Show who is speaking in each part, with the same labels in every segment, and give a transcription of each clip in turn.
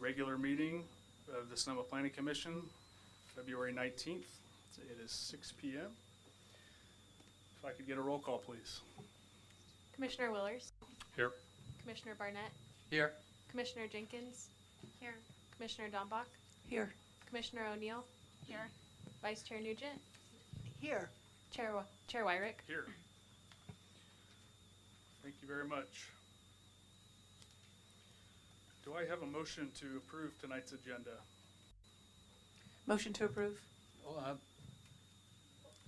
Speaker 1: regular meeting of the Sonoma Planning Commission, February 19th. It is 6 p.m. If I could get a roll call, please.
Speaker 2: Commissioner Willers.
Speaker 1: Here.
Speaker 2: Commissioner Barnett.
Speaker 3: Here.
Speaker 2: Commissioner Jenkins. Here. Commissioner Dambach.
Speaker 4: Here.
Speaker 2: Commissioner O'Neill. Here. Vice Chair Nugent.
Speaker 4: Here.
Speaker 2: Chair WIRICK.
Speaker 1: Here. Thank you very much. Do I have a motion to approve tonight's agenda?
Speaker 4: Motion to approve.
Speaker 3: Well,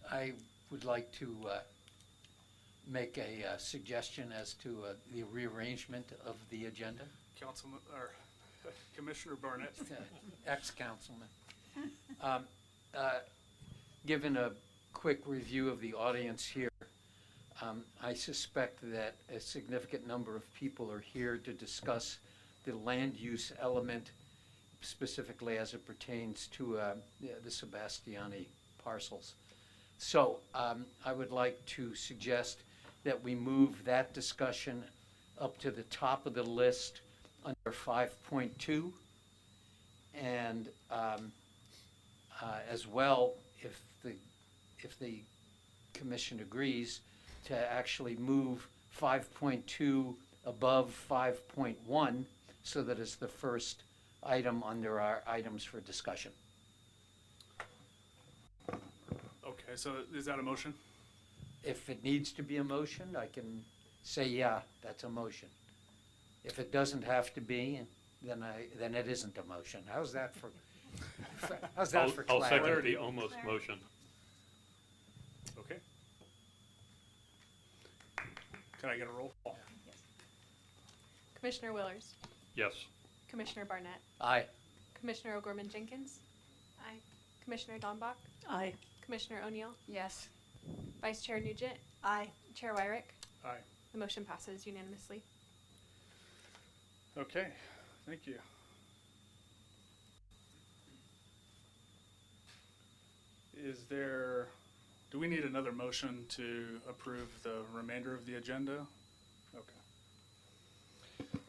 Speaker 3: I would like to make a suggestion as to the rearrangement of the agenda.
Speaker 1: Councilman, or Commissioner Barnett.
Speaker 3: Ex-councilman. Given a quick review of the audience here, I suspect that a significant number of people are here to discuss the land use element, specifically as it pertains to the Sebastiani parcels. So I would like to suggest that we move that discussion up to the top of the list under 5.2, and as well, if the commission agrees, to actually move 5.2 above 5.1, so that it's the first item under our items for discussion.
Speaker 1: Okay, so is that a motion?
Speaker 3: If it needs to be a motion, I can say, yeah, that's a motion. If it doesn't have to be, then it isn't a motion. How's that for clarity?
Speaker 5: I'll second the almost motion.
Speaker 1: Okay. Can I get a roll call?
Speaker 2: Commissioner Willers.
Speaker 5: Yes.
Speaker 2: Commissioner Barnett.
Speaker 3: Aye.
Speaker 2: Commissioner O'Gorman Jenkins. Aye. Commissioner Dambach.
Speaker 4: Aye.
Speaker 2: Commissioner O'Neill.
Speaker 4: Yes.
Speaker 2: Vice Chair Nugent.
Speaker 4: Aye.
Speaker 2: Chair WIRICK.
Speaker 1: Aye.
Speaker 2: The motion passes unanimously.
Speaker 1: Okay, thank you. Do we need another motion to approve the remainder of the agenda? Okay.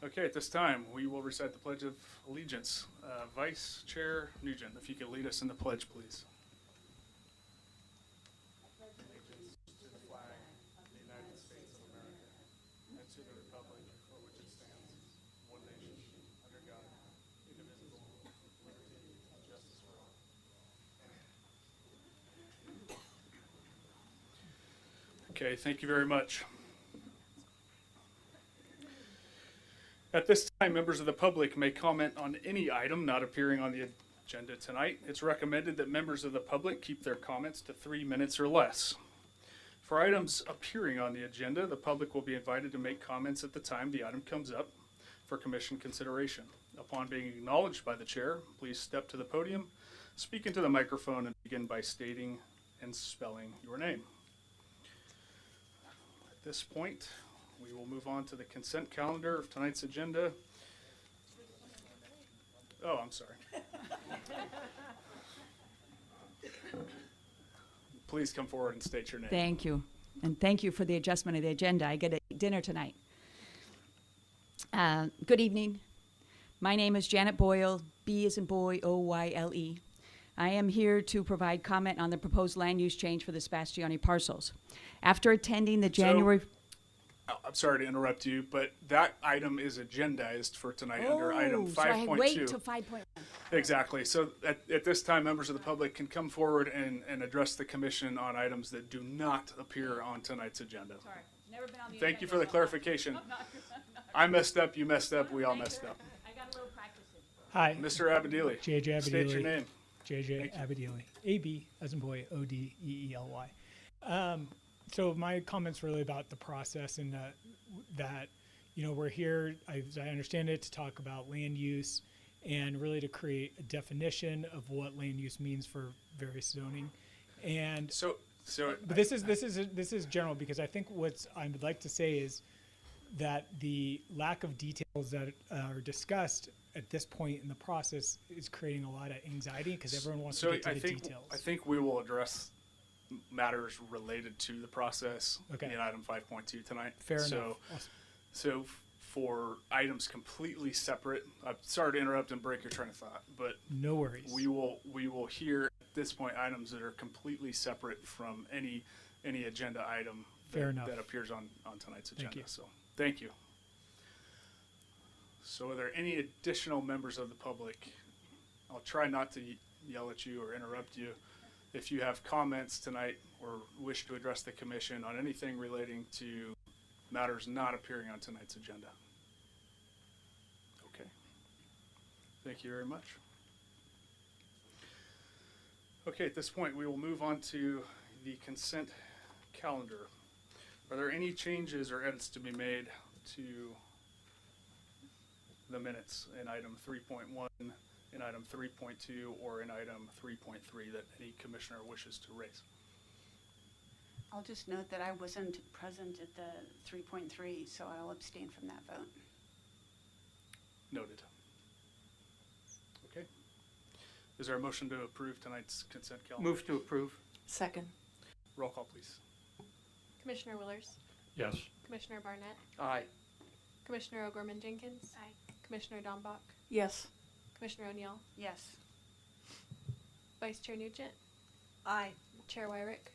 Speaker 1: Okay, at this time, we will recite the Pledge of Allegiance. Vice Chair Nugent, if you could lead us in the pledge, please. Okay, thank you very much. At this time, members of the public may comment on any item not appearing on the agenda tonight. It's recommended that members of the public keep their comments to 3 minutes or less. For items appearing on the agenda, the public will be invited to make comments at the time the item comes up for commission consideration. Upon being acknowledged by the chair, please step to the podium, speak into the microphone, and begin by stating and spelling your name. At this point, we will move on to the consent calendar of tonight's agenda. Oh, I'm sorry. Please come forward and state your name.
Speaker 6: Thank you. And thank you for the adjustment of the agenda. I get a dinner tonight. Good evening. My name is Janet Boyle, B as in boy, O-Y-L-E. I am here to provide comment on the proposed land use change for the Sebastiani parcels. After attending the January...
Speaker 1: I'm sorry to interrupt you, but that item is agendized for tonight under item 5.2.
Speaker 6: So I wait till 5.1.
Speaker 1: Exactly. So at this time, members of the public can come forward and address the commission on items that do not appear on tonight's agenda.
Speaker 6: Sorry, never been on the
Speaker 1: Thank you
Speaker 6: agenda,
Speaker 1: for the
Speaker 6: so
Speaker 1: clarification. I messed up, you messed up, we all messed up.
Speaker 6: I got a little practicing.
Speaker 7: Hi,
Speaker 1: Mr. Abadili,
Speaker 7: JJ Abadili.
Speaker 1: state your name.
Speaker 7: JJ Abadili. A-B, as in boy, O-D-E-E-L-Y. So my comments really about the process and that, we're here, as I understand it, to talk about land use and really to create a definition of what land use means for various zoning. And but this is general, because I think what I would like to say is that the lack of details that are discussed at this point in the process is creating a lot of anxiety because everyone wants to get to the details.
Speaker 1: I think we will address matters related to the process in item 5.2 tonight.
Speaker 7: Fair enough.
Speaker 1: So for items completely separate. I'm sorry to interrupt and break your train of thought, but
Speaker 7: No worries.
Speaker 1: we will hear at this point items that are completely separate from any agenda item
Speaker 7: Fair enough.
Speaker 1: that appears on tonight's agenda.
Speaker 7: Thank you.
Speaker 1: So thank you. So are there any additional members of the public? I'll try not to yell at you or interrupt you. If you have comments tonight or wish to address the commission on anything relating to matters not appearing on tonight's agenda. Okay. Thank you very much. Okay, at this point, we will move on to the consent calendar. Are there any changes or edits to be made to the minutes in item 3.1, in item 3.2, or in item 3.3 that any commissioner wishes to raise?
Speaker 4: I'll just note that I wasn't present at the 3.3, so I'll abstain from that vote.
Speaker 1: Noted. Okay. Is there a motion to approve tonight's consent calendar?
Speaker 3: Move to approve.
Speaker 8: Second.
Speaker 1: Roll call, please.
Speaker 2: Commissioner Willers,
Speaker 5: Yes.
Speaker 2: Commissioner Barnett,
Speaker 3: Aye.
Speaker 2: Commissioner O'Gorman Jenkins,
Speaker 4: Aye.
Speaker 2: Commissioner Dombach,
Speaker 8: Yes.
Speaker 2: Commissioner O'Neill,
Speaker 4: Yes.
Speaker 2: Vice Chair Nugent,
Speaker 8: Aye.
Speaker 2: Chair Wyrick.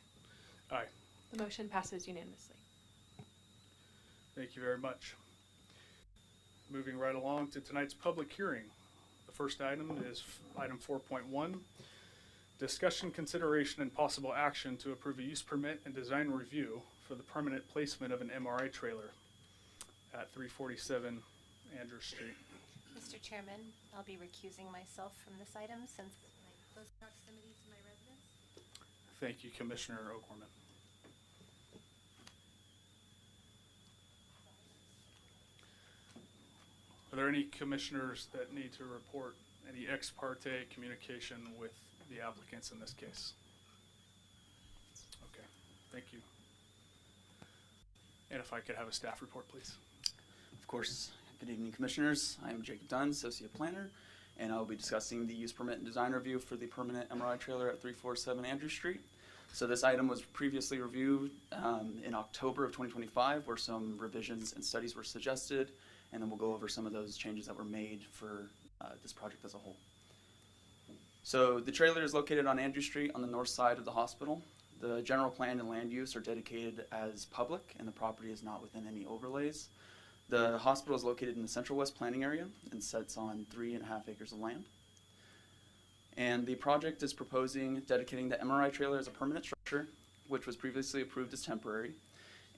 Speaker 1: Aye.
Speaker 2: The motion passes unanimously.
Speaker 1: Thank you very much. Moving right along to tonight's public hearing. The first item is item 4.1. Discussion, consideration, and possible action to approve a use permit and design review for the permanent placement of an MRI trailer at 347 Andrews Street.
Speaker 9: Mr. Chairman, I'll be recusing myself from this item since my close proximity to my residence.
Speaker 1: Thank you, Commissioner O'Gorman. Are there any commissioners that need to report any ex parte communication with the applicants in this case? Okay, thank you. And if I could have a staff report, please.
Speaker 10: Of course. Good evening, Commissioners. I am Jacob Dunn, Associate Planner, and I will be discussing the use permit and design review for the permanent MRI trailer at 347 Andrews Street. So this item was previously reviewed in October of 2025, where some revisions and studies were suggested, and then we'll go over some of those changes that were made for this project as a whole. So the trailer is located on Andrews Street on the north side of the hospital. The general plan and land use are dedicated as public, and the property is not within any overlays. The hospital is located in the Central West planning area and sits on 3.5 acres of land. And the project is proposing dedicating the MRI trailer as a permanent structure, which was previously approved as temporary.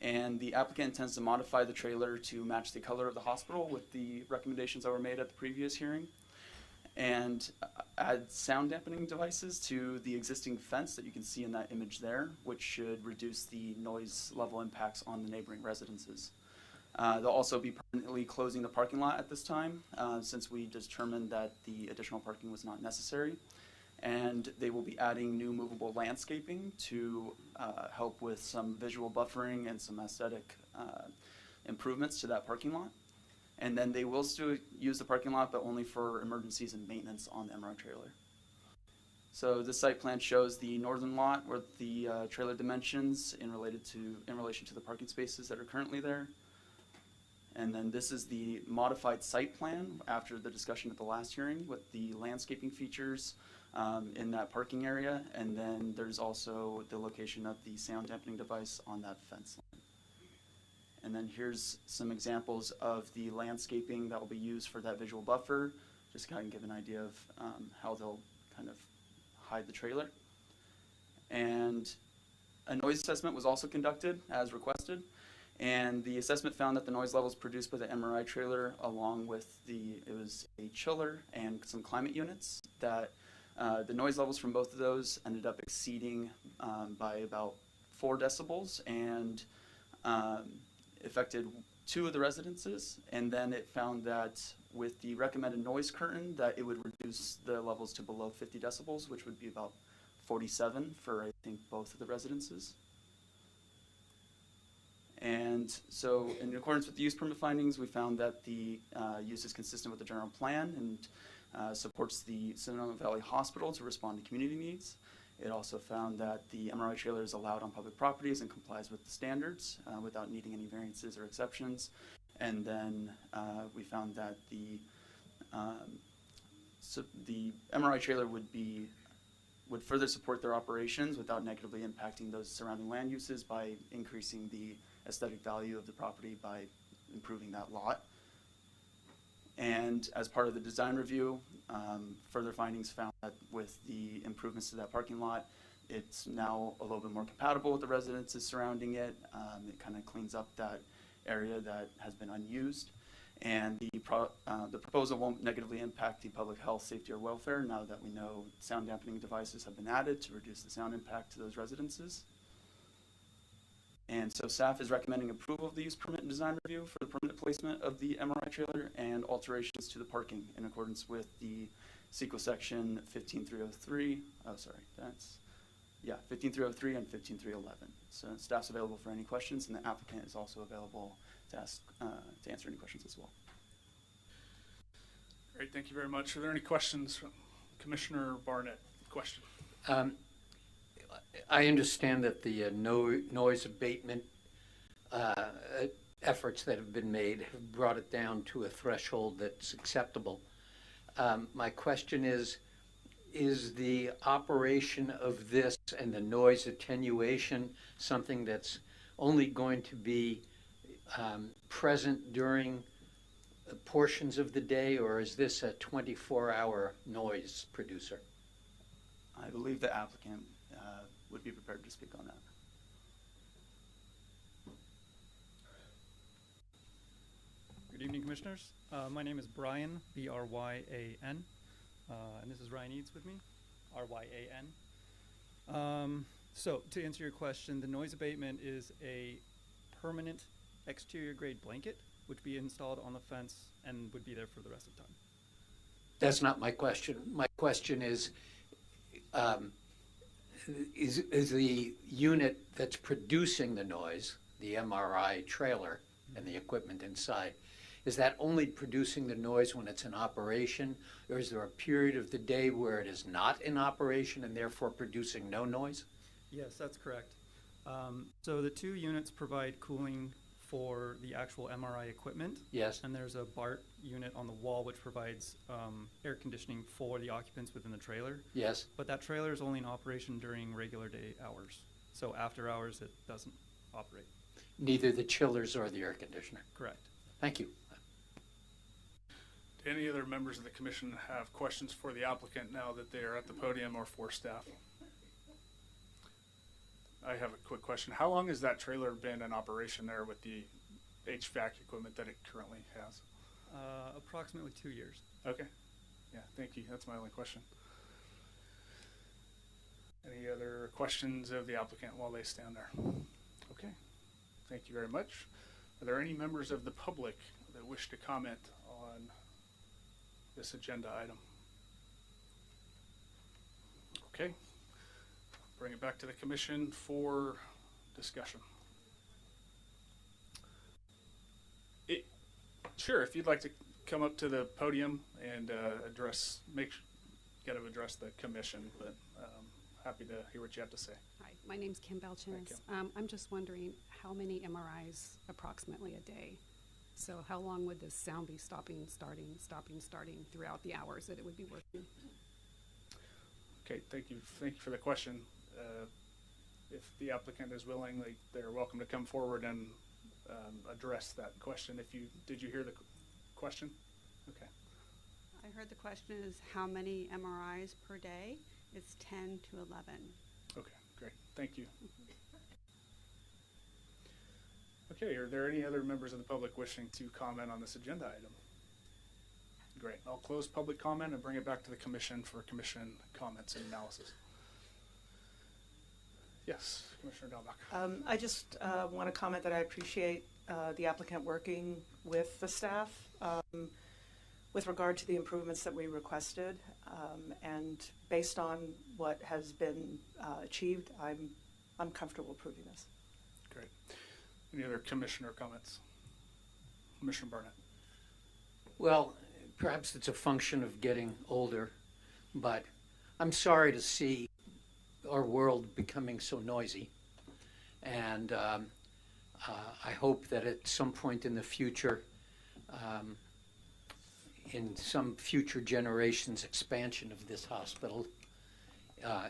Speaker 10: And the applicant intends to modify the trailer to match the color of the hospital with the recommendations that were made at the previous hearing, and add sound dampening devices to the existing fence that you can see in that image there, which should reduce the noise level impacts on the neighboring residences. They'll also be permanently closing the parking lot at this time, since we determined that the additional parking was not necessary. And they will be adding new movable landscaping to help with some visual buffering and some aesthetic improvements to that parking lot. And then they will still use the parking lot, but only for emergencies and maintenance on the MRI trailer. So this site plan shows the northern lot with the trailer dimensions in relation to the parking spaces that are currently there. And then this is the modified site plan after the discussion at the last hearing with the landscaping features in that parking area. And then there's also the location of the sound dampening device on that fence line. And then here's some examples of the landscaping that will be used for that visual buffer, just to kind of give an idea of how they'll kind of hide the trailer. And a noise assessment was also conducted as requested. And the assessment found that the noise levels produced by the MRI trailer, along with it was a chiller and some climate units, that the noise levels from both of those ended up exceeding by about 4 decibels and affected 2 of the residences. And then it found that with the recommended noise curtain that it would reduce the levels to below 50 decibels, which would be about 47 for I think both of the residences. And so in accordance with the use permit findings, we found that the use is consistent with the general plan and supports the Sonoma Valley Hospital to respond to community needs. It also found that the MRI trailer is allowed on public properties and complies with the standards without needing any variances or exceptions. And then we found that the MRI trailer would further support their operations without negatively impacting those surrounding land uses by increasing the aesthetic value of the property by improving that lot. And as part of the design review, further findings found that with the improvements to that parking lot, it's now a little bit more compatible with the residences surrounding it. It kind of cleans up that area that has been unused. And the proposal won't negatively impact the public health, safety, or welfare now that we know sound dampening devices have been added to reduce the sound impact to those residences. And so staff is recommending approval of the use permit and design review for the permanent placement of the MRI trailer and alterations to the parking in accordance with the CEQA section 15303. Oh, sorry, 15303 and 15311. So staff's available for any questions, and the applicant is also available to answer any questions as well.
Speaker 1: Great, thank you very much. Are there any questions from Commissioner Barnett? Question.
Speaker 3: I understand that the noise abatement efforts that have been made have brought it down to a threshold that's acceptable. My question is the operation of this and the noise attenuation something that's only going to be present during portions of the day, or is this a 24-hour noise producer?
Speaker 10: I believe the applicant would be prepared to speak on that.
Speaker 8: Good evening, Commissioners. My name is Brian, B-R-Y-A-N, and this is Ryan Eads with me, R-Y-A-N. So to answer your question, the noise abatement is a permanent exterior grade blanket which would be installed on the fence and would be there for the rest of the time.
Speaker 3: That's not my question. My question is the unit that's producing the noise, the MRI trailer and the equipment inside, is that only producing the noise when it's in operation, or is there a period of the day where it is not in operation and therefore producing no noise?
Speaker 8: Yes, that's correct. So the two units provide cooling for the actual MRI equipment.
Speaker 3: Yes.
Speaker 8: And there's a BART unit on the wall which provides air conditioning for the occupants within the trailer.
Speaker 3: Yes.
Speaker 8: But that trailer is only in operation during regular day hours. So after hours, it doesn't operate.
Speaker 3: Neither the chillers or the air conditioner.
Speaker 8: Correct.
Speaker 3: Thank you.
Speaker 1: Do any other members of the commission have questions for the applicant now that they are at the podium, or for staff? I have a quick question. How long has that trailer been in operation there with the HVAC equipment that it currently has?
Speaker 8: Approximately 2 years.
Speaker 1: Okay. Yeah, thank you. That's my only question. Any other questions of the applicant while they stand there? Okay. Thank you very much. Are there any members of the public that wish to comment on this agenda item? Okay. Bring it back to the commission for discussion. Sure, if you'd like to come up to the podium and address the commission, but happy to hear what you have to say.
Speaker 11: Hi, my name's Kim Belchins. I'm just wondering how many MRIs approximately a day? So how long would this sound be stopping, starting throughout the hours that it would be working?
Speaker 1: Okay, thank you for the question. If the applicant is willing, they're welcome to come forward and address that question. Did you hear the question? Okay.
Speaker 4: I heard the question is how many MRIs per day? It's 10 to 11.
Speaker 1: Okay, great. Thank you. Okay, are there any other members of the public wishing to comment on this agenda item? Great. I'll close public comment and bring it back to the commission for commission comments and analysis. Yes, Commissioner Dambach.
Speaker 12: I just want to comment that I appreciate the applicant working with the staff with regard to the improvements that we requested, and based on what has been achieved, I'm comfortable approving this.
Speaker 1: Great. Any other commissioner comments? Commissioner Barnett.
Speaker 3: Well, perhaps it's a function of getting older, but I'm sorry to see our world becoming so noisy. And I hope that at some point in the future, in some future generations expansion of this hospital,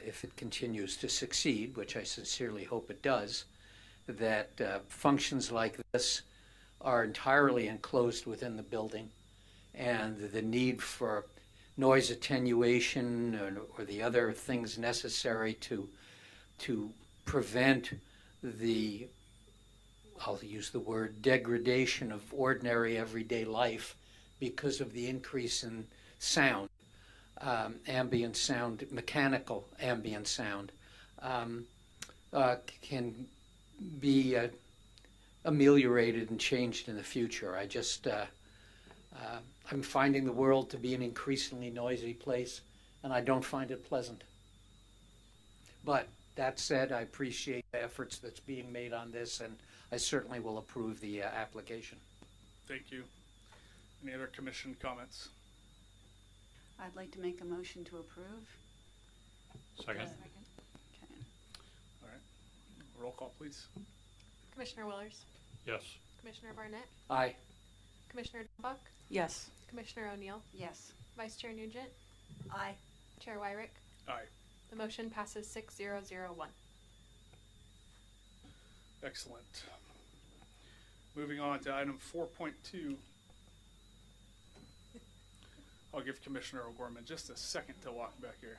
Speaker 3: if it continues to succeed, which I sincerely hope it does, that functions like this are entirely enclosed within the building, and the need for noise attenuation or the other things necessary to prevent the, I'll use the word, degradation of ordinary everyday life because of the increase in sound, ambient sound, mechanical ambient sound, can be ameliorated and changed in the future. I just, I'm finding the world to be an increasingly noisy place, and I don't find it pleasant. But that said, I appreciate the efforts that's being made on this, and I certainly will approve the application.
Speaker 1: Thank you. Any other commission comments?
Speaker 4: I'd like to make a motion to approve.
Speaker 5: Second.
Speaker 4: Okay.
Speaker 1: All right. Roll call, please.
Speaker 2: Commissioner Willers,
Speaker 5: Yes.
Speaker 2: Commissioner Barnett,
Speaker 3: Aye.
Speaker 2: Commissioner Dambach,
Speaker 12: Yes.
Speaker 2: Commissioner O'Neill,
Speaker 4: Yes.
Speaker 2: Vice Chair Nugent,
Speaker 4: Aye.
Speaker 2: Chair WIRICK.
Speaker 1: Aye.
Speaker 2: The motion passes 6-0-0-1.
Speaker 1: Excellent. Moving on to item 4.2. I'll give Commissioner O'Gorman just a second to walk back here.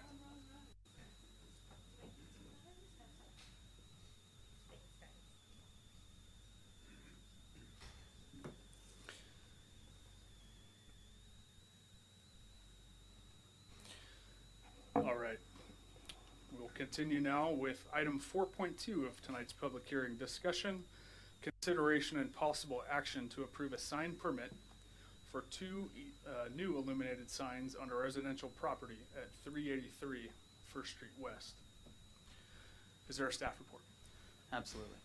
Speaker 1: All right. We'll continue now with item 4.2 of tonight's public hearing discussion, consideration and possible action to approve a sign permit for two new illuminated signs on a residential property at 383 First Street West. Is there a staff report?
Speaker 10: Absolutely.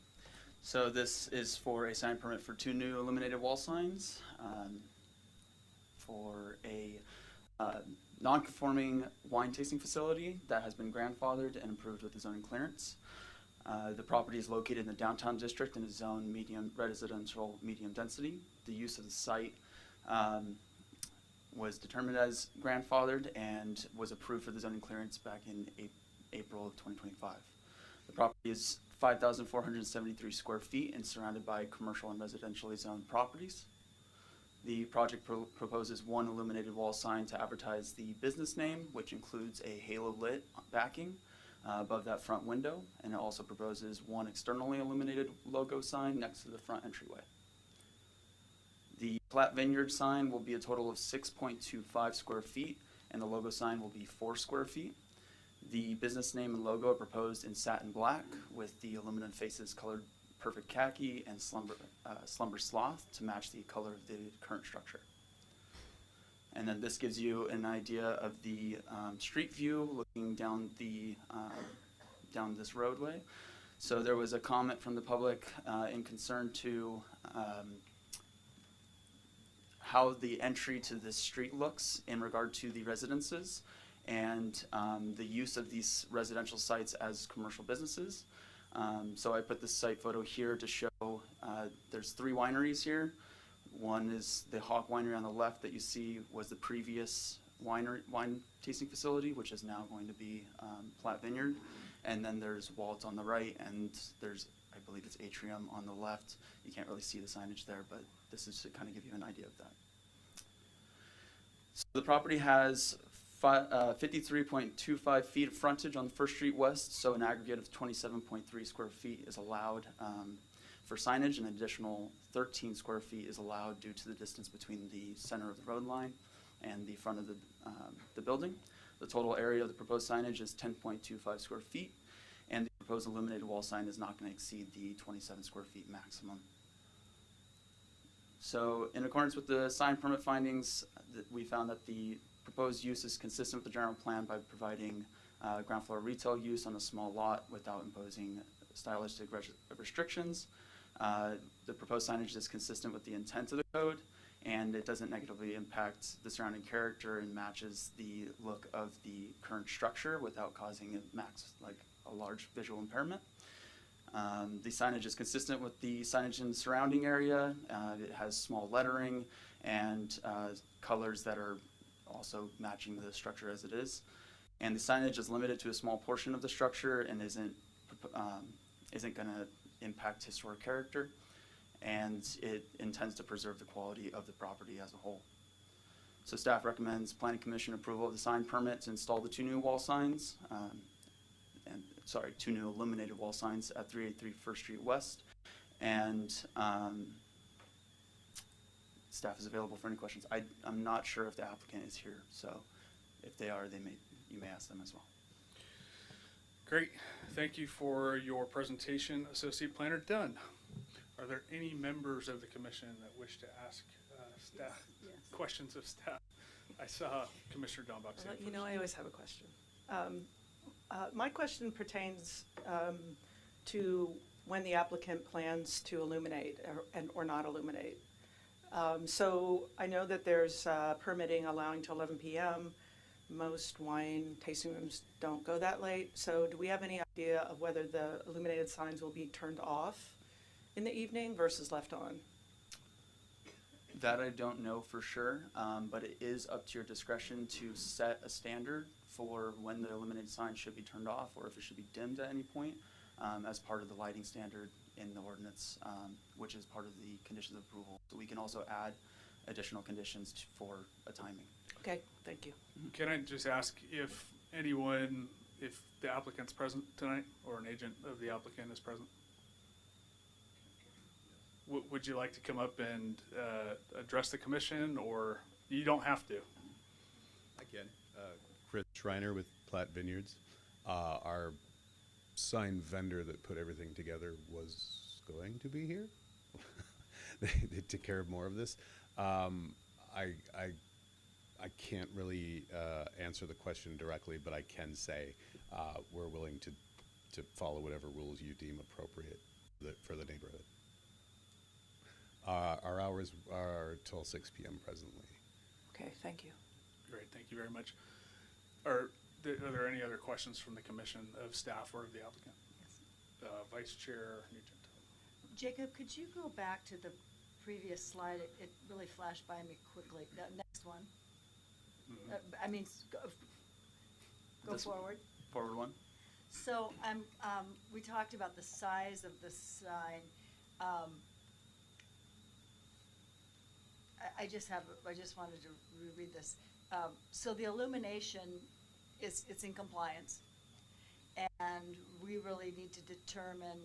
Speaker 10: So this is for a sign permit for two new illuminated wall signs for a non-conforming wine tasting facility that has been grandfathered and approved with the zoning clearance. The property is located in the downtown district and is zoned medium residential medium density. The use of the site was determined as grandfathered and was approved for the zoning clearance back in April of 2025. The property is 5,473 square feet and surrounded by commercial and residentially zoned properties. The project proposes one illuminated wall sign to advertise the business name, which includes a halo lit backing above that front window, and it also proposes one externally illuminated logo sign next to the front entryway. The Platte Vineyard sign will be a total of 6.25 square feet, and the logo sign will be 4 square feet. The business name and logo are proposed in satin black with the aluminum faces colored perfect khaki and slumber sloth to match the color of the current structure. And then this gives you an idea of the street view looking down the down this roadway. So there was a comment from the public in concern to how the entry to this street looks in regard to the residences and the use of these residential sites as commercial businesses. So I put this site photo here to show there's 3 wineries here. One is the Hawk Winery on the left that you see was the previous wine tasting facility, which is now going to be Platte Vineyard. And then there's Walt on the right, and there's, I believe it's Atrium on the left. You can't really see the signage there, but this is to kind of give you an idea of that. So the property has 53.25 feet of frontage on First Street West, so an aggregate of 27.3 square feet is allowed for signage. An additional 13 square feet is allowed due to the distance between the center of the road line and the front of the building. The total area of the proposed signage is 10.25 square feet, and the proposed illuminated wall sign is not going to exceed the 27 square feet maximum. So in accordance with the sign permit findings, we found that the proposed use is consistent with the general plan by providing ground floor retail use on a small lot without imposing stylistic restrictions. The proposed signage is consistent with the intent of the code, and it doesn't negatively impact the surrounding character and matches the look of the current structure without causing a large visual impairment. The signage is consistent with the signage in the surrounding area. It has small lettering and colors that are also matching the structure as it is. And the signage is limited to a small portion of the structure and isn't going to impact historic character. And it intends to preserve the quality of the property as a whole. So staff recommends Planning Commission approval of the sign permit to install the 2 new wall signs, two new illuminated wall signs at 383 First Street West. And staff is available for any questions. I'm not sure if the applicant is here, so if they are, you may ask them as well.
Speaker 1: Great. Thank you for your presentation, Associate Planner Dunn. Are there any members of the commission that wish to ask staff questions of staff? I saw Commissioner Dombach.
Speaker 12: You know, I always have a question. My question pertains to when the applicant plans to illuminate or not illuminate. So I know that there's permitting allowing till 11 p.m. Most wine tasting rooms don't go that late. So do we have any idea of whether the illuminated signs will be turned off in the evening versus left on?
Speaker 10: That I don't know for sure, but it is up to your discretion to set a standard for when the illuminated sign should be turned off or if it should be dimmed at any point as part of the lighting standard in the ordinance, which is part of the conditions of approval. So we can also add additional conditions for a timing.
Speaker 12: Okay, thank you.
Speaker 1: Can I just ask if the applicant's present tonight or an agent of the applicant is present? Would you like to come up and address the commission, or you don't have to?
Speaker 13: I can. Chris Schreiner with Platt Vineyards. Our sign vendor that put everything together was going to be here. They took care of more of this. I can't really answer the question directly, but I can say we're willing to follow whatever rules you deem appropriate for the neighborhood. Our hours are till 6 p.m. presently.
Speaker 12: Okay, thank you.
Speaker 1: Great, thank you very much. Are there any other questions from the commission of staff or of the applicant? Yes. Vice Chair Nugent.
Speaker 14: Jacob, could you go back to the previous slide? It really flashed by me quickly. The next one. Mm-hmm. Go forward.
Speaker 10: Forward one.
Speaker 14: So we talked about the size of the sign. I just wanted to reread this. So the illumination it's in compliance, and we really need to determine.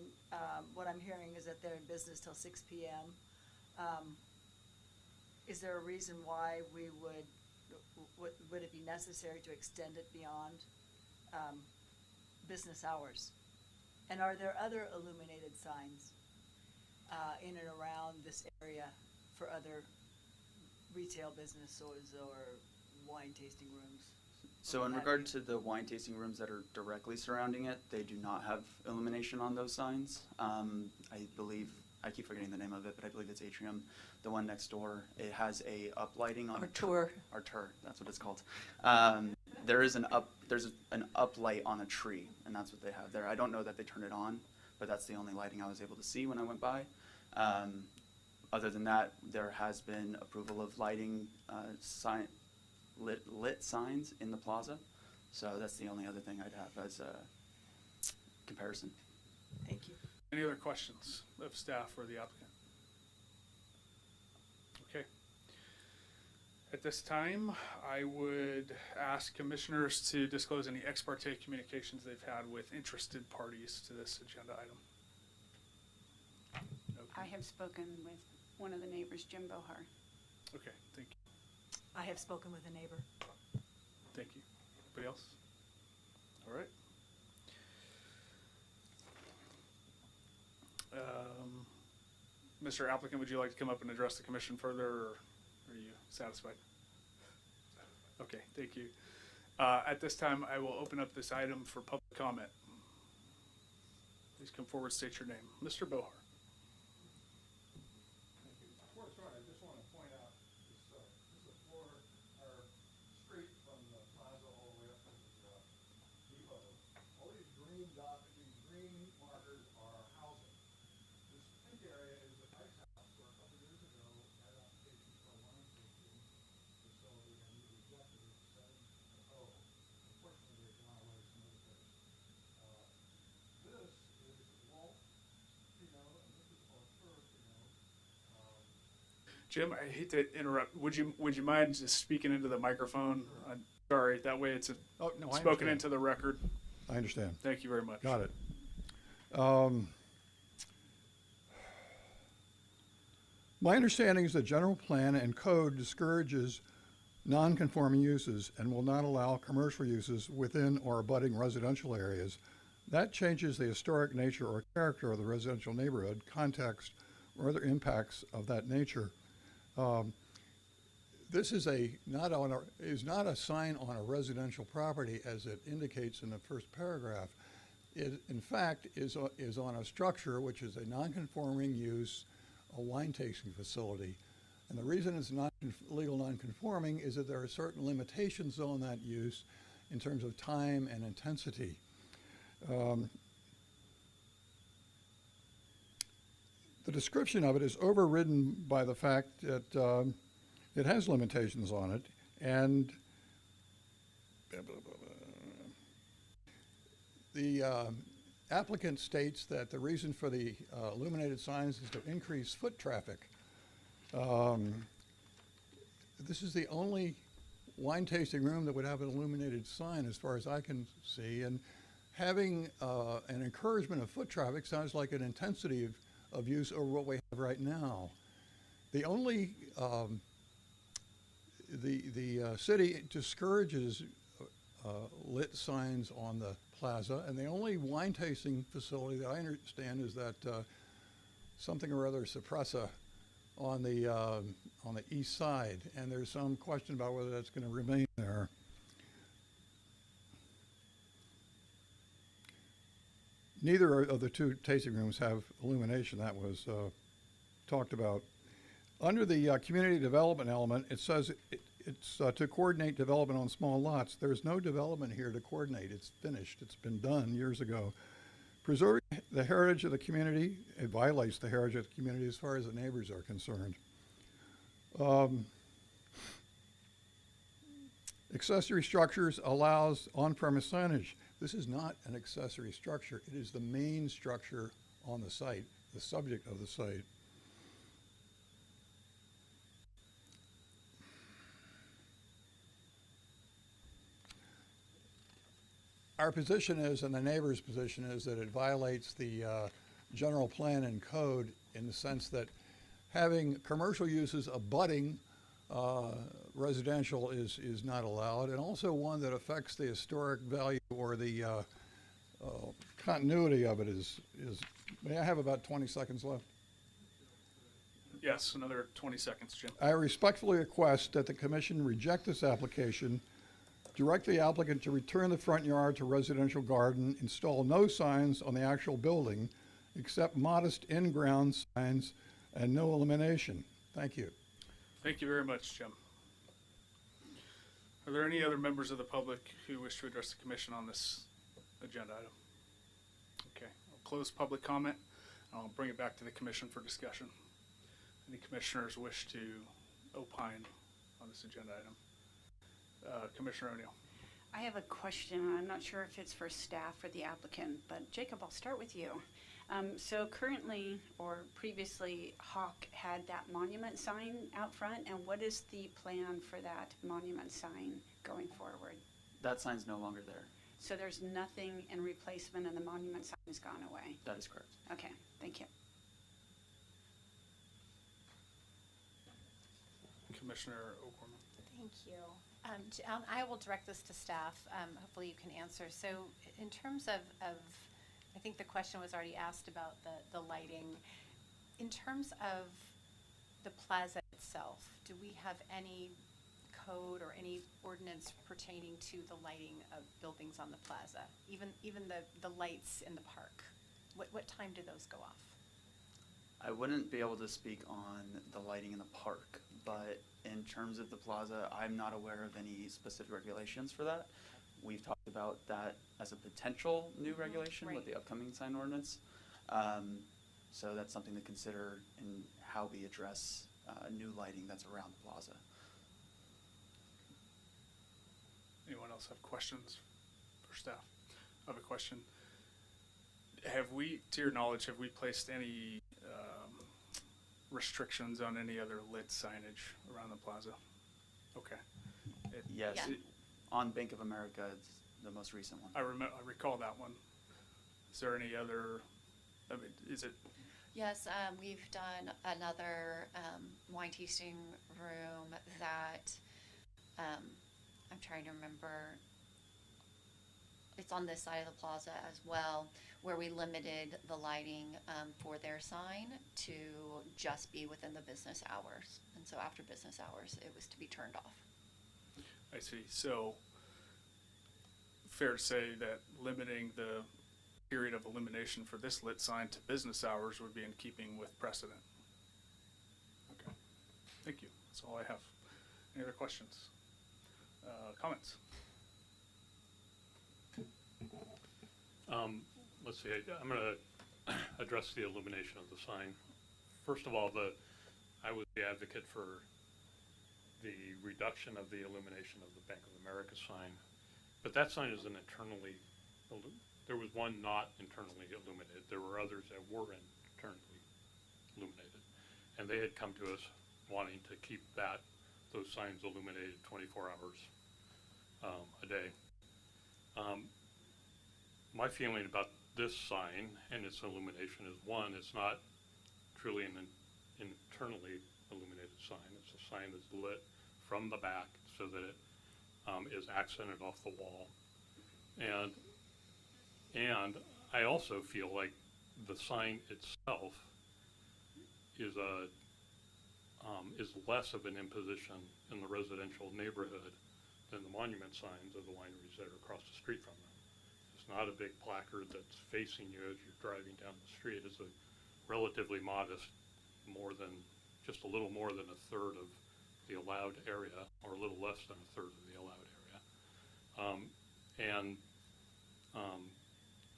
Speaker 14: What I'm hearing is that they're in business till 6 p.m. Is there a reason why we would it be necessary to extend it beyond business hours? And are there other illuminated signs in and around this area for other retail businesses or wine tasting rooms?
Speaker 10: So in regard to the wine tasting rooms that are directly surrounding it, they do not have illumination on those signs. I believe, I keep forgetting the name of it, but I believe it's Atrium. The one next door, it has a uplighting on
Speaker 12: Artur,
Speaker 10: that's what it's called. There's an uplight on a tree, and that's what they have there. I don't know that they turn it on, but that's the only lighting I was able to see when I went by. Other than that, there has been approval of lighting lit signs in the plaza. So that's the only other thing I'd have as a comparison.
Speaker 14: Thank you.
Speaker 1: Any other questions of staff or the applicant? Okay. At this time, I would ask commissioners to disclose any ex parte communications they've had with interested parties to this agenda item. Okay.
Speaker 4: I have spoken with one of the neighbors, Jim Bohar.
Speaker 1: Okay, thank you.
Speaker 14: I have spoken with a neighbor.
Speaker 1: Thank you. Anybody else? All right. Mr. Applicant, would you like to come up and address the commission further, or are you satisfied? Okay, thank you. At this time, I will open up this item for public comment. Please come forward, state your name. Mr. Bohar.
Speaker 15: Before I start, I just want to point out this is a floor or street from the plaza all the way up to the depot. All these green dots, these green markers are
Speaker 1: Jim, I hate to interrupt. Would you mind just speaking into the microphone? I'm sorry. That way it's
Speaker 15: Oh, no, I
Speaker 1: spoken
Speaker 15: understand.
Speaker 1: into the record.
Speaker 15: I understand.
Speaker 1: Thank you very much.
Speaker 15: Got it. My understanding is that general plan and code discourages non-conforming uses and will not allow commercial uses within or abutting residential areas. That changes the historic nature or character of the residential neighborhood, context, or other impacts of that nature. This is not a sign on a residential property as it indicates in the first paragraph. It, in fact, is on a structure which is a non-conforming use, a wine tasting facility. And the reason it's not legal non-conforming is that there are certain limitations on that use in terms of time and intensity. The description of it is overridden by the fact that it has limitations on it, and the applicant states that the reason for the illuminated signs is to increase foot traffic. This is the only wine tasting room that would have an illuminated sign as far as I can see, and having an encouragement of foot traffic sounds like an intensity of use over what we have right now. The only, the city discourages lit signs on the plaza, and the only wine tasting facility that I understand is that something or other Suppressa on the east side, and there's some question about whether that's going to remain there. Neither of the two tasting rooms have illumination. That was talked about. Under the community development element, it says it's to coordinate development on small lots. There's no development here to coordinate. It's finished. It's been done years ago. Preserving the heritage of the community, it violates the heritage of the community as far as the neighbors are concerned. Accessory structures allows on-premise signage. This is not an accessory structure. It is the main structure on the site, the subject of the site. Our position is, and the neighbor's position is, that it violates the general plan and code in the sense that having commercial uses abutting residential is not allowed, and also one that affects the historic value or the continuity of it is. May I have about 20 seconds left?
Speaker 1: Yes, another 20 seconds, Jim.
Speaker 15: I respectfully request that the commission reject this application, direct the applicant to return the front yard to residential garden, install no signs on the actual building except modest in-ground signs and no illumination. Thank you.
Speaker 1: Thank you very much, Jim. Are there any other members of the public who wish to address the commission on this agenda item? Okay, I'll close public comment. I'll bring it back to the commission for discussion. Any commissioners wish to opine on this agenda item? Commissioner O'Neill.
Speaker 4: I have a question. I'm not sure if it's for staff or the applicant, but Jacob, I'll start with you. So currently, or previously, Hawk had that monument sign out front, and what is the plan for that monument sign going forward?
Speaker 10: That sign's no longer there.
Speaker 4: So there's nothing in replacement and the monument sign has gone away?
Speaker 10: That is correct.
Speaker 4: Okay, thank you.
Speaker 1: Commissioner O'Gorman.
Speaker 9: Thank you. I will direct this to staff. Hopefully you can answer. So in terms of I think the question was already asked about the lighting. In terms of the plaza itself, do we have any code or any ordinance pertaining to the lighting of buildings on the plaza? Even the lights in the park? What time do those go off?
Speaker 10: I wouldn't be able to speak on the lighting in the park, but in terms of the plaza, I'm not aware of any specific regulations for that. We've talked about that as a potential new regulation with the upcoming sign ordinance. So that's something to consider in how we address new lighting that's around the plaza.
Speaker 1: Anyone else have questions for staff? I have a question. Have we, to your knowledge, have we placed any restrictions on any other lit signage around the plaza? Okay.
Speaker 10: Yes,
Speaker 9: Yeah.
Speaker 10: on Bank of America, it's the most recent one.
Speaker 1: I recall that one. Is there any other, I mean, is it,
Speaker 16: Yes, we've done another wine tasting room that I'm trying to remember. It's on this side of the plaza as well, where we limited the lighting for their sign to just be within the business hours. And so after business hours, it was to be turned off.
Speaker 1: I see. So fair to say that limiting the period of illumination for this lit sign to business hours would be in keeping with precedent. Okay. Thank you. That's all I have. Any other questions? Comments?
Speaker 5: Let's see, I'm going to address the illumination of the sign. First of all, I was the advocate for the reduction of the illumination of the Bank of America sign, but that sign is an internally, there was one not internally illuminated. There were others that were internally illuminated, and they had come to us wanting to keep those signs illuminated 24 hours a day. My feeling about this sign and its illumination is, one, it's not truly an internally illuminated sign. It's a sign that's lit from the back so that it is accented off the wall. And I also feel like the sign itself is less of an imposition in the residential neighborhood than the monument signs of the wineries that are across the street from them. It's not a big placard that's facing you as you're driving down the street. It's a relatively modest, just a little more than a third of the allowed area, or a little less than a third of the allowed area.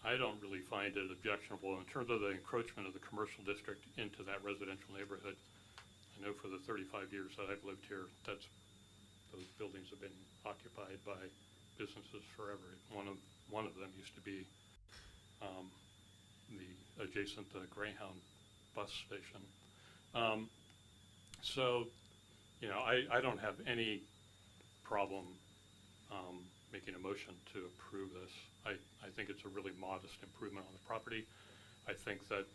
Speaker 5: I don't really find it objectionable in terms of the encroachment of the commercial district into that residential neighborhood. I know for the 35 years that I've lived here, those buildings have been occupied by businesses forever. One of them used to be the adjacent Greyhound bus station. So, you know, I don't have any problem making a motion to approve this. I think it's a really modest improvement on the property. I think that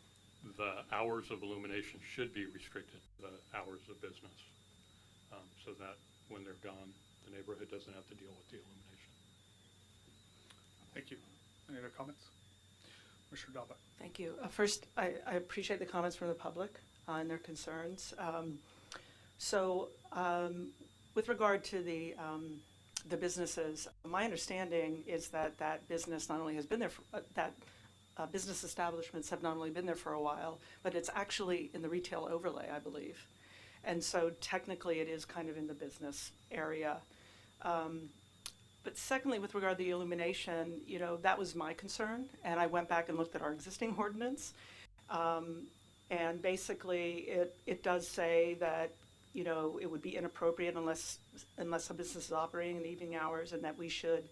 Speaker 5: the hours of illumination should be restricted to the hours of business, so that when they're gone, the neighborhood doesn't have to deal with the illumination.
Speaker 1: Thank you. Any other comments? Mr. Dalbach.
Speaker 12: Thank you. First, I appreciate the comments from the public and their concerns. With regard to the businesses, my understanding is that business not only has been there for, business establishments have not only been there for a while, but it's actually in the retail overlay, I believe. And so technically it is kind of in the business area. But secondly, with regard to the illumination, you know, that was my concern. And I went back and looked at our existing ordinance. And basically it does say that, you know, it would be inappropriate unless a business is operating in the evening hours, and that we should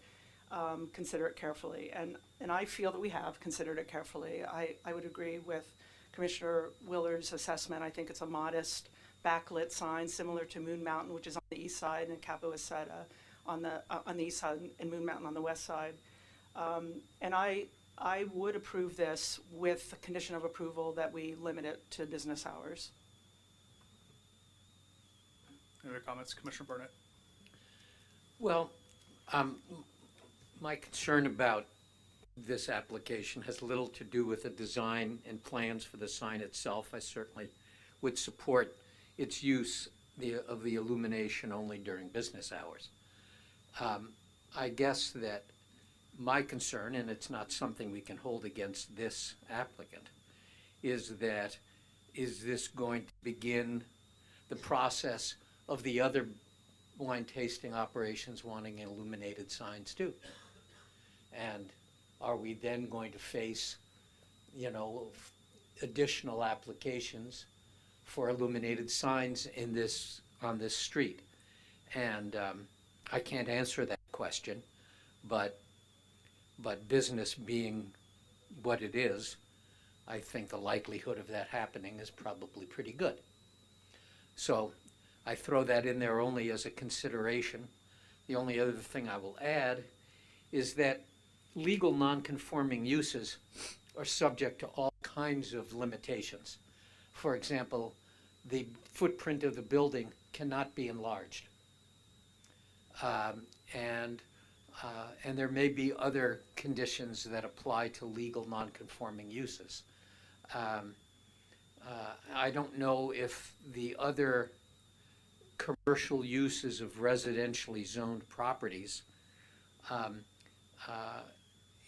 Speaker 12: consider it carefully. And I feel that we have considered it carefully. I would agree with Commissioner Willer's assessment. I think it's a modest backlit sign similar to Moon Mountain, which is on the east side, and Capo Isetta on the east side, and Moon Mountain on the west side. And I would approve this with the condition of approval that we limit it to business hours.
Speaker 1: Any other comments? Commissioner Barnett.
Speaker 3: Well, my concern about this application has little to do with the design and plans for the sign itself. I certainly would support its use of the illumination only during business hours. I guess that my concern, and it's not something we can hold against this applicant, is this going to begin the process of the other wine tasting operations wanting illuminated signs too? And are we then going to face, you know, additional applications for illuminated signs on this street? And I can't answer that question, but business being what it is, I think the likelihood of that happening is probably pretty good. So I throw that in there only as a consideration. The only other thing I will add is that legal nonconforming uses are subject to all kinds of limitations. For example, the footprint of the building cannot be enlarged. And there may be other conditions that apply to legal nonconforming uses. I don't know if the other commercial uses of residentially zoned properties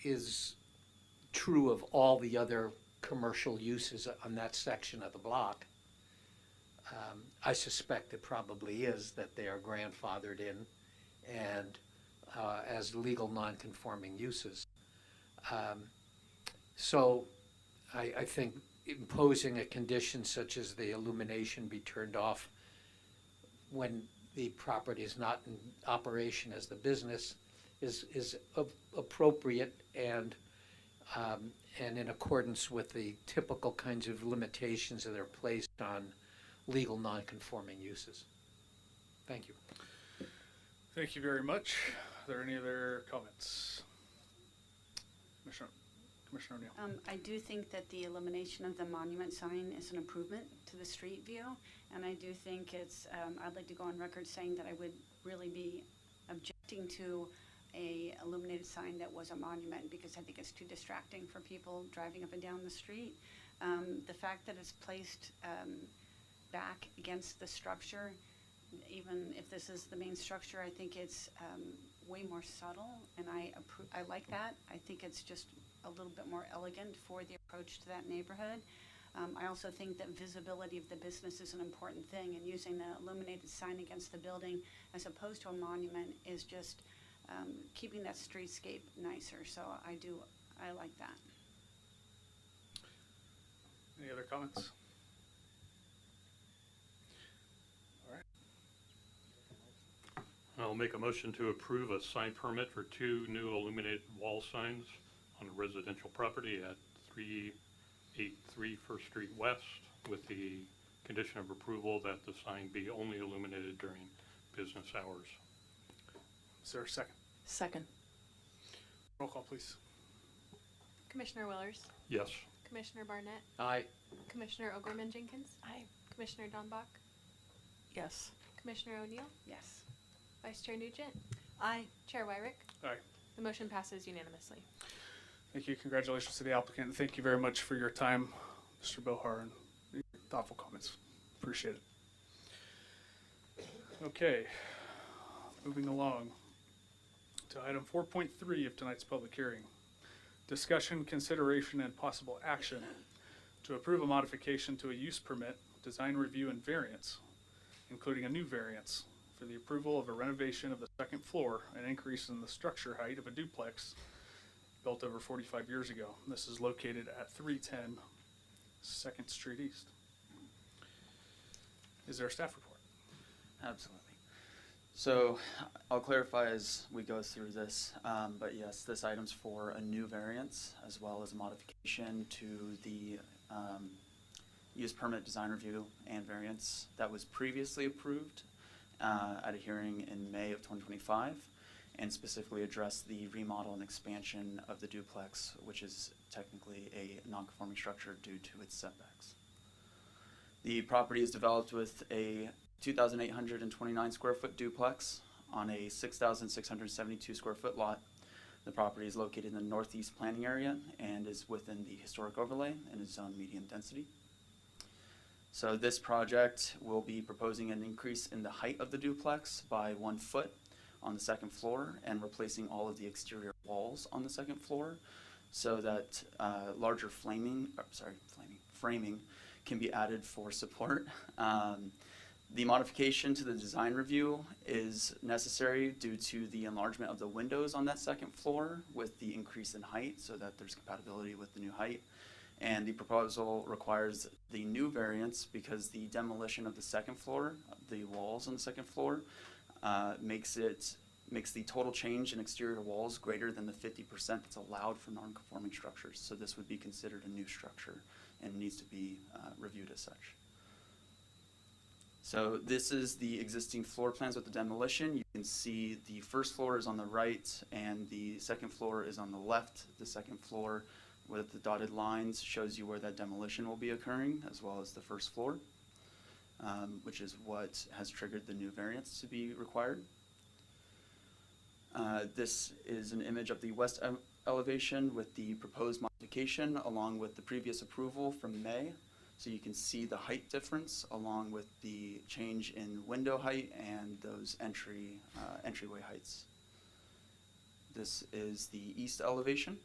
Speaker 3: is true of all the other commercial uses on that section of the block. I suspect it probably is that they are grandfathered in and as legal nonconforming uses. So I think imposing a condition such as the illumination be turned off when the property is not in operation as the business is appropriate and in accordance with the typical kinds of limitations that are placed on legal nonconforming uses. Thank you.
Speaker 1: Thank you very much. Are there any other comments? Commissioner O'Neill.
Speaker 4: I do think that the elimination of the monument sign is an improvement to the street view, and I do think it's, I'd like to go on record saying that I would really be objecting to a illuminated sign that was a monument, because I think it's too distracting for people driving up and down the street. The fact that it's placed back against the structure, even if this is the main structure, I think it's way more subtle, and I like that. I think it's just a little bit more elegant for the approach to that neighborhood. I also think that visibility of the business is an important thing, and using the illuminated sign against the building as opposed to a monument is just keeping that streetscape nicer. So I like that.
Speaker 1: Any other comments? All right.
Speaker 5: I'll make a motion to approve a sign permit for 2 new illuminated wall signs on a residential property at 383 First Street West, with the condition of approval that the sign be only illuminated during business hours.
Speaker 1: Is there a second?
Speaker 12: Second.
Speaker 1: Roll call, please.
Speaker 2: Commissioner Willers,
Speaker 5: Yes.
Speaker 2: Commissioner Barnett,
Speaker 3: Aye.
Speaker 2: Commissioner Ogerman Jenkins,
Speaker 12: Aye.
Speaker 2: Commissioner Dambach,
Speaker 12: Yes.
Speaker 2: Commissioner O'Neill,
Speaker 4: Yes.
Speaker 2: Vice Chair Nugent,
Speaker 14: Aye.
Speaker 2: Chair Wyrick.
Speaker 1: Aye.
Speaker 2: The motion passes unanimously.
Speaker 1: Thank you. Congratulations to the applicant. Thank you very much for your time, Mr. Bohar, and your thoughtful comments. Appreciate it. Okay, moving along to item 4.3 of tonight's public hearing. Discussion, consideration, and possible action to approve a modification to a use permit, design review, and variance, including a new variance for the approval of a renovation of the second floor, an increase in the structure height of a duplex built over 45 years ago. This is located at 310 2nd Street East. Is there a staff report?
Speaker 10: Absolutely. So I'll clarify as we go through this, but yes, this item's for a new variance as well as a modification to the use permit design review and variance that was previously approved at a hearing in May of 2025, and specifically address the remodel and expansion of the duplex, which is technically a non-conforming structure due to its setbacks. The property is developed with a 2,829 square foot duplex on a 6,672 square foot lot. The property is located in the northeast planning area and is within the historic overlay and is zoned medium density. So this project will be proposing an increase in the height of the duplex by 1 foot on the second floor and replacing all of the exterior walls on the second floor so that larger framing can be added for support. The modification to the design review is necessary due to the enlargement of the windows on that second floor with the increase in height so that there's compatibility with the new height. And the proposal requires the new variance because the demolition of the second floor, the walls on the second floor, makes the total change in exterior walls greater than the 50% that's allowed for non-conforming structures. So this would be considered a new structure and needs to be reviewed as such. So this is the existing floor plans with the demolition. You can see the first floor is on the right and the second floor is on the left. The second floor with the dotted lines shows you where that demolition will be occurring, as well as the first floor, which is what has triggered the new variance to be required. This is an image of the west elevation with the proposed modification along with the previous approval from May. So you can see the height difference along with the change in window height and those entryway heights. This is the east elevation.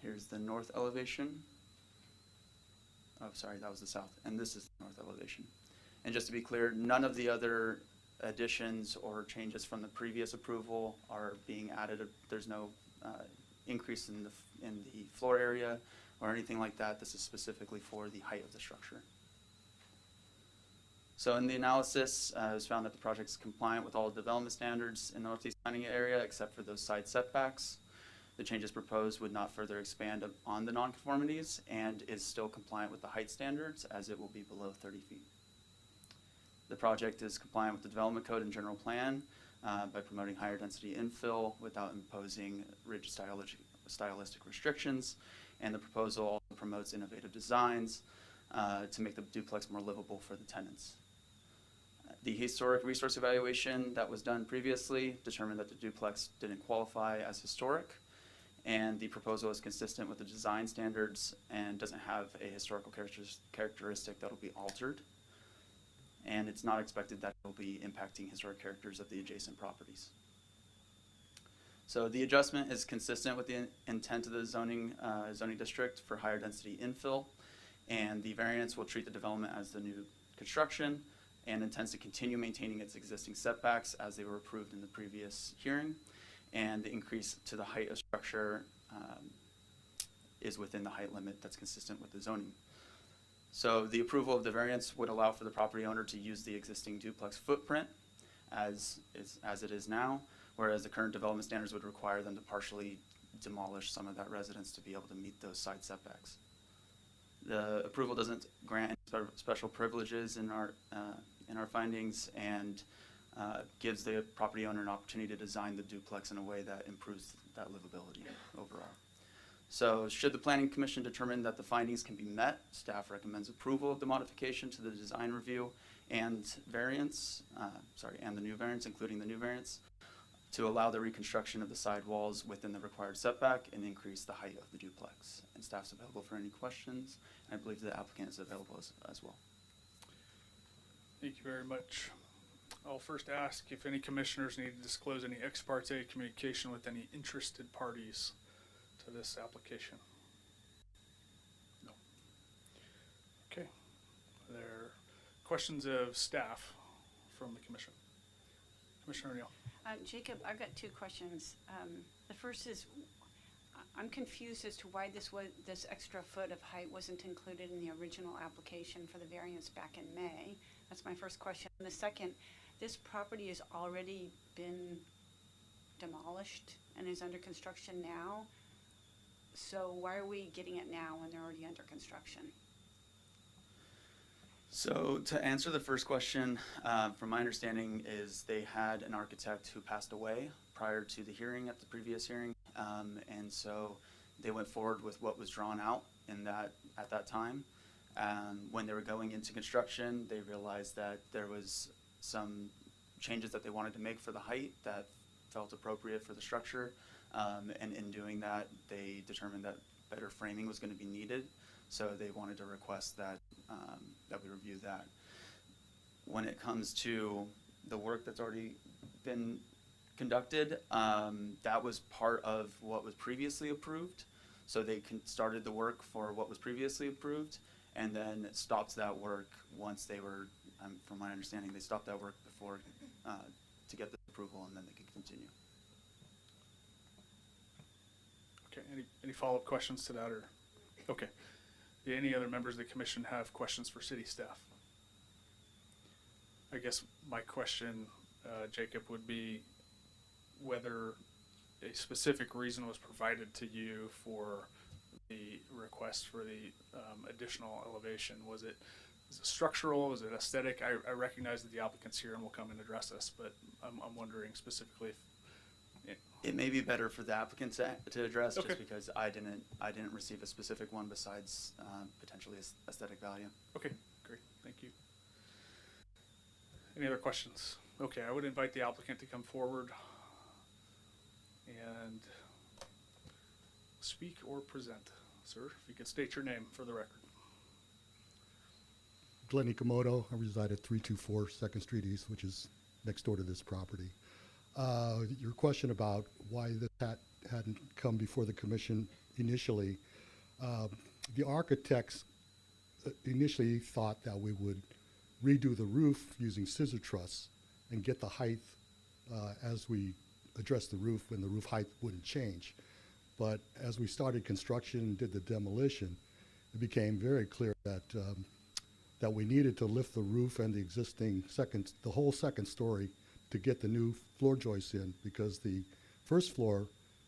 Speaker 10: Here's the north elevation. Oh, sorry, that was the south. And this is the north elevation. And just to be clear, none of the other additions or changes from the previous approval are being added. There's no increase in the floor area or anything like that. This is specifically for the height of the structure. So in the analysis, it was found that the project is compliant with all development standards in the northeast dining area except for those side setbacks. The changes proposed would not further expand on the nonconformities and is still compliant with the height standards as it will be below 30 feet. The project is compliant with the development code and general plan by promoting higher density infill without imposing rigid stylistic restrictions, and the proposal also promotes innovative designs to make the duplex more livable for the tenants. The historic resource evaluation that was done previously determined that the duplex didn't qualify as historic, and the proposal is consistent with the design standards and doesn't have a historical characteristic that will be altered. And it's not expected that it will be impacting historic characters of the adjacent properties. So the adjustment is consistent with the intent of the zoning district for higher density infill, and the variance will treat the development as the new construction and intends to continue maintaining its existing setbacks as they were approved in the previous hearing, and the increase to the height of structure is within the height limit that's consistent with the zoning. So the approval of the variance would allow for the property owner to use the existing duplex footprint as it is now, whereas the current development standards would require them to partially demolish some of that residence to be able to meet those side setbacks. The approval doesn't grant any special privileges in our findings and gives the property owner an opportunity to design the duplex in a way that improves that livability overall. So should the Planning Commission determine that the findings can be met, staff recommends approval of the modification to the design review and variance, and the new variance, including the new variance, to allow the reconstruction of the side walls within the required setback and increase the height of the duplex. And staff's available for any questions. And I believe the applicant is available as well.
Speaker 1: Thank you very much. I'll first ask if any commissioners need to disclose any ex parte communication with any interested parties to this application. No. Okay. Are there questions of staff from the commission? Commissioner O'Neill.
Speaker 4: Jacob, I've got two questions. The first is, I'm confused as to why this extra foot of height wasn't included in the original application for the variance back in May. That's my first question. And the second, this property has already been demolished and is under construction now. So why are we getting it now when they're already under construction?
Speaker 10: So to answer the first question, from my understanding is they had an architect who passed away prior to the hearing at the previous hearing. And so they went forward with what was drawn out at that time. When they were going into construction, they realized that there was some changes that they wanted to make for the height that felt appropriate for the structure. And in doing that, they determined that better framing was going to be needed. So they wanted to request that we review that. When it comes to the work that's already been conducted, that was part of what was previously approved. So they started the work for what was previously approved and then stopped that work once they were, from my understanding, they stopped that work before to get the approval, and then they could continue.
Speaker 1: Okay, any follow-up questions to that, or? Okay. Do any other members of the commission have questions for city staff? I guess my question, Jacob, would be whether a specific reason was provided to you for the request for the additional elevation. Was it Is it structural? Is it aesthetic? I recognize that the applicant's here and will come and address this, but I'm wondering specifically if,
Speaker 10: It may be better for the applicant to address,
Speaker 1: Okay.
Speaker 10: just because I didn't receive a specific one besides potentially aesthetic value.
Speaker 1: okay, great, thank you. Any other questions? Okay, I would invite the applicant to come forward and speak or present. Sir, if you could state your name for the record.
Speaker 17: Glenn Ikamoto. I reside at 324 2nd Street East, which is next door to this property. Your question about why this hadn't come before the commission initially, the architects initially thought that we would redo the roof using scissor truss and get the height as we addressed the roof, when the roof height wouldn't change. But as we started construction and did the demolition, it became very clear that that we needed to lift the roof and the existing the whole second story to get the new floor joists in, because the first floor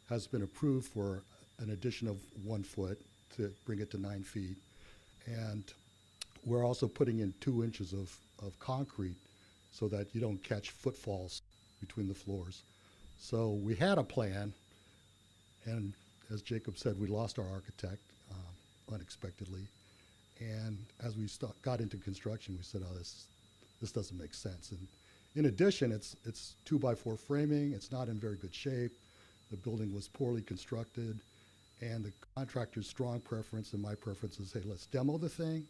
Speaker 17: has been approved for an addition of 1 foot to bring it to 9 feet. And we're also putting in 2 inches of concrete so that you don't catch footfalls between the floors. So we had a plan, and as Jacob said, we lost our architect unexpectedly. And as we got into construction, we said, oh, this doesn't make sense. And in addition, it's 2x4 framing. It's not in very good shape. The building was poorly constructed, and the contractor's strong preference and my preference is, hey, let's demo the thing.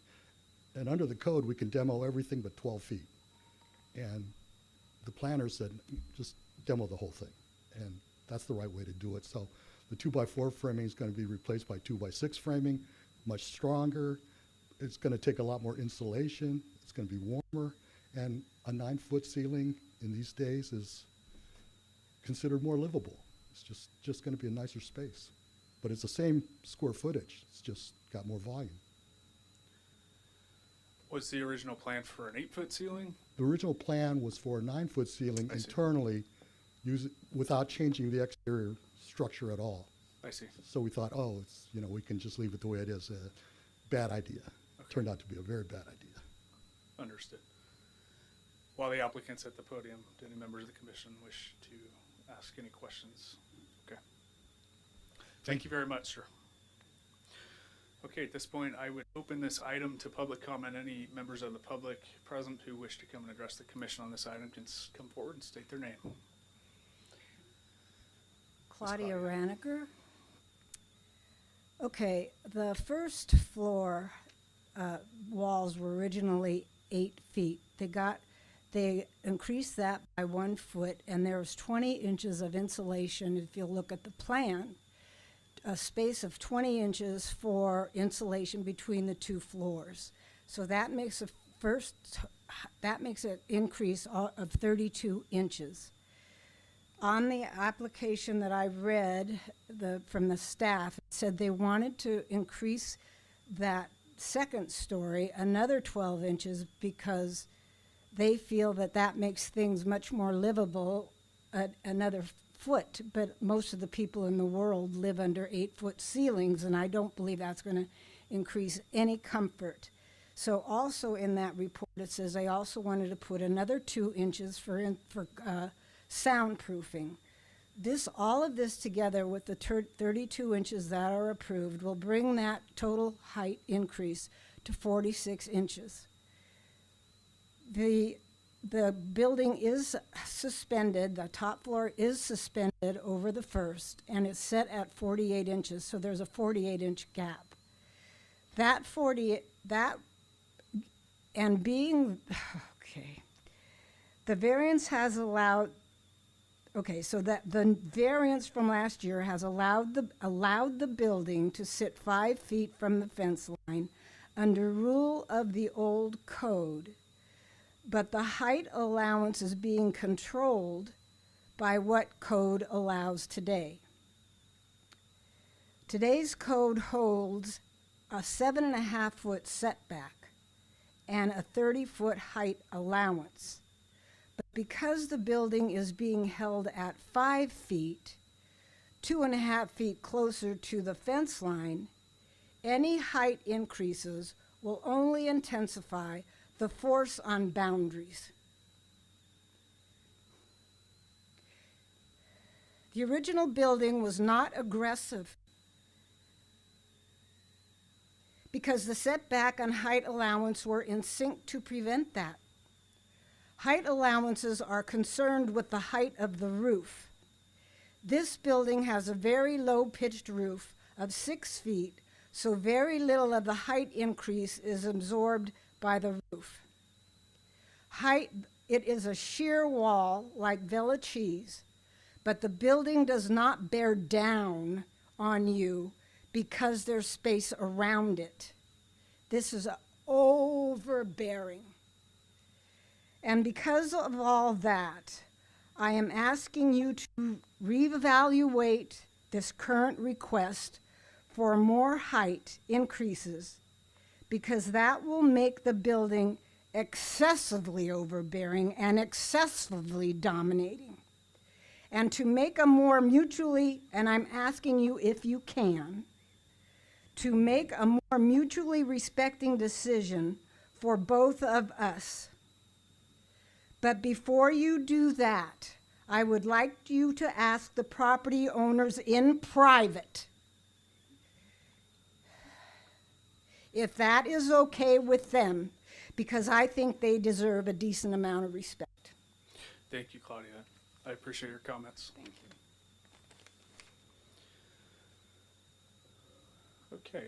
Speaker 17: And under the code, we can demo everything but 12 feet. And the planner said, just demo the whole thing. And that's the right way to do it. So the 2x4 framing is going to be replaced by 2x6 framing, much stronger. It's going to take a lot more insulation. It's going to be warmer. And a 9-foot ceiling in these days is considered more livable. It's just going to be a nicer space. But it's the same square footage. It's just got more volume.
Speaker 1: Was the original plan for an 8-foot ceiling?
Speaker 17: The original plan was for a 9-foot ceiling internally, without changing the exterior structure at all.
Speaker 1: I see.
Speaker 17: So we thought, oh, we can just leave it the way it is. Bad idea.
Speaker 1: Okay.
Speaker 17: Turned out to be a very bad idea.
Speaker 1: Understood. While the applicant's at the podium, do any members of the commission wish to ask any questions? Okay. Thank you very much, sir. Okay, at this point, I would open this item to public comment. Any members of the public present who wish to come and address the commission on this item can come forward and state their name.
Speaker 18: Claudia Raniker. Okay, the first floor walls were originally 8 feet. They increased that by 1 foot, and there was 20 inches of insulation. If you look at the plan, a space of 20 inches for insulation between the 2 floors. So that makes an increase of 32 inches. On the application that I read from the staff, it said they wanted to increase that second story another 12 inches because they feel that makes things much more livable at another foot. But most of the people in the world live under 8-foot ceilings, and I don't believe that's going to increase any comfort. So also in that report, it says they also wanted to put another 2 inches for soundproofing. All of this together with the 32 inches that are approved will bring that total height increase to 46 inches. The building is suspended, the top floor is suspended over the first, and it's set at 48 inches, so there's a 48-inch gap. The variance has allowed, so that the variance from last year has allowed the building to sit 5 feet from the fence line under rule of the old code. But the height allowance is being controlled by what code allows today. Today's code holds a 7.5-foot setback and a 30-foot height allowance. But because the building is being held at 5 feet, 2.5 feet closer to the fence line, any height increases will only intensify the force on boundaries. The original building was not aggressive because the setback and height allowance were in sync to prevent that. Height allowances are concerned with the height of the roof. This building has a very low-pitched roof of 6 feet, so very little of the height increase is absorbed by the roof. It is a sheer wall like Villa cheese, but the building does not bear down on you because there's space around it. This is overbearing. And because of all that, I am asking you to reevaluate this current request for more height increases, because that will make the building excessively overbearing and excessively dominating. And to make a more mutually, and I'm asking you if you can, to make a more mutually respecting decision for both of us. But before you do that, I would like you to ask the property owners in private if that is okay with them, because I think they deserve a decent amount of respect.
Speaker 1: Thank you, Claudia. I appreciate your comments.
Speaker 18: Thank you.
Speaker 1: Okay.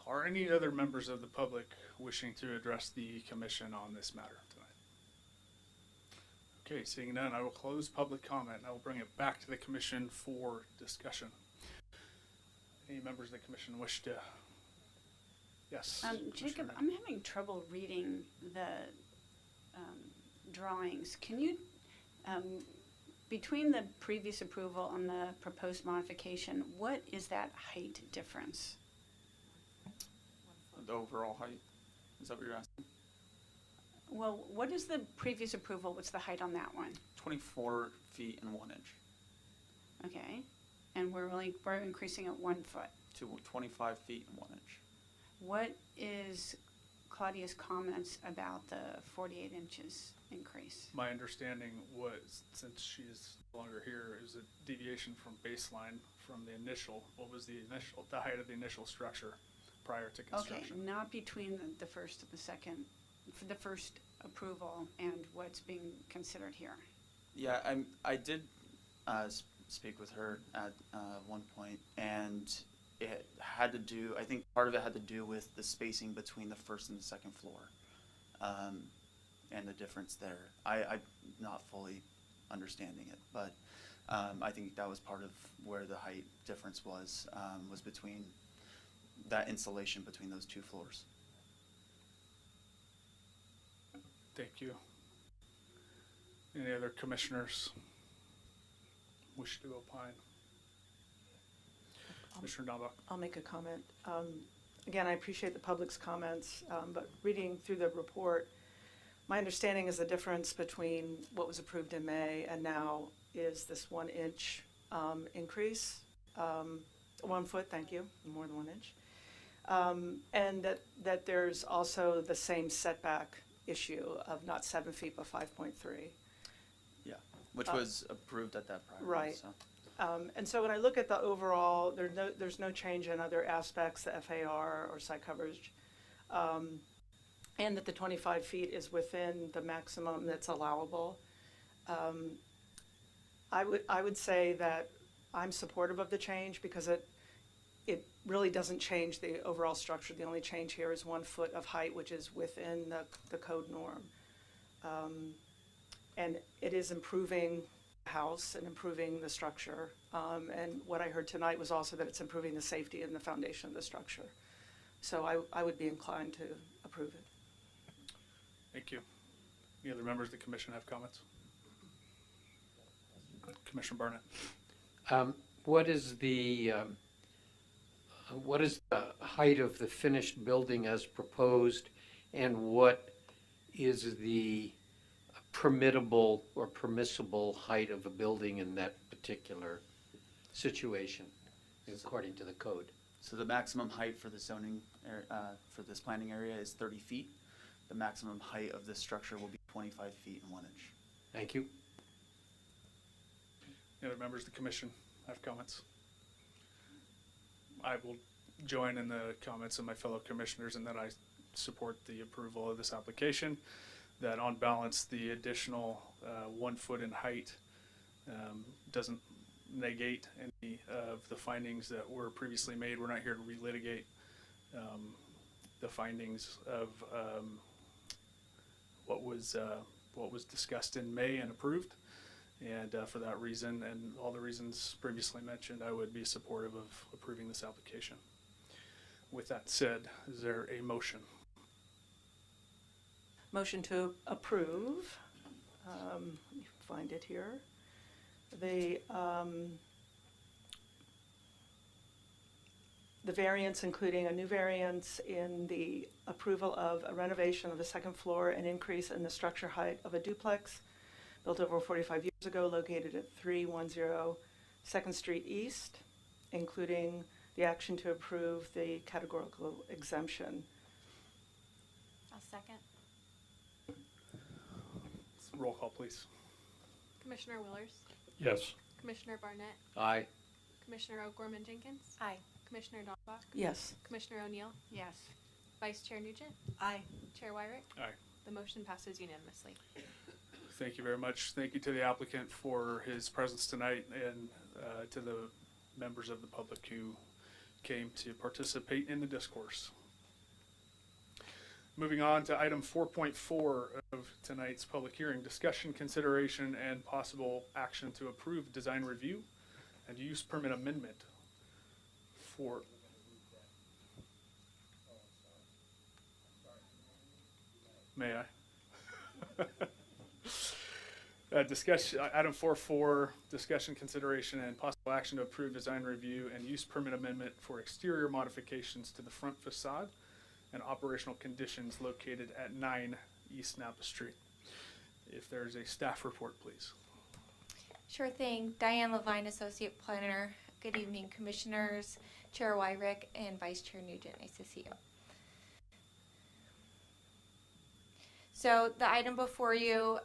Speaker 1: Are any other members of the public wishing to address the commission on this matter tonight? Okay, seeing none, I will close public comment and I will bring it back to the commission for discussion. Any members of the commission wish to? Yes.
Speaker 4: Jacob, I'm having trouble reading the drawings. Can you, between the previous approval and the proposed modification, what is that height difference?
Speaker 10: The overall height, is that what you're asking?
Speaker 4: Well, what is the previous approval? What's the height on that one?
Speaker 10: 24 feet and 1 inch
Speaker 4: Okay, and we're increasing it 1 foot.
Speaker 10: to 25 feet and 1 inch.
Speaker 4: What is Claudia's comments about the 48 inches increase?
Speaker 1: My understanding was, since she is no longer here, is a deviation from baseline from the initial, the height of the initial structure prior to construction.
Speaker 4: Okay, not between the first and the second, for the first approval and what's being considered here.
Speaker 10: Yeah, I did speak with her at one point, and it had to do, I think part of it had to do with the spacing between the first and the second floor, and the difference there. I'm not fully understanding it, but I think that was part of where the height difference was between that insulation between those two floors.
Speaker 1: Thank you. Any other commissioners wish to opine? Commissioner Dambach.
Speaker 12: I'll make a comment. Again, I appreciate the public's comments, but reading through the report, my understanding is the difference between what was approved in May and now is this 1 inch increase. 1 foot, thank you, more than 1 inch. And that there's also the same setback issue of not 7 feet but 5.3.
Speaker 10: Yeah, which was approved at that prior.
Speaker 12: Right.
Speaker 10: So.
Speaker 12: And so when I look at the overall, there's no change in other aspects, the FAR or site coverage, and that the 25 feet is within the maximum that's allowable. I would say that I'm supportive of the change because it really doesn't change the overall structure. The only change here is 1 foot of height, which is within the code norm. And it is improving the house and improving the structure. And what I heard tonight was also that it's improving the safety and the foundation of the structure. So I would be inclined to approve it.
Speaker 1: Thank you. Any other members of the commission have comments? Commissioner Barnett.
Speaker 3: What is the height of the finished building as proposed, and what is the permittable or permissible height of a building in that particular situation, according to the code?
Speaker 10: So the maximum height for the zoning, for this planning area is 30 feet. The maximum height of this structure will be 25 feet and 1 inch.
Speaker 3: Thank you.
Speaker 1: Any other members of the commission have comments? I will join in the comments of my fellow commissioners in that I support the approval of this application, that on balance, the additional 1 foot in height doesn't negate any of the findings that were previously made. We're not here to relitigate the findings of what was discussed in May and approved. And for that reason and all the reasons previously mentioned, I would be supportive of approving this application. With that said, is there a motion?
Speaker 12: Motion to approve. Let me find it here. The variance, including a new variance in the approval of a renovation of the second floor and increase in the structure height of a duplex built over 45 years ago, located at 310 2nd Street East, including the action to approve the categorical exemption.
Speaker 2: I'll second.
Speaker 1: Roll call, please.
Speaker 2: Commissioner Willers,
Speaker 5: Yes.
Speaker 2: Commissioner Barnett,
Speaker 3: Aye.
Speaker 2: Commissioner O'Gorman Jenkins,
Speaker 9: Aye.
Speaker 2: Commissioner Dahlbach,
Speaker 12: Yes.
Speaker 2: Commissioner O'Neill,
Speaker 14: Yes.
Speaker 2: Vice Chair Nugent,
Speaker 14: Aye.
Speaker 2: Chair Wyrick.
Speaker 1: Aye.
Speaker 2: The motion passes unanimously.
Speaker 1: Thank you very much. Thank you to the applicant for his presence tonight, and to the members of the public who came to participate in the discourse. Moving on to item 4.4 of tonight's public hearing, discussion, consideration, and possible action to approve design review and use permit amendment for May I? Discussion, item 4.4, discussion, consideration, and possible action to approve design review and use permit amendment for exterior modifications to the front facade and operational conditions located at 9 East Napa Street. If there's a staff report, please.
Speaker 19: Sure thing. Diane Levine, Associate Planner. Good evening, Commissioners, Chair Wyrick, and Vice Chair Nugent. Nice to see you. So the item before you,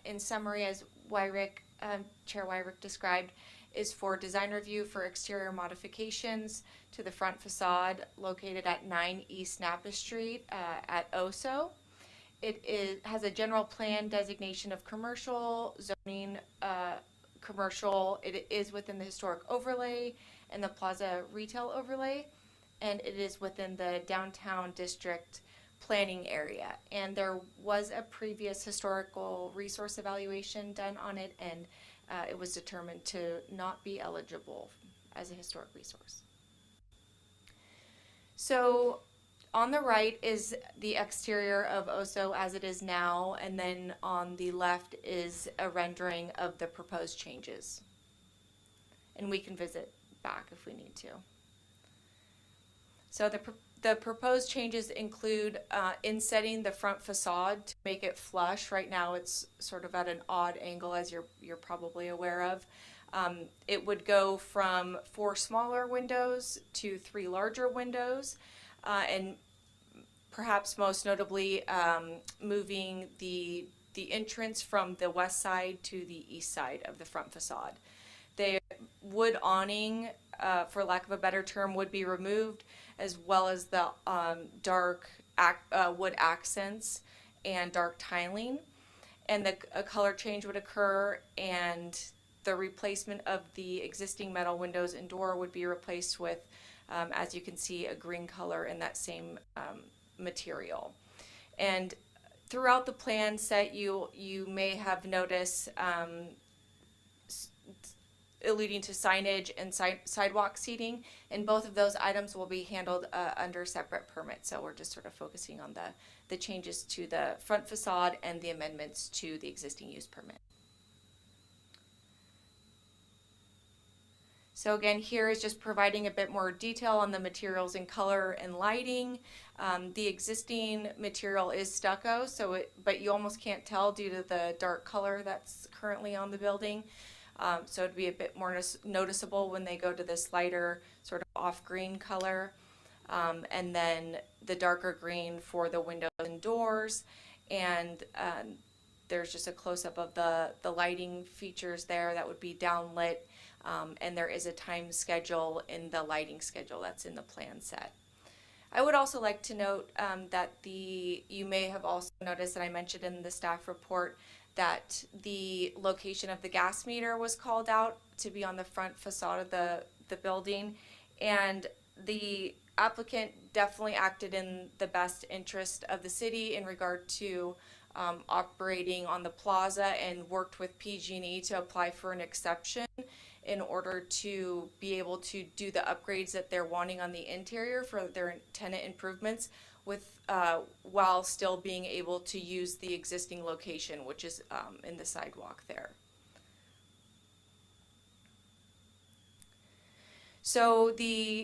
Speaker 19: in summary, as Chair Wyrick described, is for design review for exterior modifications to the front facade located at 9 East Napa Street at OSO. It has a general plan designation of commercial, zoning commercial. It is within the historic overlay and the plaza retail overlay, and it is within the downtown district planning area. And there was a previous historical resource evaluation done on it, and it was determined to not be eligible as a historic resource. So on the right is the exterior of OSO as it is now, and then on the left is a rendering of the proposed changes. And we can visit back if we need to. So the proposed changes include insetting the front facade to make it flush. Right now it's sort of at an odd angle, as you're probably aware of. It would go from 4 smaller windows to 3 larger windows, and perhaps most notably moving the entrance from the west side to the east side of the front facade. The wood awning, for lack of a better term, would be removed, as well as the dark wood accents and dark tiling. And a color change would occur, and the replacement of the existing metal windows and door would be replaced with, as you can see, a green color in that same material. And throughout the plan set, you may have noticed alluding to signage and sidewalk seating, and both of those items will be handled under separate permits. So we're just sort of focusing on the changes to the front facade and the amendments to the existing use permit. So again, here is just providing a bit more detail on the materials in color and lighting. The existing material is stucco, but you almost can't tell due to the dark color that's currently on the building. So it'd be a bit more noticeable when they go to this lighter sort of off-green color. And then the darker green for the windows and doors. And there's just a close-up of the lighting features there that would be downlit. And there is a time schedule in the lighting schedule that's in the plan set. I would also like to note that you may have also noticed that I mentioned in the staff report that the location of the gas meter was called out to be on the front facade of the building. And the applicant definitely acted in the best interest of the city in regard to operating on the plaza and worked with PG&E to apply for an exception in order to be able to do the upgrades that they're wanting on the interior for their tenant improvements with while still being able to use the existing location, which is in the sidewalk there. So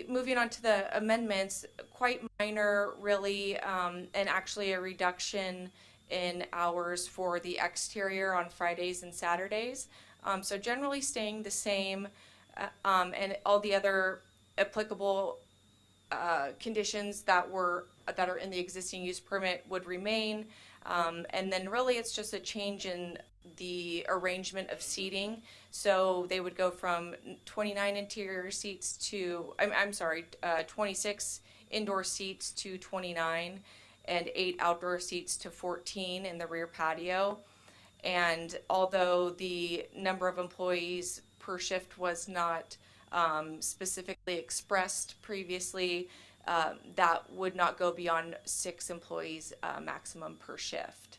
Speaker 19: moving on to the amendments, quite minor really, and actually a reduction in hours for the exterior on Fridays and Saturdays. So generally staying the same, and all the other applicable conditions that are in the existing use permit would remain. And then really it's just a change in the arrangement of seating. So they would go from 29 interior seats to, 26 indoor seats to 29, and 8 outdoor seats to 14 in the rear patio. And although the number of employees per shift was not specifically expressed previously, that would not go beyond 6 employees maximum per shift.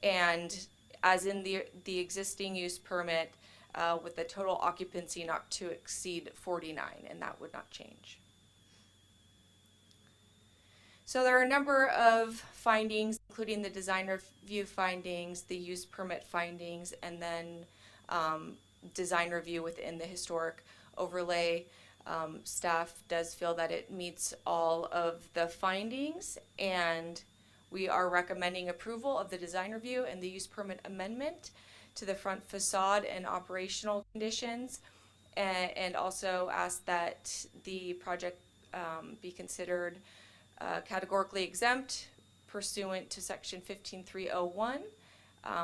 Speaker 19: And as in the existing use permit, with the total occupancy not to exceed 49, and that would not change. So there are a number of findings, including the design review findings, the use permit findings, and then design review within the historic overlay. Staff does feel that it meets all of the findings, and we are recommending approval of the design review and the use permit amendment to the front facade and operational conditions, and also ask that the project be considered categorically exempt pursuant to section 15301,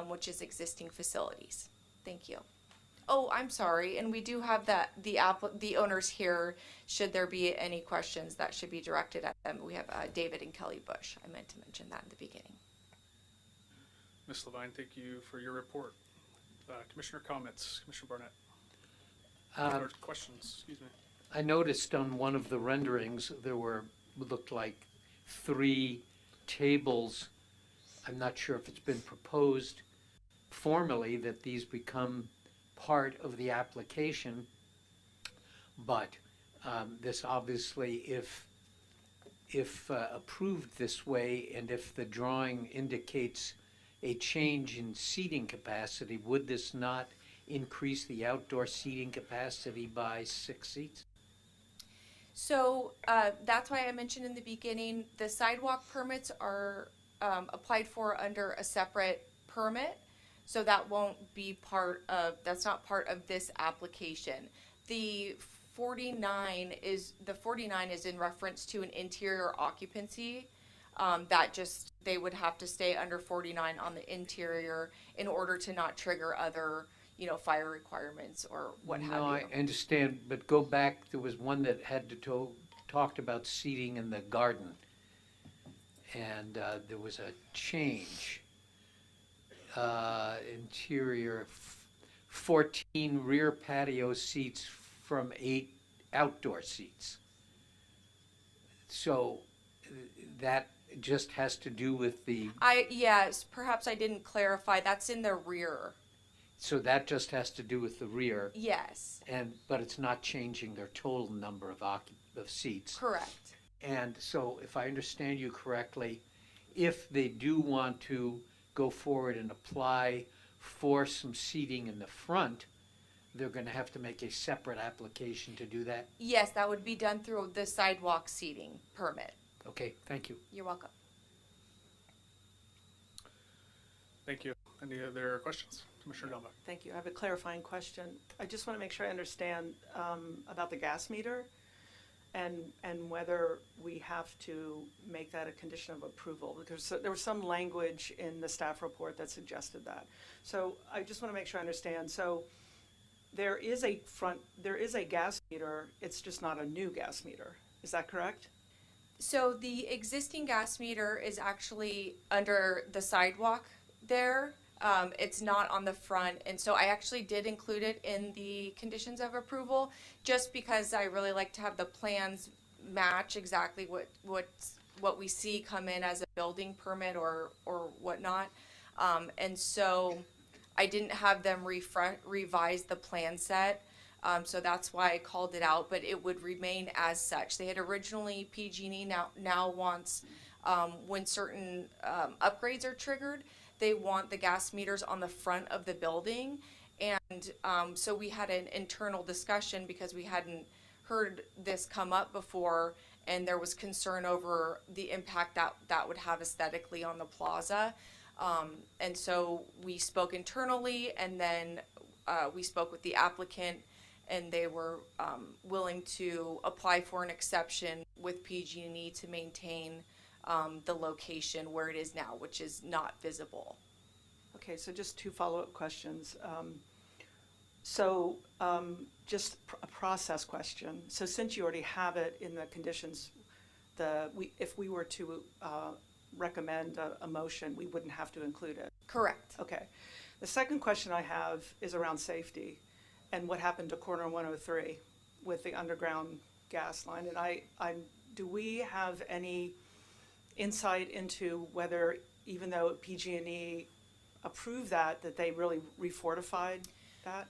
Speaker 19: which is existing facilities. Thank you. Oh, I'm sorry, and we do have the owners here. Should there be any questions that should be directed at them, we have David and Kelly Bush. I meant to mention that in the beginning.
Speaker 1: Ms. Levine, thank you for your report. Commissioner comments, Commissioner Barnett. Or questions, excuse me.
Speaker 3: I noticed on one of the renderings there looked like 3 tables. I'm not sure if it's been proposed formally that these become part of the application, but this obviously, if approved this way, and if the drawing indicates a change in seating capacity, would this not increase the outdoor seating capacity by 6 seats?
Speaker 19: So that's why I mentioned in the beginning, the sidewalk permits are applied for under a separate permit. So that won't be that's not part of this application. The 49 is in reference to an interior occupancy. They would have to stay under 49 on the interior in order to not trigger other, fire requirements or what have you.
Speaker 3: No, I understand, but go back, there was one that had talked about seating in the garden. And there was a change. Interior, 14 rear patio seats from 8 outdoor seats. So that just has to do with
Speaker 19: Yes, perhaps I didn't clarify. That's in the rear.
Speaker 3: So that just has to do with the rear.
Speaker 19: Yes.
Speaker 3: But it's not changing their total number of seats.
Speaker 19: Correct.
Speaker 3: And so if I understand you correctly, if they do want to go forward and apply for some seating in the front, they're going to have to make a separate application to do that?
Speaker 19: Yes, that would be done through the sidewalk seating permit.
Speaker 3: Okay, thank you.
Speaker 19: You're welcome.
Speaker 1: Thank you. Any other questions? Commissioner Dunlap.
Speaker 12: Thank you. I have a clarifying question. I just want to make sure I understand about the gas meter and whether we have to make that a condition of approval, because there was some language in the staff report that suggested that. So I just want to make sure I understand. So there is a gas meter, it's just not a new gas meter. Is that correct?
Speaker 19: So the existing gas meter is actually under the sidewalk there. It's not on the front, and so I actually did include it in the conditions of approval, just because I really like to have the plans match exactly what we see come in as a building permit or whatnot. And so I didn't have them revise the plan set. So that's why I called it out, but it would remain as such. They had originally, PG&E now wants, when certain upgrades are triggered, they want the gas meters on the front of the building. And so we had an internal discussion because we hadn't heard this come up before, and there was concern over the impact that would have aesthetically on the plaza. And so we spoke internally, and then we spoke with the applicant, and they were willing to apply for an exception with PG&E to maintain the location where it is now, which is not visible.
Speaker 12: Okay, so just two follow-up questions. Just a process question. So since you already have it in the conditions, if we were to recommend a motion, we wouldn't have to include it?
Speaker 19: Correct.
Speaker 12: Okay. The second question I have is around safety and what happened to corner 103 with the underground gas line. And do we have any insight into whether, even though PG&E approved that they really refortified that?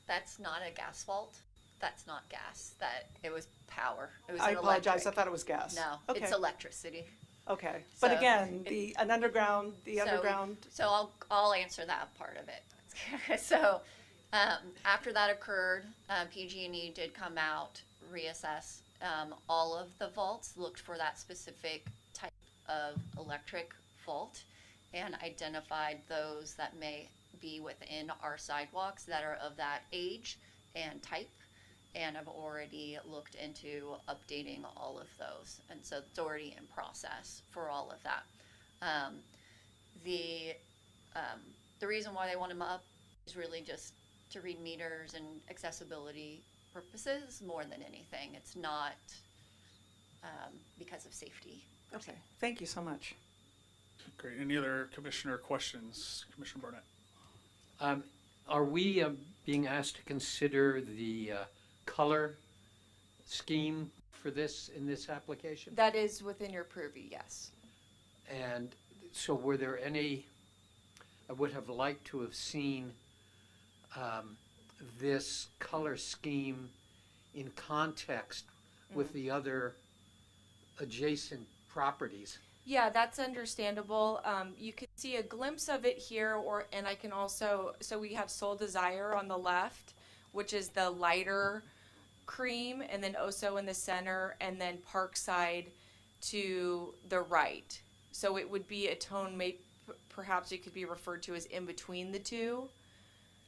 Speaker 16: That's not a gas fault. That's not gas. It was power. It was
Speaker 12: I
Speaker 16: an
Speaker 12: apologize.
Speaker 16: electric.
Speaker 12: I thought it was gas.
Speaker 16: No,
Speaker 12: Okay.
Speaker 16: it's electricity.
Speaker 12: Okay,
Speaker 16: So
Speaker 12: but again, the underground.
Speaker 16: So I'll answer that part of it. So after that occurred, PG&E did come out, reassess all of the vaults, looked for that specific type of electric fault, and identified those that may be within our sidewalks that are of that age and type, and I've already looked into updating all of those, and so it's already in process for all of that. The reason why they want them up is really just to read meters and accessibility purposes more than anything. It's not because of safety.
Speaker 12: Okay, thank you so much.
Speaker 1: Great. Any other commissioner questions? Commissioner Barnett.
Speaker 3: Are we being asked to consider the color scheme for this in this application?
Speaker 19: That is within your purview, yes.
Speaker 3: And so were there any, I would have liked to have seen this color scheme in context with the other adjacent properties.
Speaker 19: Yeah, that's understandable. You can see a glimpse of it here, and I can also, so we have Soul Desire on the left, which is the lighter cream, and then Oso in the center, and then Parkside to the right. So it would be a tone, perhaps it could be referred to as in between the two.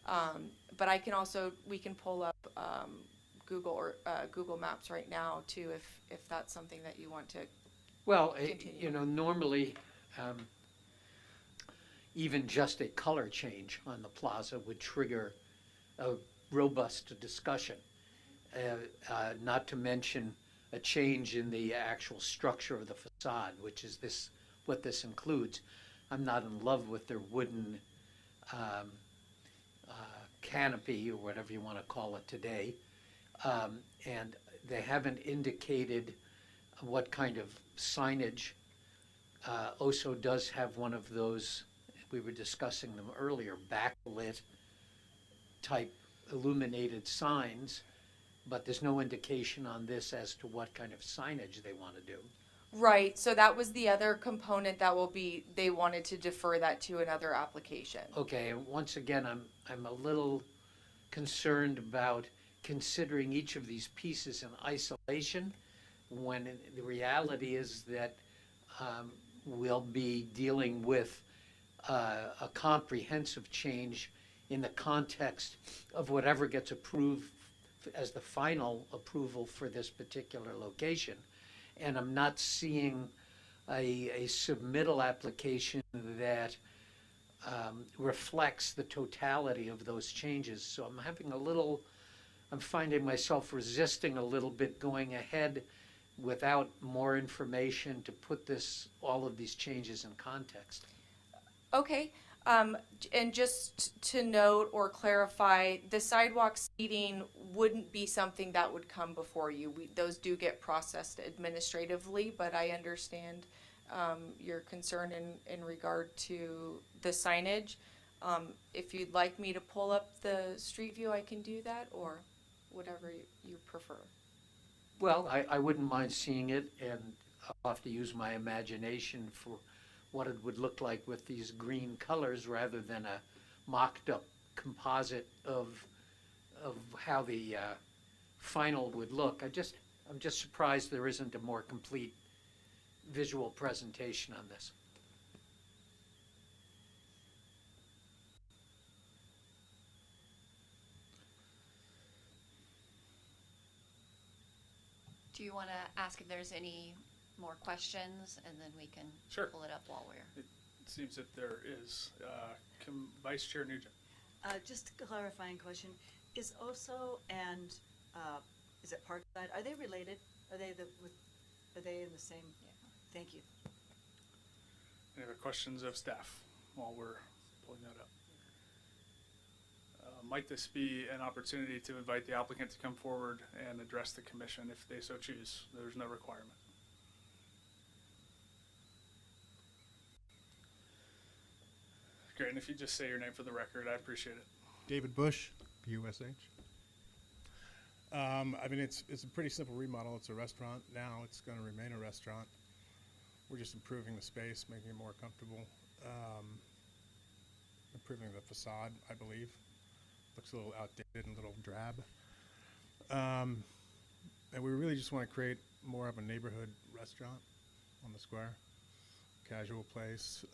Speaker 19: But I can also, we can pull up Google Maps right now too, if that's something that you want to.
Speaker 3: Well, normally, even just a color change on the plaza would trigger a robust discussion, not to mention a change in the actual structure of the facade, which is what this includes. I'm not in love with their wooden canopy, or whatever you want to call it today, and they haven't indicated what kind of signage. Oso does have one of those, we were discussing them earlier, backlit type illuminated signs, but there's no indication on this as to what kind of signage they want to do.
Speaker 19: Right, so that was the other component that will be, they wanted to defer that to another application.
Speaker 3: Okay, and once again, I'm a little concerned about considering each of these pieces in isolation, when the reality is that we'll be dealing with a comprehensive change in the context of whatever gets approved as the final approval for this particular location. And I'm not seeing a submittal application that reflects the totality of those changes. So I'm finding myself resisting a little bit going ahead without more information to put all of these changes in context.
Speaker 19: Okay, and just to note or clarify, the sidewalk seating wouldn't be something that would come before you. Those do get processed administratively, but I understand your concern in regard to the signage. If you'd like me to pull up the street view, I can do that, or whatever you prefer.
Speaker 3: Well, I wouldn't mind seeing it, and I'll have to use my imagination for what it would look like with these green colors rather than a mocked up composite of how the final would look. I'm just surprised there isn't a more complete visual presentation on this.
Speaker 16: Do you want to ask if there's any more questions, and then we can
Speaker 1: Sure.
Speaker 16: pull it up while we're...
Speaker 1: It seems that there is. Vice Chair Nugent.
Speaker 14: Just a clarifying question. Is Oso and, is it Parkside, are they related? Are they in the same? Yeah. Thank you.
Speaker 1: Any other questions of staff while we're pulling that up? Might this be an opportunity to invite the applicant to come forward and address the commission if they so choose? There's no requirement. Great, and if you just say your name for the record, I appreciate it.
Speaker 20: David Bush, USH. I mean, it's a pretty simple remodel. It's a restaurant now. It's going to remain a restaurant. We're just improving the space, making it more comfortable, improving the facade, I believe. Looks a little outdated and a little drab. And we really just want to create more of a neighborhood restaurant on the square, casual place,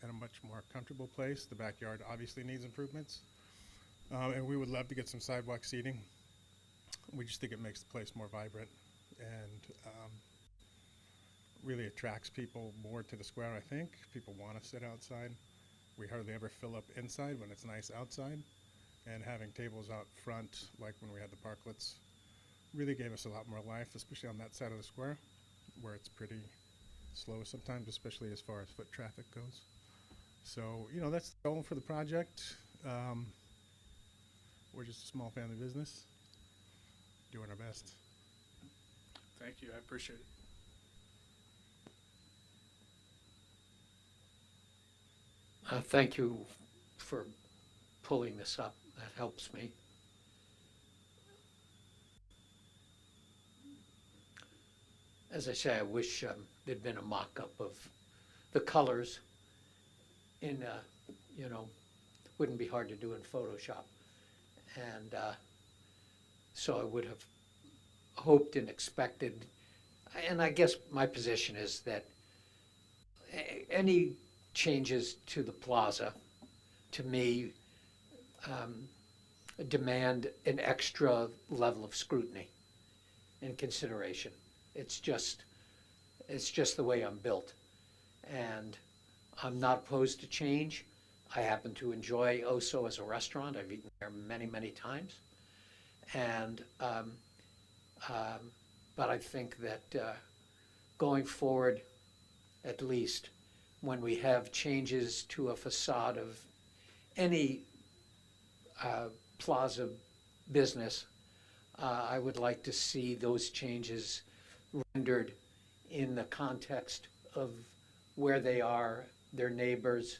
Speaker 20: and a much more comfortable place. The backyard obviously needs improvements. And we would love to get some sidewalk seating. We just think it makes the place more vibrant and really attracts people more to the square, I think. People want to sit outside. We hardly ever fill up inside when it's nice outside. And having tables out front, like when we had the parklets, really gave us a lot more life, especially on that side of the square, where it's pretty slow sometimes, especially as far as foot traffic goes. So, you know, that's the goal for the project. We're just a small family business, doing our best.
Speaker 1: Thank you, I appreciate it.
Speaker 3: Thank you for pulling this up. That helps me. As I say, I wish there'd been a mock-up of the colors in, you know, wouldn't be hard to do in Photoshop. And so I would have hoped and expected, and I guess my position is that any changes to the plaza, to me, demand an extra level of scrutiny and consideration. It's just the way I'm built. And I'm not opposed to change. I happen to enjoy Oso as a restaurant. I've eaten there many, many times. And, but I think that going forward, at least, when we have changes to a facade of any plaza business, I would like to see those changes rendered in the context of where they are, their neighbors,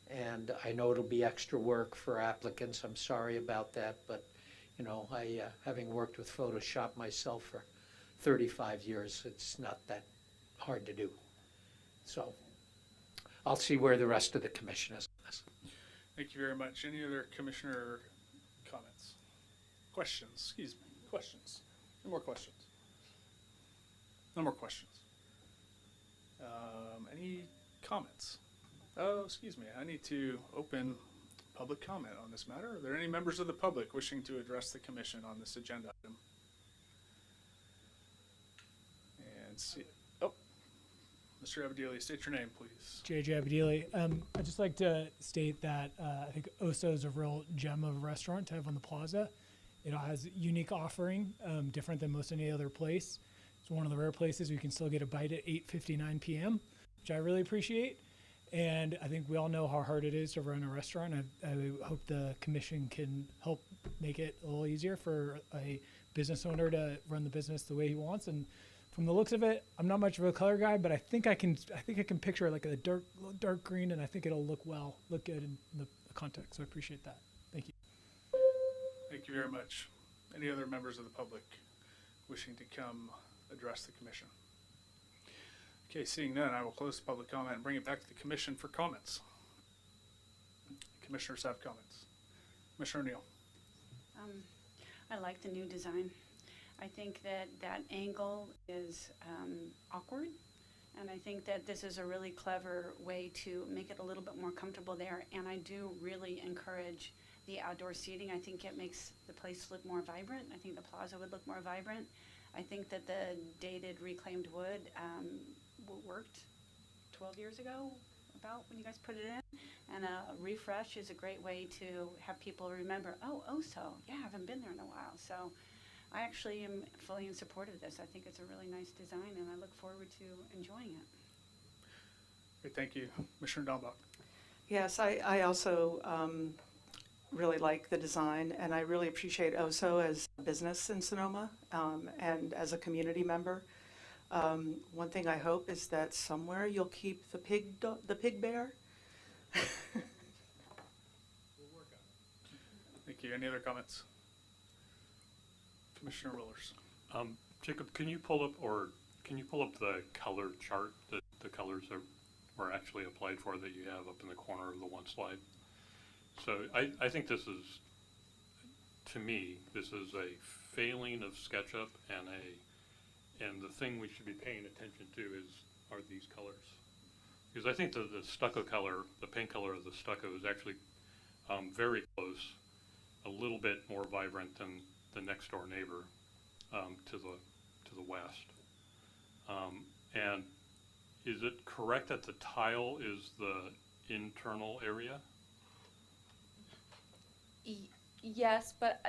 Speaker 3: and I know it'll be extra work for applicants. I'm sorry about that, but you know, having worked with Photoshop myself for 35 years, it's not that hard to do. So I'll see where the rest of the commission is on this.
Speaker 1: Thank you very much. Any other commissioner comments? Questions, excuse me, questions. No more questions. No more questions. Any comments? Oh, excuse me. I need to open public comment on this matter. Are there any members of the public wishing to address the commission on this agenda item? And see, oh, Mr. Abadili, state your name, please.
Speaker 7: JJ Abadili. I'd just like to state that I think Oso is a real gem of a restaurant to have on the plaza. It has a unique offering, different than most any other place. It's one of the rare places you can still get a bite at 8:59 p.m., which I really appreciate. And I think we all know how hard it is to run a restaurant. I hope the commission can help make it a little easier for a business owner to run the business the way he wants. And from the looks of it, I'm not much of a color guy, but I think I can picture like a dark green, and I think it'll look good in the context. So I appreciate that. Thank you.
Speaker 1: Thank you very much. Any other members of the public wishing to come address the commission? Okay, seeing none, I will close the public comment and bring it back to the commission for comments. Commissioners have comments. Commissioner Neal.
Speaker 4: I like the new design. I think that that angle is awkward, and I think that this is a really clever way to make it a little bit more comfortable there, and I do really encourage the outdoor seating. I think it makes the place look more vibrant. I think the plaza would look more vibrant. I think that the dated reclaimed wood worked 12 years ago, about when you guys put it in, and a refresh is a great way to have people remember, oh, Oso, yeah, I haven't been there in a while. So I actually am fully in support of this. I think it's a really nice design, and I look forward to enjoying it.
Speaker 1: Great, thank you. Commissioner Dambach.
Speaker 12: Yes, I also really like the design, and I really appreciate Oso as a business in Sonoma and as a community member. One thing I hope is that somewhere you'll keep the pig bear.
Speaker 1: Thank you. Any other comments? Commissioner Willers.
Speaker 5: Jacob, can you pull up the color chart that the colors were actually applied for that you have up in the corner of the one slide? So I think this is, to me, this is a failing of SketchUp, and the thing we should be paying attention to are these colors. Because I think the stucco color, the paint color of the stucco is actually very close, a little bit more vibrant than the next door neighbor to the west. And is it correct that the tile is the internal area?
Speaker 19: Yes, but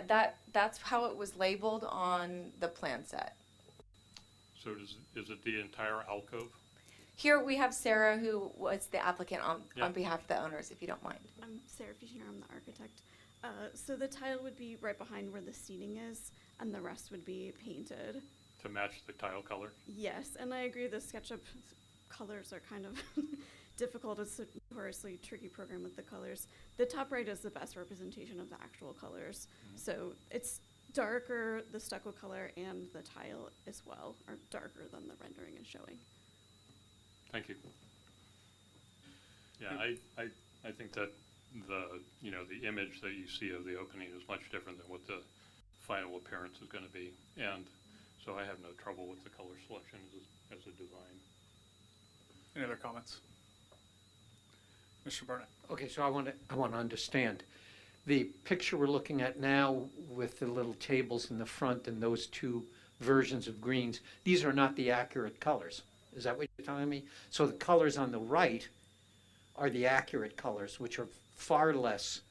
Speaker 19: that's how it was labeled on the plan set.
Speaker 5: So is it the entire alcove?
Speaker 19: Here we have Sarah, who was the applicant
Speaker 5: Yeah.
Speaker 19: on behalf of the owners, if you don't mind.
Speaker 21: I'm Sarah Fishner, I'm the architect. So the tile would be right behind where the seating is, and the rest would be painted.
Speaker 5: To match the tile color?
Speaker 21: Yes, and I agree the SketchUp colors are kind of difficult. It's a notoriously tricky program with the colors. The top right is the best representation of the actual colors. So it's darker, the stucco color and the tile as well are darker than the rendering is showing.
Speaker 5: Thank you. Yeah, I think that the image that you see of the opening is much different than what the final appearance is going to be, and so I have no trouble with the color selection as a design.
Speaker 1: Any other comments? Mr. Barnett.
Speaker 3: Okay, so I want to understand. The picture we're looking at now with the little tables in the front and those two versions of greens, these are not the accurate colors. Is that what you're telling me? So the colors on the right are the accurate colors, which are far less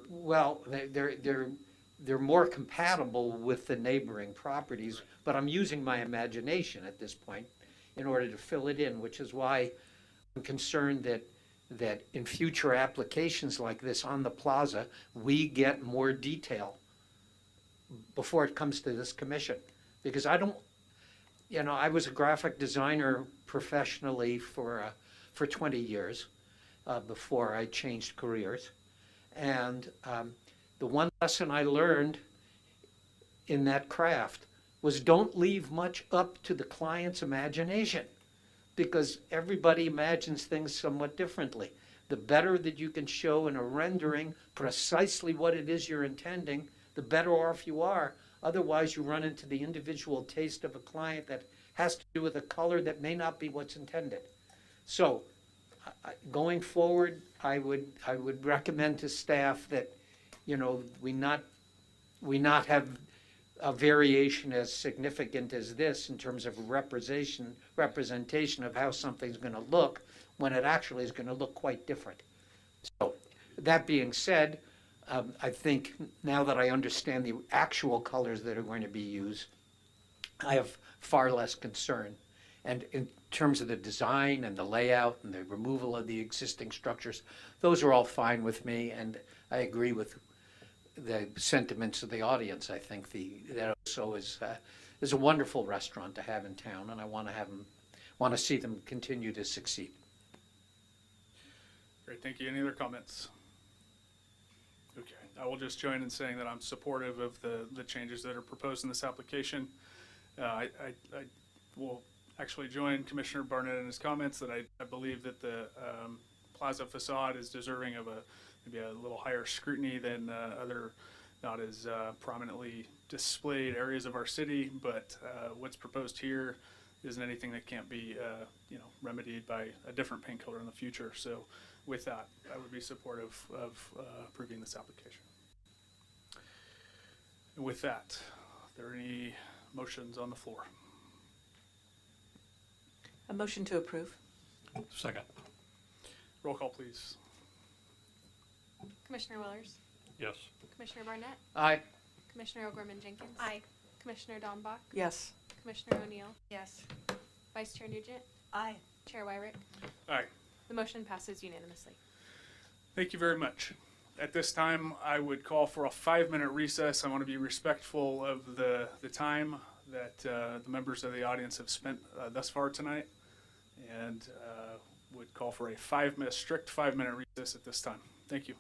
Speaker 3: well, they're more compatible with the neighboring properties, but I'm using my imagination at this point in order to fill it in, which is why I'm concerned that in future applications like this on the plaza, we get more detail before it comes to this commission. Because I don't, I was a graphic designer professionally for 20 years before I changed careers. And the one lesson I learned in that craft was don't leave much up to the client's imagination, because everybody imagines things somewhat differently. The better that you can show in a rendering precisely what it is you're intending, the better off you are. Otherwise, you run into the individual taste of a client that has to do with a color that may not be what's intended. So, going forward, I would recommend to staff that, you know, we not have a variation as significant as this in terms of representation of how something's going to look when it actually is going to look quite different. So, that being said, I think now that I understand the actual colors that are going to be used, I have far less concern. And in terms of the design and the layout and the removal of the existing structures, those are all fine with me, and I agree with the sentiments of the audience. I think that also is a wonderful restaurant to have in town, and I want to see them continue to succeed.
Speaker 1: Great, thank you. Any other comments? Okay, I will just join in saying that I'm supportive of the changes that are proposed in this application. I will actually join Commissioner Barnett in his comments that I believe that the plaza facade is deserving of maybe a little higher scrutiny than other not as prominently displayed areas of our city, but what's proposed here isn't anything that can't be remedied by a different paint color in the future. So with that, I would be supportive of approving this application. And with that, are there any motions on the floor?
Speaker 12: A motion to approve.
Speaker 5: Second.
Speaker 1: Roll call, please.
Speaker 2: Commissioner Willers,
Speaker 5: Yes.
Speaker 2: Commissioner Barnett,
Speaker 3: Aye.
Speaker 2: Commissioner O'Gorman Jenkins.
Speaker 9: Aye.
Speaker 2: Commissioner Dombach,
Speaker 12: Yes.
Speaker 2: Commissioner O'Neill,
Speaker 4: Yes.
Speaker 2: Vice Chair Nugent,
Speaker 14: Aye.
Speaker 2: Chair WIRICK.
Speaker 1: Aye.
Speaker 2: The motion passes unanimously.
Speaker 1: Thank you very much. At this time, I would call for a 5-minute recess. I want to be respectful of the time that the members of the audience have spent thus far tonight, and would call for a strict 5-minute recess at this time. Thank you.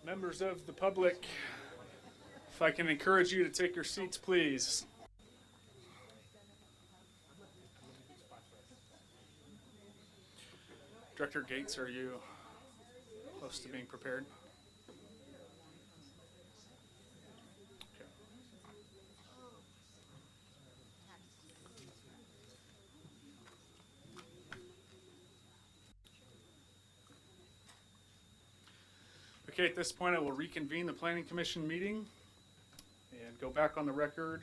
Speaker 1: Members of the public, if I can encourage you to take your seats, please. Director Gates, are you close to being prepared? Okay. Okay, at this point, I will reconvene the Planning Commission meeting and go back on the record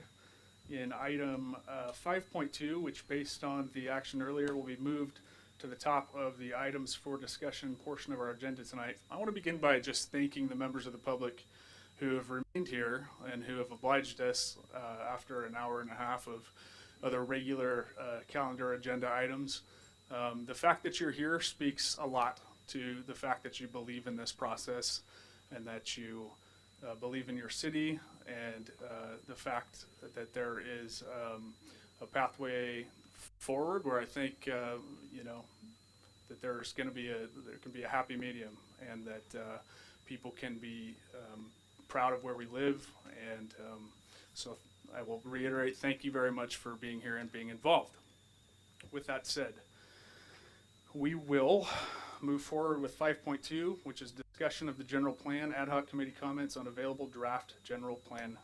Speaker 1: in item 5.2, which based on the action earlier will be moved to the top of the items for discussion portion of our agenda tonight. I want to begin by just thanking the members of the public who have remained here and who have obliged us after an hour and a half of other regular calendar agenda items. The fact that you're here speaks a lot to the fact that you believe in this process and that you believe in your city, and the fact that there is a pathway forward where I think that there's going to be a happy medium, and that people can be proud of where we live. And so I will reiterate, thank you very much for being here and being involved. With that said, we will move forward with 5.2, which is discussion of the general plan, ad hoc committee comments on available draft general plan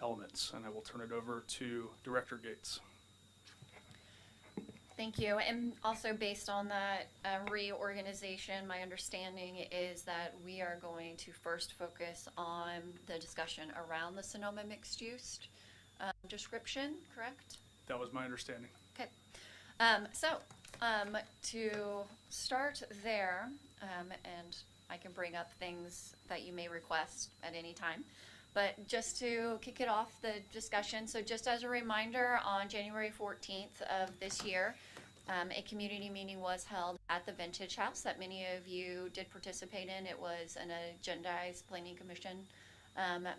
Speaker 1: elements. And I will turn it over to Director Gates.
Speaker 16: Thank you. And also based on that reorganization, my understanding is that we are going to first focus on the discussion around the Sonoma mixed use description, correct?
Speaker 1: That was my understanding.
Speaker 16: Okay. To start there, and I can bring up things that you may request at any time, but just to kick it off the discussion, so just as a reminder, on January 14th of this year, a community meeting was held at the Vintage House that many of you did participate in. It was an agendized Planning Commission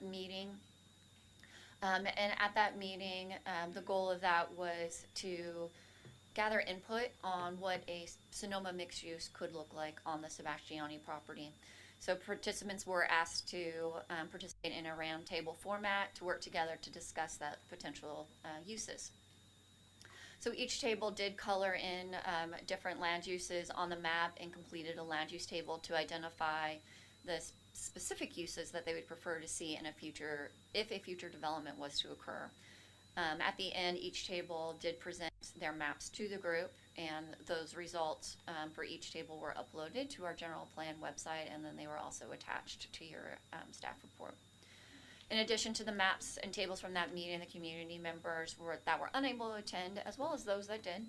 Speaker 16: meeting. And at that meeting, the goal of that was to gather input on what a Sonoma mixed use could look like on the Sebastiani property. So participants were asked to participate in a round table format to work together to discuss that potential uses. So each table did color in different land uses on the map and completed a land use table to identify the specific uses that they would prefer to see in a future, if a future development was to occur. At the end, each table did present their maps to the group, and those results for each table were uploaded to our general plan website, and then they were also attached to your staff report. In addition to the maps and tables from that meeting, the community members that were unable to attend, as well as those that did,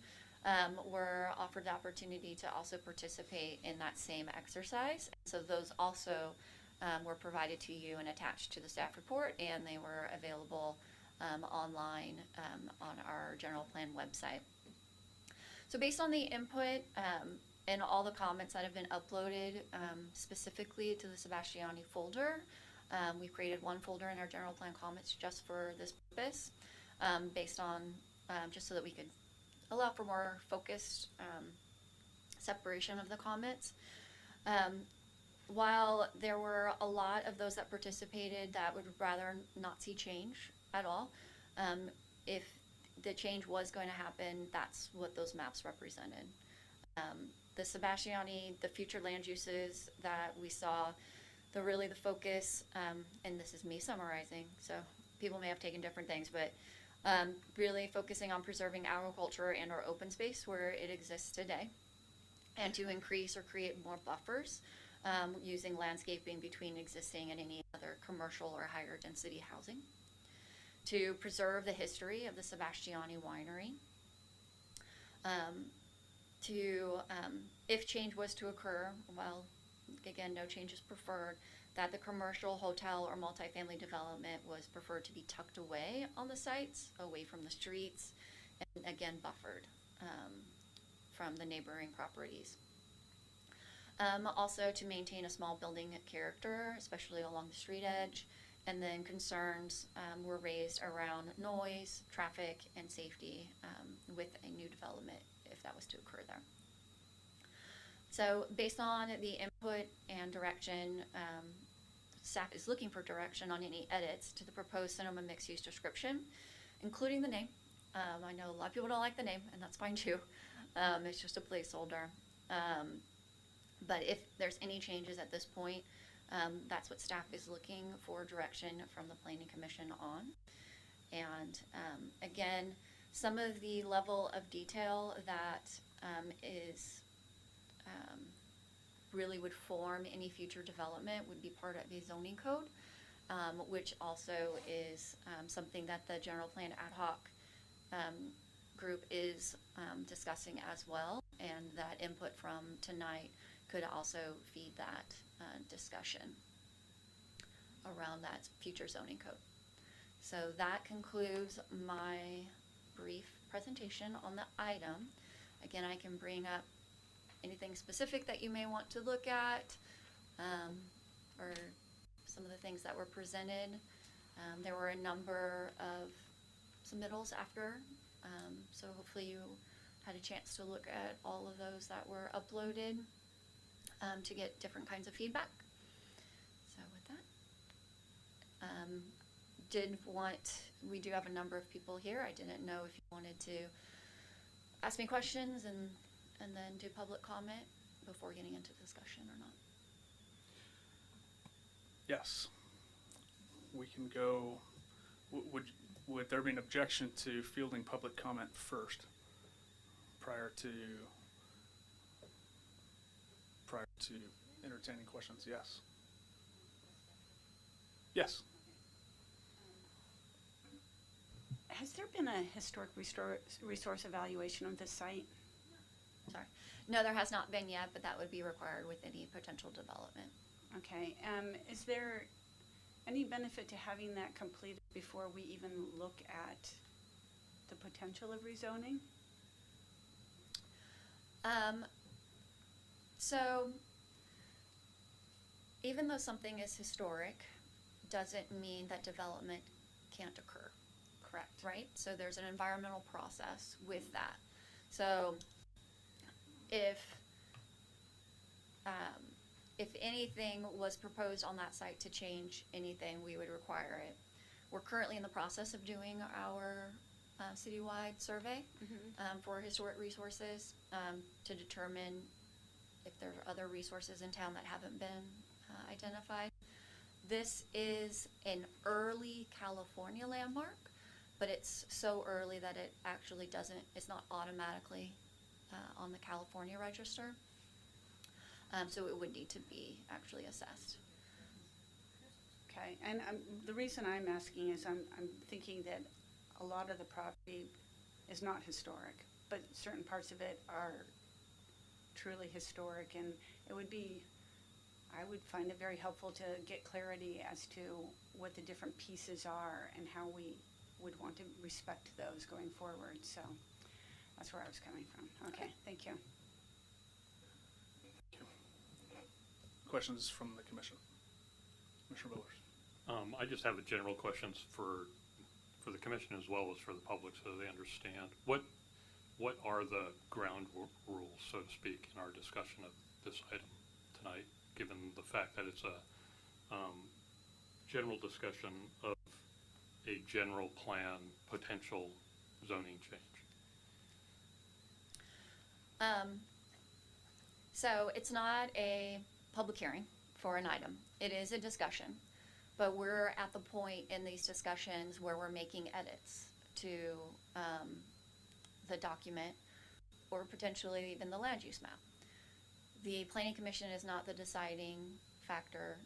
Speaker 16: were offered the opportunity to also participate in that same exercise. So those also were provided to you and attached to the staff report, and they were available online on our general plan website. So based on the input and all the comments that have been uploaded specifically to the Sebastiani folder, we've created one folder in our general plan comments just for this purpose, based on just so that we could allow for more focused separation of the comments. While there were a lot of those that participated that would rather not see change at all, if the change was going to happen, that's what those maps represented. The Sebastiani, the future land uses that we saw, the focus, and this is me summarizing, so people may have taken different things, but really focusing on preserving agriculture and our open space where it exists today, and to increase or create more buffers using landscaping between existing and any other commercial or higher density housing, to preserve the history of the Sebastiani winery, if change was to occur, well, again, no change is preferred, that the commercial, hotel, or multifamily development was preferred to be tucked away on the sites, away from the streets, and again, buffered from the neighboring properties. Also to maintain a small building character, especially along the street edge, and then concerns were raised around noise, traffic, and safety with a new development if that was to occur there. So based on the input and direction staff is looking for direction on any edits to the proposed Sonoma mixed-use description, including the name. I know a lot of people don't like the name, and that's fine too. It's just a placeholder. But if there's any changes at this point, that's what staff is looking for direction from the Planning Commission on. And again, some of the level of detail that is really would form any future development would be part of the zoning code, which also is something that the general plan ad hoc group is discussing as well, and that input from tonight could also feed that discussion around that future zoning code. So that concludes my brief presentation on the item. Again, I can bring up anything specific that you may want to look at, or some of the things that were presented. There were a number of submittals after, so hopefully you had a chance to look at all of those that were uploaded to get different kinds of feedback. So with that, we do have a number of people here. I didn't know if you wanted to ask me questions and then do public comment before getting into discussion or not.
Speaker 1: Yes. We can go, would there be an objection to fielding public comment first prior to entertaining questions? Yes. Yes.
Speaker 4: Has there been a historic resource evaluation of this site?
Speaker 16: Sorry. No, there has not been yet, but that would be required with any potential development.
Speaker 4: Okay. Is there any benefit to having that completed before we even look at the potential of rezoning?
Speaker 16: So even though something is historic, doesn't mean that development can't occur.
Speaker 4: Correct.
Speaker 16: Right? So there's an environmental process with that. So if anything was proposed on that site to change anything, we would require it. We're currently in the process of doing our citywide survey for historic resources to determine if there are other resources in town that haven't been identified. This is an early California landmark, but it's so early that it actually it's not automatically on the California register. So it would need to be actually assessed.
Speaker 4: Okay, and the reason I'm asking is I'm thinking that a lot of the property is not historic, but certain parts of it are truly historic, and I would find it very helpful to get clarity as to what the different pieces are and how we would want to respect those going forward. So that's where I was coming from. Okay, thank you.
Speaker 1: Questions from the commission? Commissioner Billers.
Speaker 5: I just have a general questions for the commission as well as for the public so they understand. What are the ground rules, so to speak, in our discussion of this item tonight, given the fact that it's a general discussion of a general plan potential zoning change?
Speaker 16: So it's not a public hearing for an item. It is a discussion, but we're at the point in these discussions where we're making edits to the document or potentially even the land use map. The Planning Commission is not the deciding factor,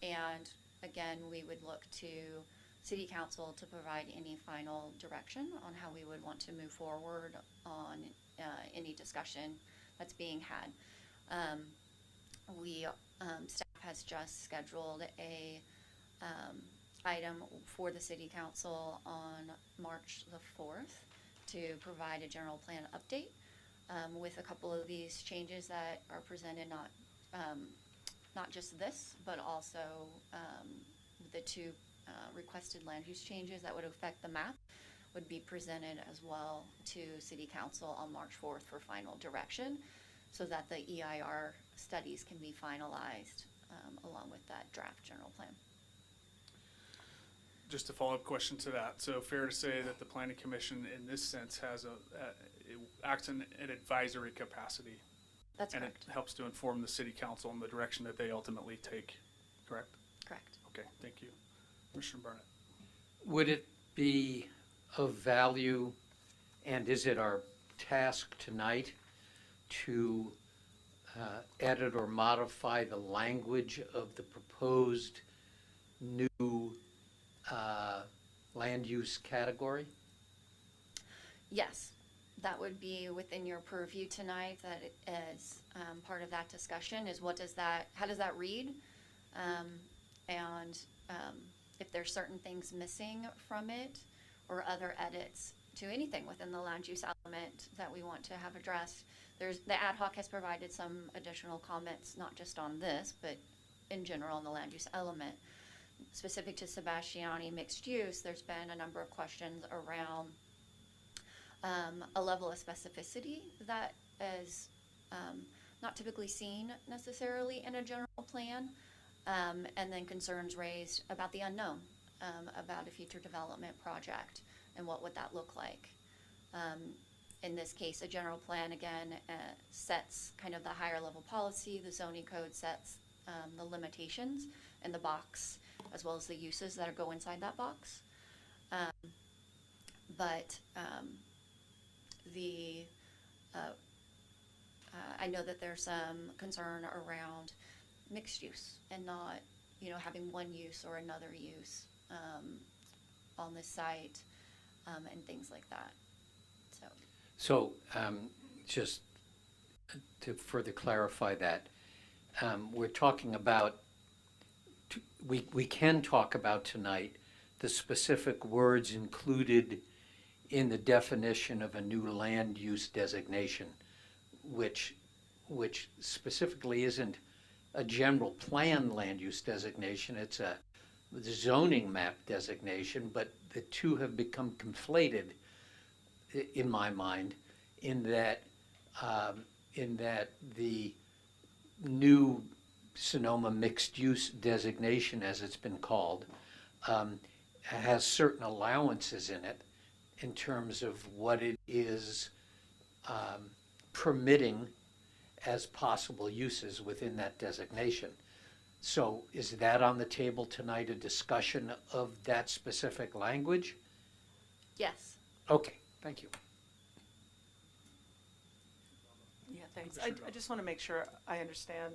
Speaker 16: and again, we would look to City Council to provide any final direction on how we would want to move forward on any discussion that's being had. Staff has just scheduled a item for the City Council on March the 4th to provide a general plan update with a couple of these changes that are presented, not just this, but also the two requested land use changes that would affect the map would be presented as well to City Council on March 4th for final direction, so that the EIR studies can be finalized along with that draft general plan.
Speaker 1: Just a follow-up question to that. So fair to say that the planning commission in this sense has it acts in an advisory capacity?
Speaker 16: That's
Speaker 1: and
Speaker 16: correct.
Speaker 1: it helps to inform the city council in the direction that they ultimately take, correct?
Speaker 16: Correct.
Speaker 1: Okay, thank you. Commissioner Barnett.
Speaker 3: Would it be of value, and is it our task tonight, to edit or modify the language of the proposed new land use category?
Speaker 16: Yes, that would be within your purview tonight. That is part of that discussion. Is how does that read, and if there's certain things missing from it, or other edits to anything within the land use element that we want to have addressed. The ad hoc has provided some additional comments, not just on this, but in general on the land use element. Specific to Sebastiani mixed use, there's been a number of questions around a level of specificity that is not typically seen necessarily in a general plan, and then concerns raised about the unknown, about a future development project and what would that look like. In this case, a general plan, again, sets kind of the higher level policy. The zoning code sets the limitations in the box, as well as the uses that go inside that box. I know that there's some concern around mixed use and not, having one use or another use on this site, and things like that.
Speaker 3: So just to further clarify that, we're talking about, we can talk about tonight the specific words included in the definition of a new land use designation, which specifically isn't a general plan land use designation, it's a zoning map designation, but the two have become conflated in my mind, in that the new Sonoma mixed use designation, as it's been called, has certain allowances in it in terms of what it is permitting as possible uses within that designation. So is that on the table tonight, a discussion of that specific language?
Speaker 16: Yes.
Speaker 3: Okay, thank you.
Speaker 12: Yeah, thanks. I just want to make sure I understand.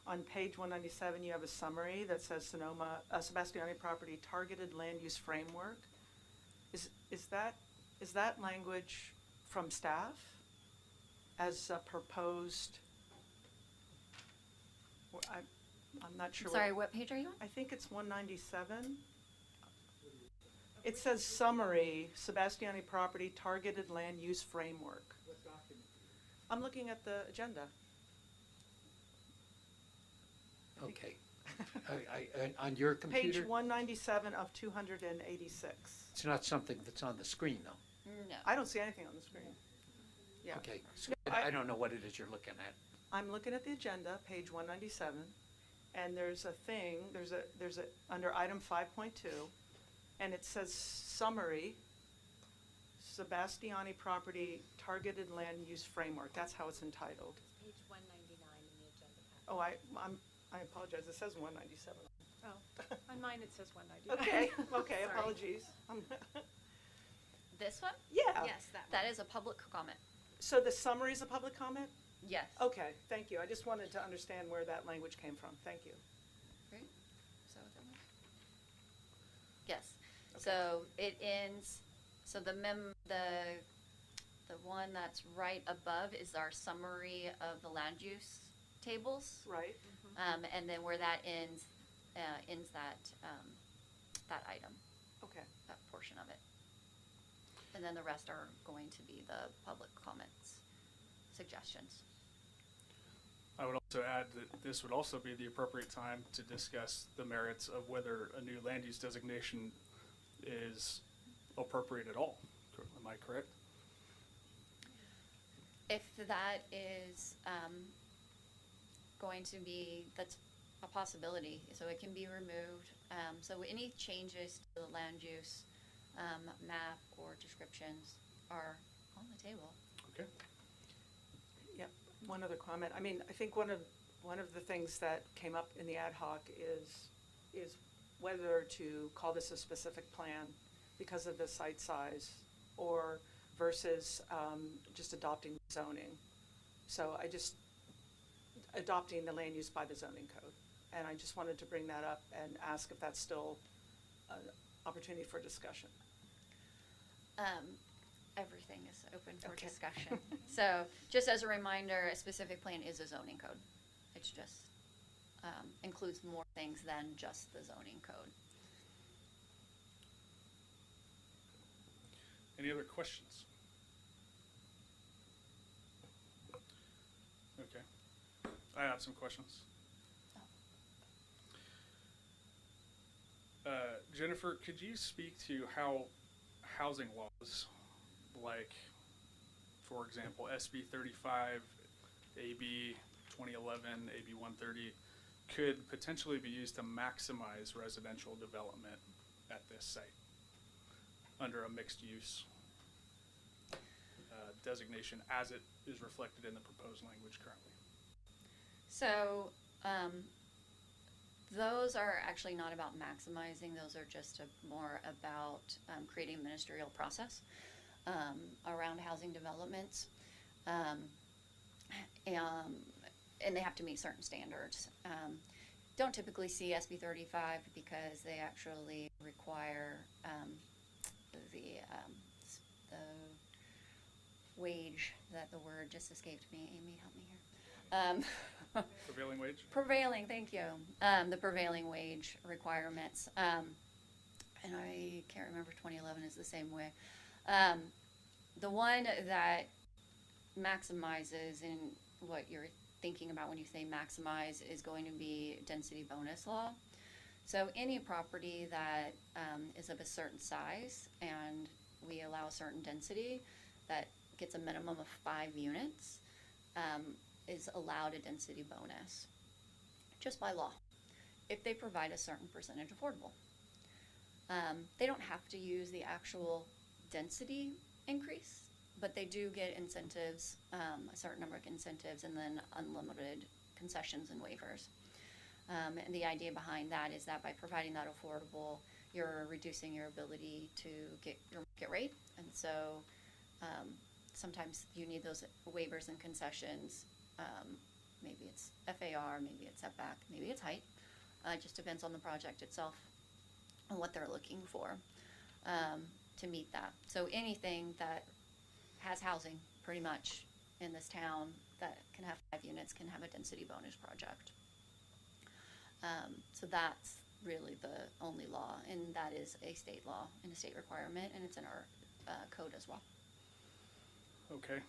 Speaker 12: On page 197, you have a summary that says Sonoma, Sebastiani property targeted land use framework. Is that language from staff as proposed? I'm not sure.
Speaker 16: Sorry, what page are you on?
Speaker 12: I think it's 197. It says summary, Sebastiani property targeted land use framework.
Speaker 15: What document?
Speaker 12: I'm looking at the agenda.
Speaker 3: Okay. On your computer?
Speaker 12: Page 197 of 286.
Speaker 3: It's not something that's on the screen, though.
Speaker 16: No.
Speaker 12: I don't see anything on the screen. Yeah.
Speaker 3: Okay, so
Speaker 12: No,
Speaker 3: I don't know what it is you're looking at.
Speaker 12: I'm looking at the agenda, page 197, and there's a thing, there's a under item 5.2, and it says summary, Sebastiani property targeted land use framework. That's how it's entitled.
Speaker 9: Page 199 in the agenda packet.
Speaker 12: Oh, I apologize. It says 197.
Speaker 9: Oh, on mine it says 199.
Speaker 12: Okay,
Speaker 9: Sorry.
Speaker 12: apologies.
Speaker 16: This one?
Speaker 12: Yeah.
Speaker 16: Yes, that is a public comment.
Speaker 12: So the summary is a public comment?
Speaker 16: Yes.
Speaker 12: Okay, thank you. I just wanted to understand where that language came from. Thank you.
Speaker 16: Right? So is that one? Yes. So it ends. So the one that's right above is our summary of the land use tables.
Speaker 12: Right.
Speaker 16: And then where that ends that item.
Speaker 12: Okay.
Speaker 16: That portion of it. And then the rest are going to be the public comments, suggestions.
Speaker 1: I would also add that this would also be the appropriate time to discuss the merits of whether a new land use designation is appropriate at all. Am I correct?
Speaker 16: If that is going to be, that's a possibility, so it can be removed. So any changes to the land use map or descriptions are on the table.
Speaker 1: Okay.
Speaker 12: Yep, one other comment. I mean, I think one of the things that came up in the ad hoc is whether to call this a specific plan because of the site size or versus just adopting zoning. So adopting the land use by the zoning code. And I just wanted to bring that up and ask if that's still an opportunity for discussion.
Speaker 16: Everything is open for discussion. So just as a reminder, a specific plan is a zoning code. It's just includes more things than just the zoning code.
Speaker 1: Any other questions? Okay. I have some questions. Jennifer, could you speak to how housing laws, like, for example, SB 35, AB 2011, AB 130, could potentially be used to maximize residential development at this site under a mixed use designation as it is reflected in the proposed language currently?
Speaker 16: So those are actually not about maximizing. Those are just more about creating a ministerial process around housing developments. And they have to meet certain standards. Don't typically see SB 35 because they actually require the wage, that the word just escaped me. Amy, help me here.
Speaker 1: Prevailing wage?
Speaker 16: Prevailing, thank you. The prevailing wage requirements. And I can't remember 2011 is the same way. The one that maximizes in what you're thinking about when you say maximize is going to be density bonus law. So any property that is of a certain size and we allow a certain density that gets a minimum of 5 units is allowed a density bonus just by law if they provide a certain percentage affordable. They don't have to use the actual density increase, but they do get incentives, a certain number of incentives, and then unlimited concessions and waivers. And the idea behind that is that by providing that affordable, you're reducing your ability to get your market rate. And so sometimes you need those waivers and concessions. Maybe it's FAR, maybe it's setback, maybe it's height. It just depends on the project itself and what they're looking for to meet that. So anything that has housing pretty much in this town that can have 5 units can have a density bonus project. So that's really the only law, and that is a state law and a state requirement, and it's in our code as well.
Speaker 1: Okay,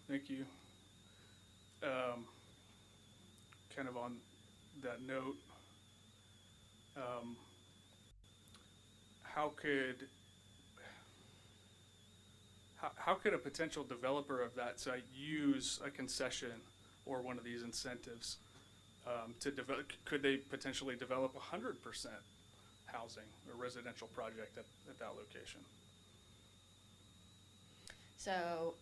Speaker 1: thank you. Kind of on that note, how could a potential developer of that site use a concession or one of these incentives to develop? Could they potentially develop 100% housing or residential project at that location?
Speaker 16: So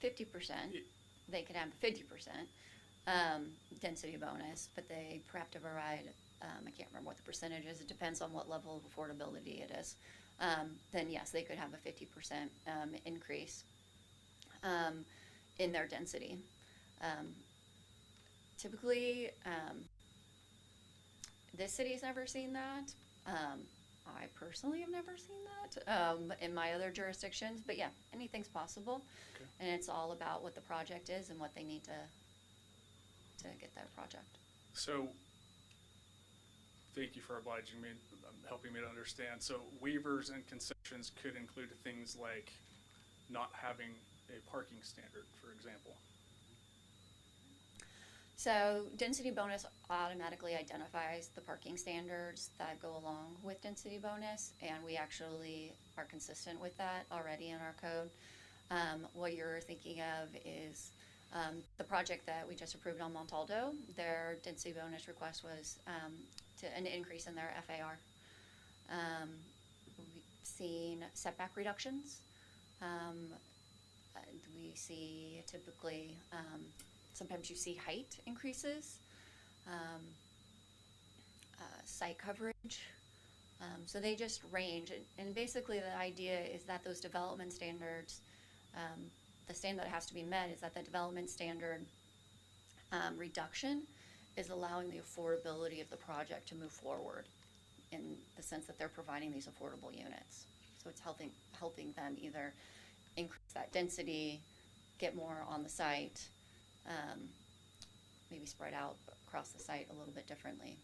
Speaker 16: 50%, they could have 50% density bonus, but they have to provide, I can't remember what the percentage is, it depends on what level of affordability it is. Then yes, they could have a 50% increase in their density. Typically, this city's never seen that. I personally have never seen that in my other jurisdictions, but yeah, anything's possible.
Speaker 1: Okay.
Speaker 16: And it's all about what the project is and what they need to get that project.
Speaker 1: So, thank you for obliging me, helping me to understand. So waivers and concessions could include things like not having a parking standard, for example.
Speaker 16: So density bonus automatically identifies the parking standards that go along with density bonus, and we actually are consistent with that already in our code. What you're thinking of is The project that we just approved on Montaldo, their density bonus request was an increase in their FAR. We've seen setback reductions. We see typically, sometimes you see height increases, site coverage. So they just range. And basically the idea is that those development standards, the standard that has to be met is that the development standard reduction is allowing the affordability of the project to move forward in the sense that they're providing these affordable units. So it's helping them either increase that density, get more on the site, maybe spread out across the site a little bit differently.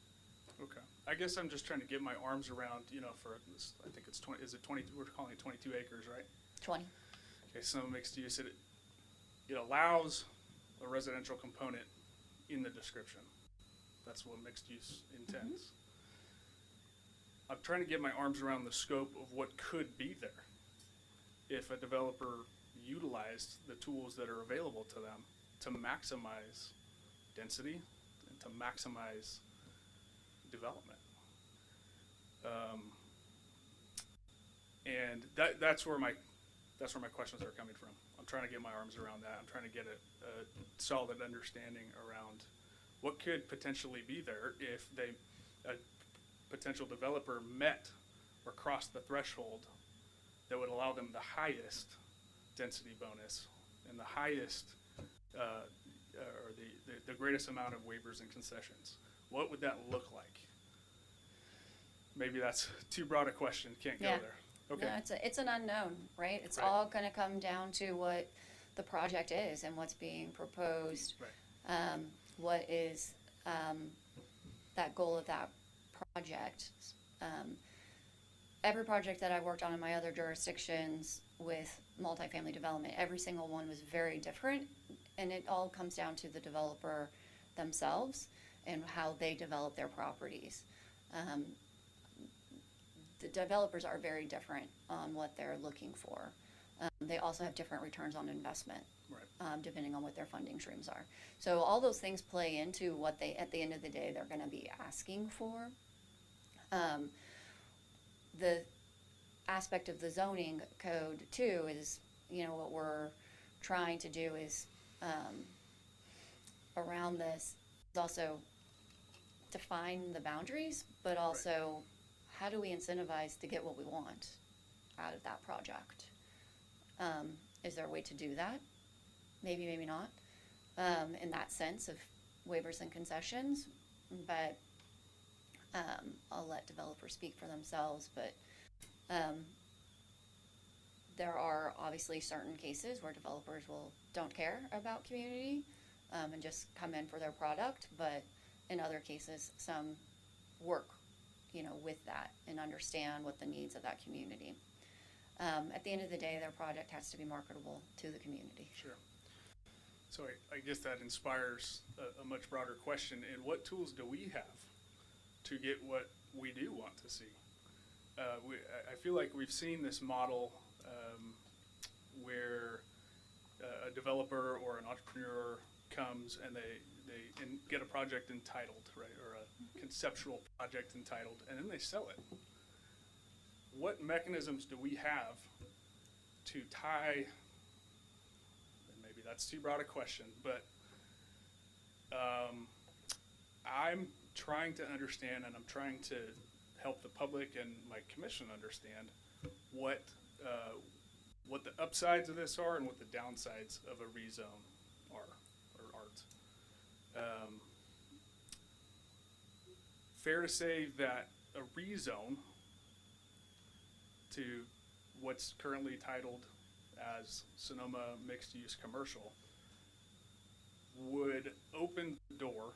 Speaker 1: Okay. I guess I'm just trying to get my arms around, for this, I think it's 20, is it 20, we're calling it 22 acres, right?
Speaker 16: 20.
Speaker 1: Okay, so mixed use, it allows a residential component in the description. That's what mixed use intends. I'm trying to get my arms around the scope of what could be there if a developer utilized the tools that are available to them to maximize density and to maximize development. And that's where my questions are coming from. I'm trying to get my arms around that. I'm trying to get a solid understanding around what could potentially be there if a potential developer met or crossed the threshold that would allow them the highest density bonus and the highest or the greatest amount of waivers and concessions. What would that look like? Maybe that's too broad a question. Can't go there. Okay.
Speaker 16: No, it's an unknown, right? It's
Speaker 1: Right.
Speaker 16: all going to come down to what the project is and what's being proposed.
Speaker 1: Right.
Speaker 16: What is that goal of that project? Every project that I've worked on in my other jurisdictions with multifamily development, every single one was very different, and it all comes down to the developer themselves and how they develop their properties. The developers are very different on what they're looking for. They also have different returns on investment,
Speaker 1: right.
Speaker 16: Depending on what their funding streams are. So all those things play into what they, at the end of the day, they're going to be asking for. The aspect of the zoning code too is, what we're trying to do is around this is also define the boundaries, but also how do we incentivize to get what we want out of that project? Is there a way to do that? Maybe, maybe not. In that sense of waivers and concessions, but I'll let developers speak for themselves, but there are obviously certain cases where developers don't care about community and just come in for their product, but in other cases, some work, with that and understand what the needs of that community. At the end of the day, their product has to be marketable to the community.
Speaker 1: Sure. So I guess that inspires a much broader question. And what tools do we have to get what we do want to see? I feel like we've seen this model where a developer or an entrepreneur comes and they get a project entitled, right, or a conceptual project entitled, and then they sell it. What mechanisms do we have to tie, and maybe that's too broad a question, but I'm trying to understand, and I'm trying to help the public and my commission understand what the upsides of this are and what the downsides of a rezone are or aren't. Fair to say that a rezone to what's currently titled as Sonoma Mixed Use Commercial would open the door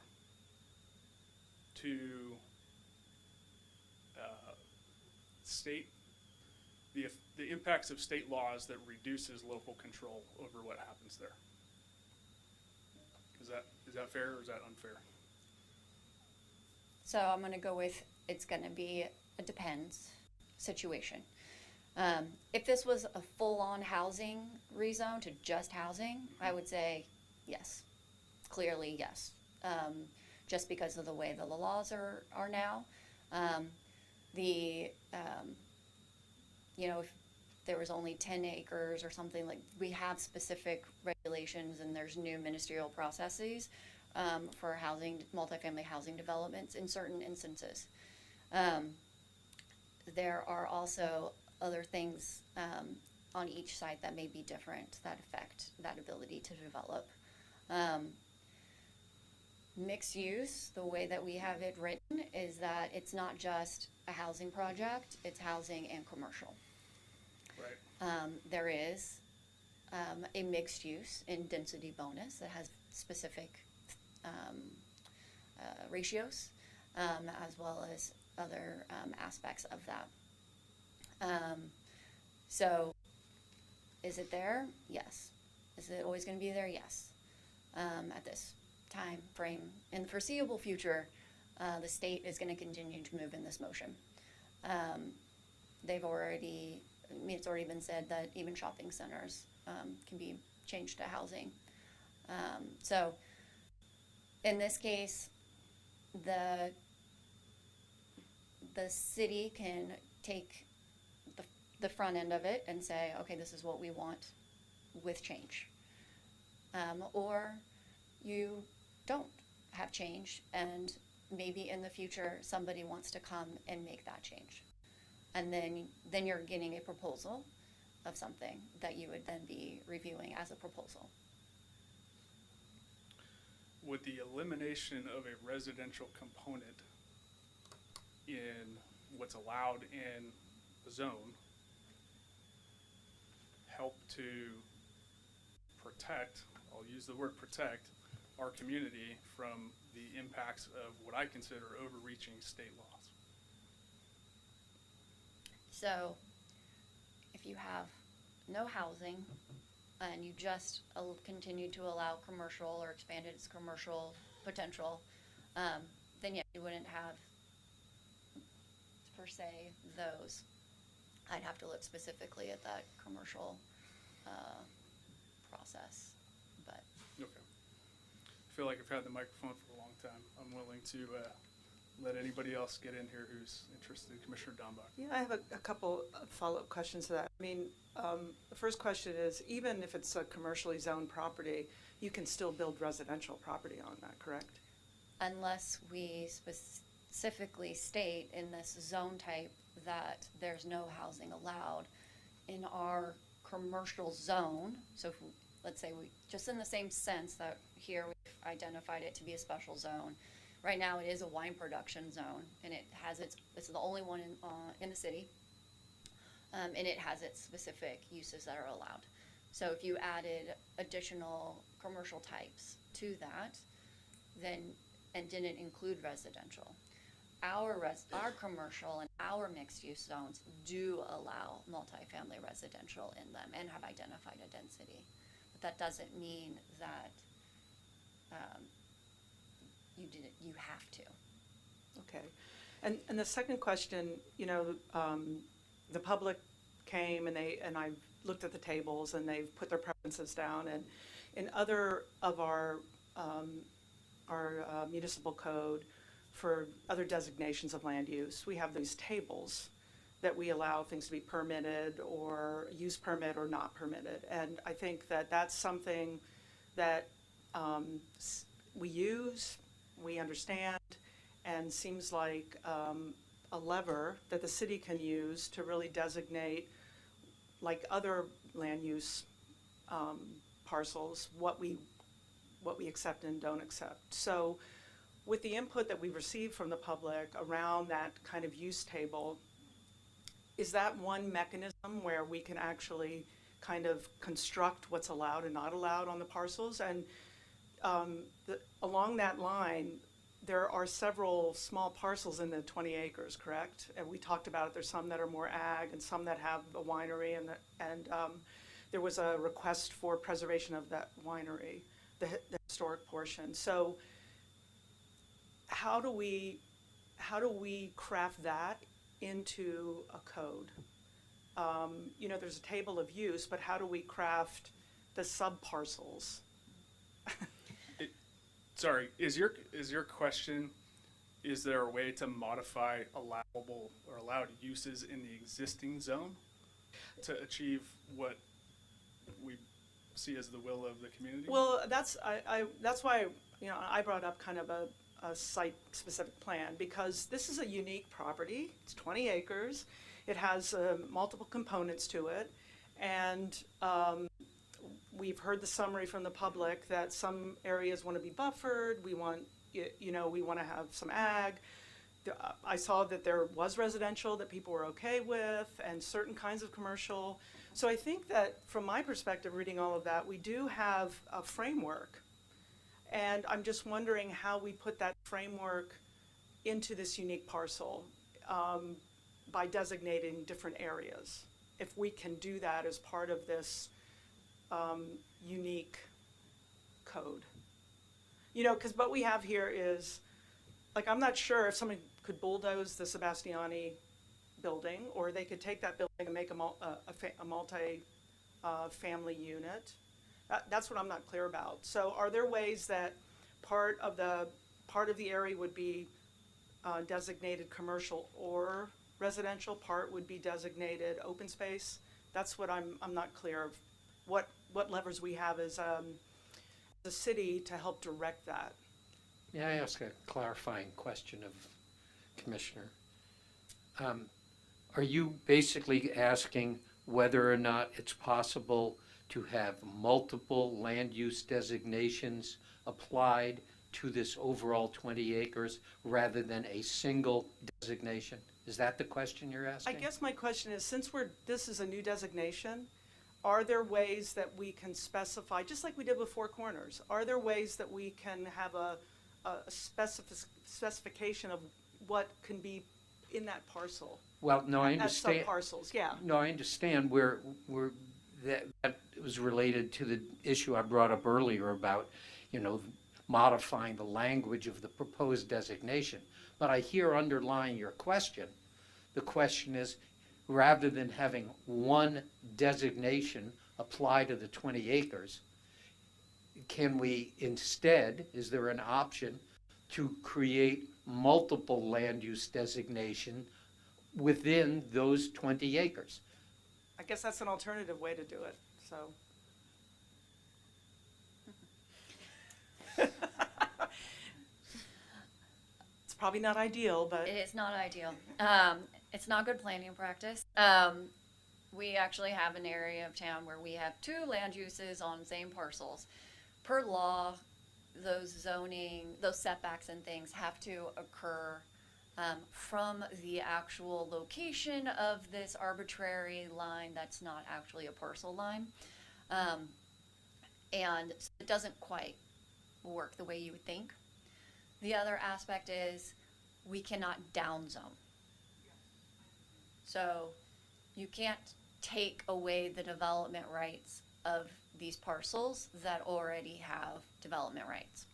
Speaker 1: to the impacts of state laws that reduces local control over what happens there. Is that fair or is that unfair?
Speaker 16: So I'm going to go with it's going to be a depends situation. If this was a full-on housing rezone to just housing, I would say yes. Clearly, yes. Just because of the way the laws are now. You know, if there was only 10 acres or something, like, we have specific regulations and there's new ministerial processes for housing, multifamily housing developments in certain instances. There are also other things on each site that may be different that affect that ability to develop. Mixed use, the way that we have it written, is that it's not just a housing project, it's housing and commercial.
Speaker 1: Right.
Speaker 16: There is a mixed use in density bonus that has specific ratios, as well as other aspects of that. So, is it there? Yes. Is it always going to be there? Yes. At this time frame, in the foreseeable future, the state is going to continue to move in this motion. They've already, I mean, it's already been said that even shopping centers can be changed to housing. So, in this case, the city can take the front end of it and say, okay, this is what we want with change. Or you don't have change, and maybe in the future somebody wants to come and make that change. And then you're getting a proposal of something that you would then be reviewing as a proposal.
Speaker 1: Would the elimination of a residential component in what's allowed in the zone help to protect, I'll use the word protect, our community from the impacts of what I consider overreaching state laws?
Speaker 16: So, if you have no housing and you just continue to allow commercial or expanded its commercial potential, then yeah, you wouldn't have, per se, those. I'd have to look specifically at that commercial process, but.
Speaker 1: Okay. I feel like I've had the microphone for a long time. I'm willing to let anybody else get in here who's interested. Commissioner Dambach.
Speaker 12: Yeah, I have a couple of follow-up questions to that. I mean, the first question is, even if it's a commercially zoned property, you can still build residential property on that, correct?
Speaker 16: Unless we specifically state in this zone type that there's no housing allowed in our commercial zone. So if let's say we, just in the same sense that here we've identified it to be a special zone. Right now it is a wine production zone, and it has it's the only one in the city, and it has its specific uses that are allowed. So if you added additional commercial types to that, then, and didn't include residential, our commercial and our mixed-use zones do allow multifamily residential in them and have identified a density. But that doesn't mean that you have to.
Speaker 12: Okay. And the second question, you know, the public came and I looked at the tables and they've put their preferences down, and in other of our municipal code for other designations of land use, we have these tables that we allow things to be permitted or use permit or not permitted. And I think that that's something that we use, we understand, and seems like a lever that the city can use to really designate, like other land use parcels, what we accept and don't accept. So with the input that we received from the public around that kind of use table, is that one mechanism where we can actually kind of construct what's allowed and not allowed on the parcels? And along that line, there are several small parcels in the 20 acres, correct? And we talked about it. There's some that are more ag and some that have a winery, and there was a request for preservation of that winery, the historic portion. So how do we craft that into a code? You know, there's a table of use, but how do we craft the sub-parcels?
Speaker 1: Sorry, is your question, is there a way to modify allowable or allowed uses in the existing zone to achieve what we see as the will of the community?
Speaker 12: Well, that's why, you know, I brought up kind of a site-specific plan, because this is a unique property. It's 20 acres. It has multiple components to it, and we've heard the summary from the public that some areas want to be buffered. We want, you know, we want to have some ag. I saw that there was residential that people were okay with, and certain kinds of commercial. So I think that from my perspective, reading all of that, we do have a framework. And I'm just wondering how we put that framework into this unique parcel by designating different areas. If we can do that as part of this unique code. You know, because what we have here is, like, I'm not sure if someone could bulldoze the Sebastiani building, or they could take that building and make a multi-family unit. That's what I'm not clear about. So are there ways that part of the area would be designated commercial or residential, part would be designated open space? That's what I'm not clear of. What levers we have as the city to help direct that.
Speaker 3: May I ask a clarifying question of Commissioner? Are you basically asking whether or not it's possible to have multiple land use designations applied to this overall 20 acres rather than a single designation? Is that the question you're asking?
Speaker 12: I guess my question is, since this is a new designation, are there ways that we can specify, just like we did with Four Corners, are there ways that we can have a specification of what can be in that parcel?
Speaker 3: Well, no, I understand.
Speaker 12: As sub-parcels, yeah.
Speaker 3: No, I understand where that was related to the issue I brought up earlier about, you know, modifying the language of the proposed designation. But I hear underlying your question, the question is, rather than having one designation apply to the 20 acres, can we instead, is there an option to create multiple land use designation within those 20 acres?
Speaker 12: I guess that's an alternative way to do it, so. It's probably not ideal, but.
Speaker 6: It is not ideal. It's not good planning practice. We actually have an area of town where we have two land uses on same parcels. Per law, those setbacks and things have to occur from the actual location of this arbitrary line that's not actually a parcel line. And so it doesn't quite work the way you would think. The other aspect is we cannot downzone. So you can't take away the development rights of these parcels that already have development rights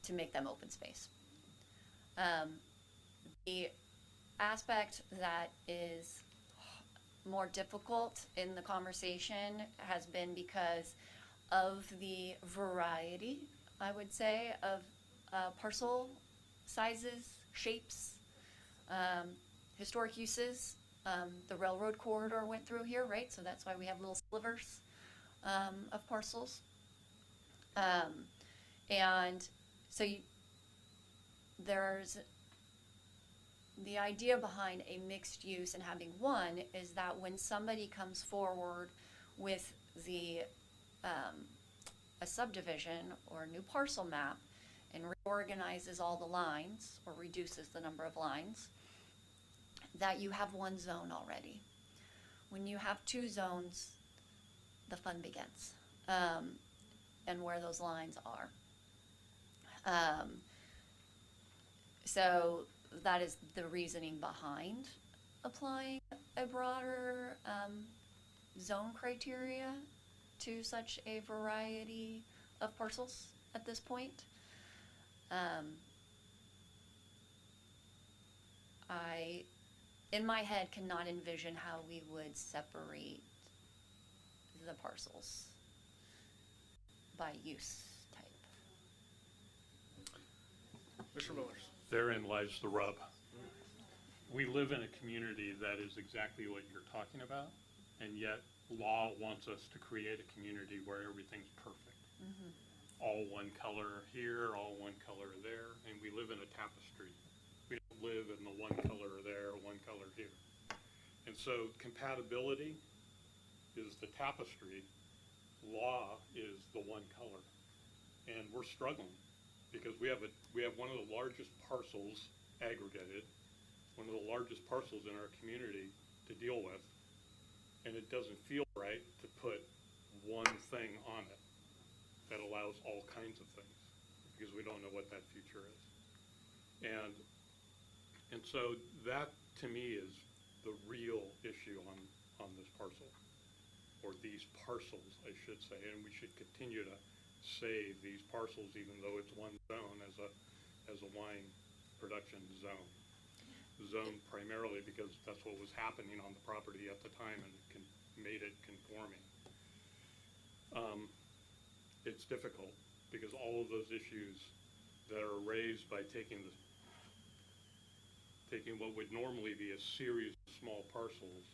Speaker 6: to make them open space. The aspect that is more difficult in the conversation has been because of the variety, I would say, of parcel sizes, shapes, historic uses. The railroad corridor went through here, right? So that's why we have little slivers of parcels. And so there's the idea behind a mixed use and having one is that when somebody comes forward with a subdivision or a new parcel map and reorganizes all the lines or reduces the number of lines, that you have one zone already. When you have two zones, the fun begins, and where those lines are. So that is the reasoning behind applying a broader zone criteria to such a variety of parcels at this point. I, in my head, cannot envision how we would separate the parcels by use type.
Speaker 1: Commissioner Millers.
Speaker 5: Therein lies the rub. We live in a community that is exactly what you're talking about, and yet law wants us to create a community where everything's perfect. All one color here, all one color there, and we live in a tapestry. We don't live in the one color there, one color here. And so compatibility is the tapestry, law is the one color. And we're struggling because we have one of the largest parcels aggregated, one of the largest parcels in our community to deal with, and it doesn't feel right to put one thing on it that allows all kinds of things because we don't know what that future is. And so that to me is the real issue on this parcel, or these parcels, I should say, and we should continue to save these parcels even though it's one zone as a wine production zone primarily because that's what was happening on the property at the time and made it conforming. It's difficult because all of those issues that are raised by taking what would normally be a series of small parcels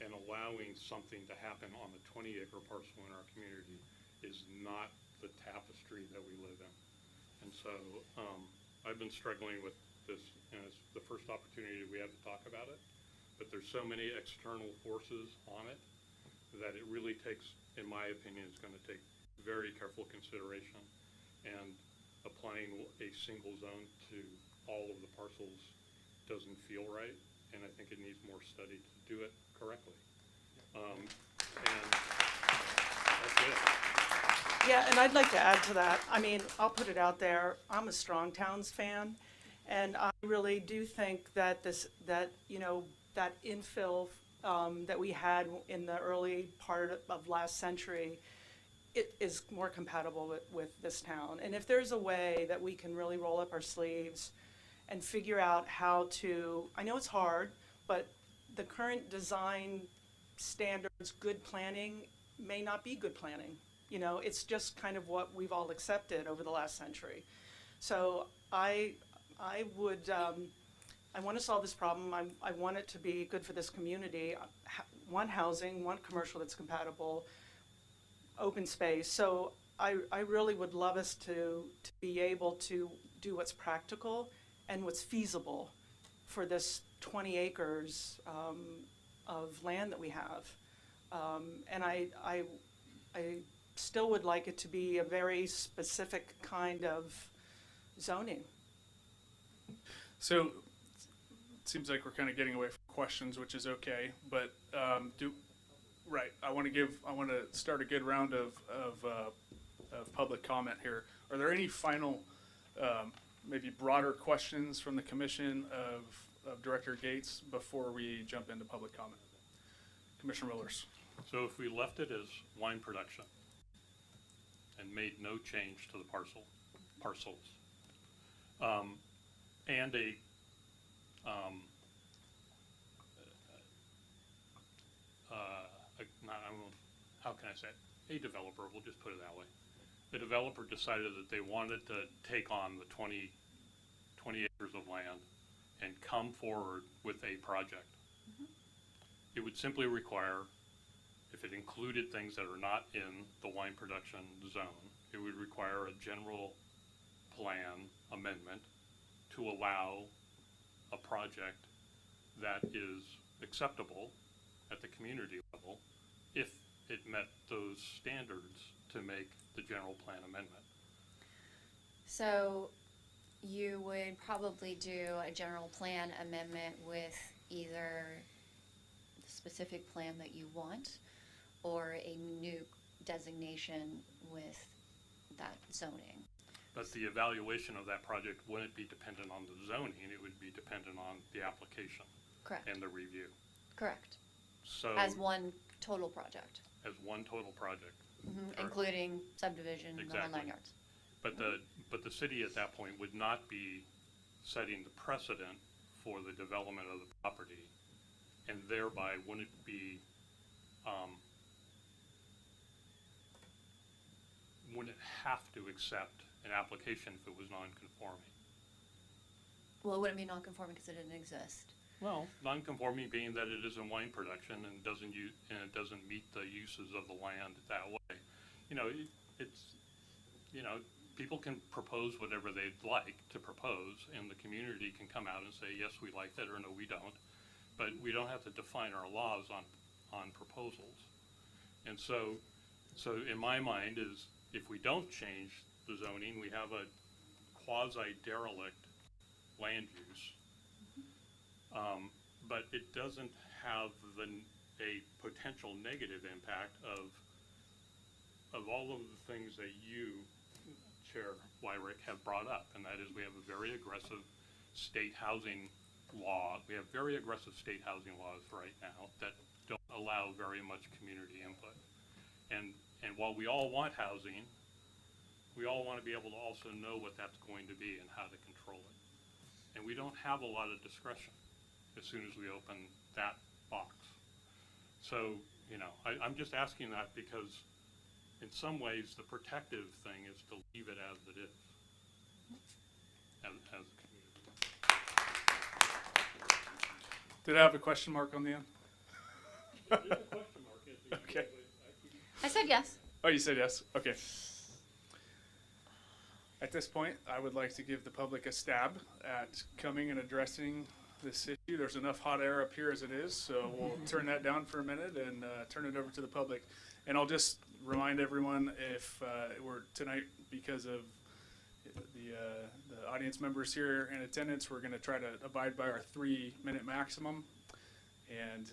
Speaker 5: and allowing something to happen on a 20-acre parcel in our community is not the tapestry that we live in. And so I've been struggling with this, and it's the first opportunity we have to talk about it, but there's so many external forces on it that it really takes, in my opinion, it's going to take very careful consideration, and applying a single zone to all of the parcels doesn't feel right, and I think it needs more study to do it correctly. And that's it.
Speaker 12: Yeah, and I'd like to add to that. I mean, I'll put it out there. I'm a Strong Towns fan, and I really do think that that infill that we had in the early part of last century, it is more compatible with this town. And if there's a way that we can really roll up our sleeves and figure out how to, I know it's hard, but the current design standards, good planning, may not be good planning. You know, it's just kind of what we've all accepted over the last century. So I want to solve this problem. I want it to be good for this community. One housing, one commercial that's compatible, open space. So I really would love us to be able to do what's practical and what's feasible for this 20 acres of land that we have. And I still would like it to be a very specific kind of zoning.
Speaker 1: So it seems like we're kind of getting away from questions, which is okay, but I want to start a good round of public comment here. Are there any final, maybe broader questions from the commission of Director Gates before we jump into public comment? Commissioner Millers.
Speaker 5: So if we left it as wine production and made no change to the parcels, and how can I say it? A developer, we'll just put it that way. The developer decided that they wanted to take on the 20 acres of land and come forward with a project. It would simply require, if it included things that are not in the wine production zone, it would require a general plan amendment to allow a project that is acceptable at the community level if it met those standards to make the general plan amendment.
Speaker 6: So you would probably do a general plan amendment with either the specific plan that you want or a new designation with that zoning.
Speaker 5: But the evaluation of that project wouldn't be dependent on the zoning, it would be dependent on the application.
Speaker 6: Correct.
Speaker 5: And the review.
Speaker 6: Correct.
Speaker 5: So
Speaker 6: as one total project.
Speaker 5: As one total project.
Speaker 6: Including subdivision, the whole 9 yards.
Speaker 5: But the city at that point would not be setting the precedent for the development of the property, and thereby wouldn't be wouldn't have to accept an application if it was non-conforming.
Speaker 6: Well, it wouldn't be non-conforming because it didn't exist.
Speaker 5: Well, non-conforming being that it isn't wine production and it doesn't meet the uses of the land that way. You know, people can propose whatever they'd like to propose, and the community can come out and say, yes, we like that, or no, we don't. But we don't have to define our laws on proposals. And so in my mind is, if we don't change the zoning, we have a quasi-derelict land use. But it doesn't have a potential negative impact of all of the things that you, Chair WIRICK, have brought up, and that is we have a very aggressive state housing law. We have very aggressive state housing laws right now that don't allow very much community input. And while we all want housing, we all want to be able to also know what that's going to be and how to control it. And we don't have a lot of discretion as soon as we open that box. So, you know, I'm just asking that because in some ways the protective thing is to leave it as it is, as a community.
Speaker 1: Did I have a question mark on the end?
Speaker 5: There's a question mark at the end,
Speaker 1: Okay.
Speaker 6: I said yes.
Speaker 1: Oh, you said yes? Okay. At this point, I would like to give the public a stab at coming and addressing this issue. There's enough hot air up here as it is, so we'll turn that down for a minute and turn it over to the public. And I'll just remind everyone, if we're tonight, because of the audience members here in attendance, we're going to try to abide by our 3-minute maximum. And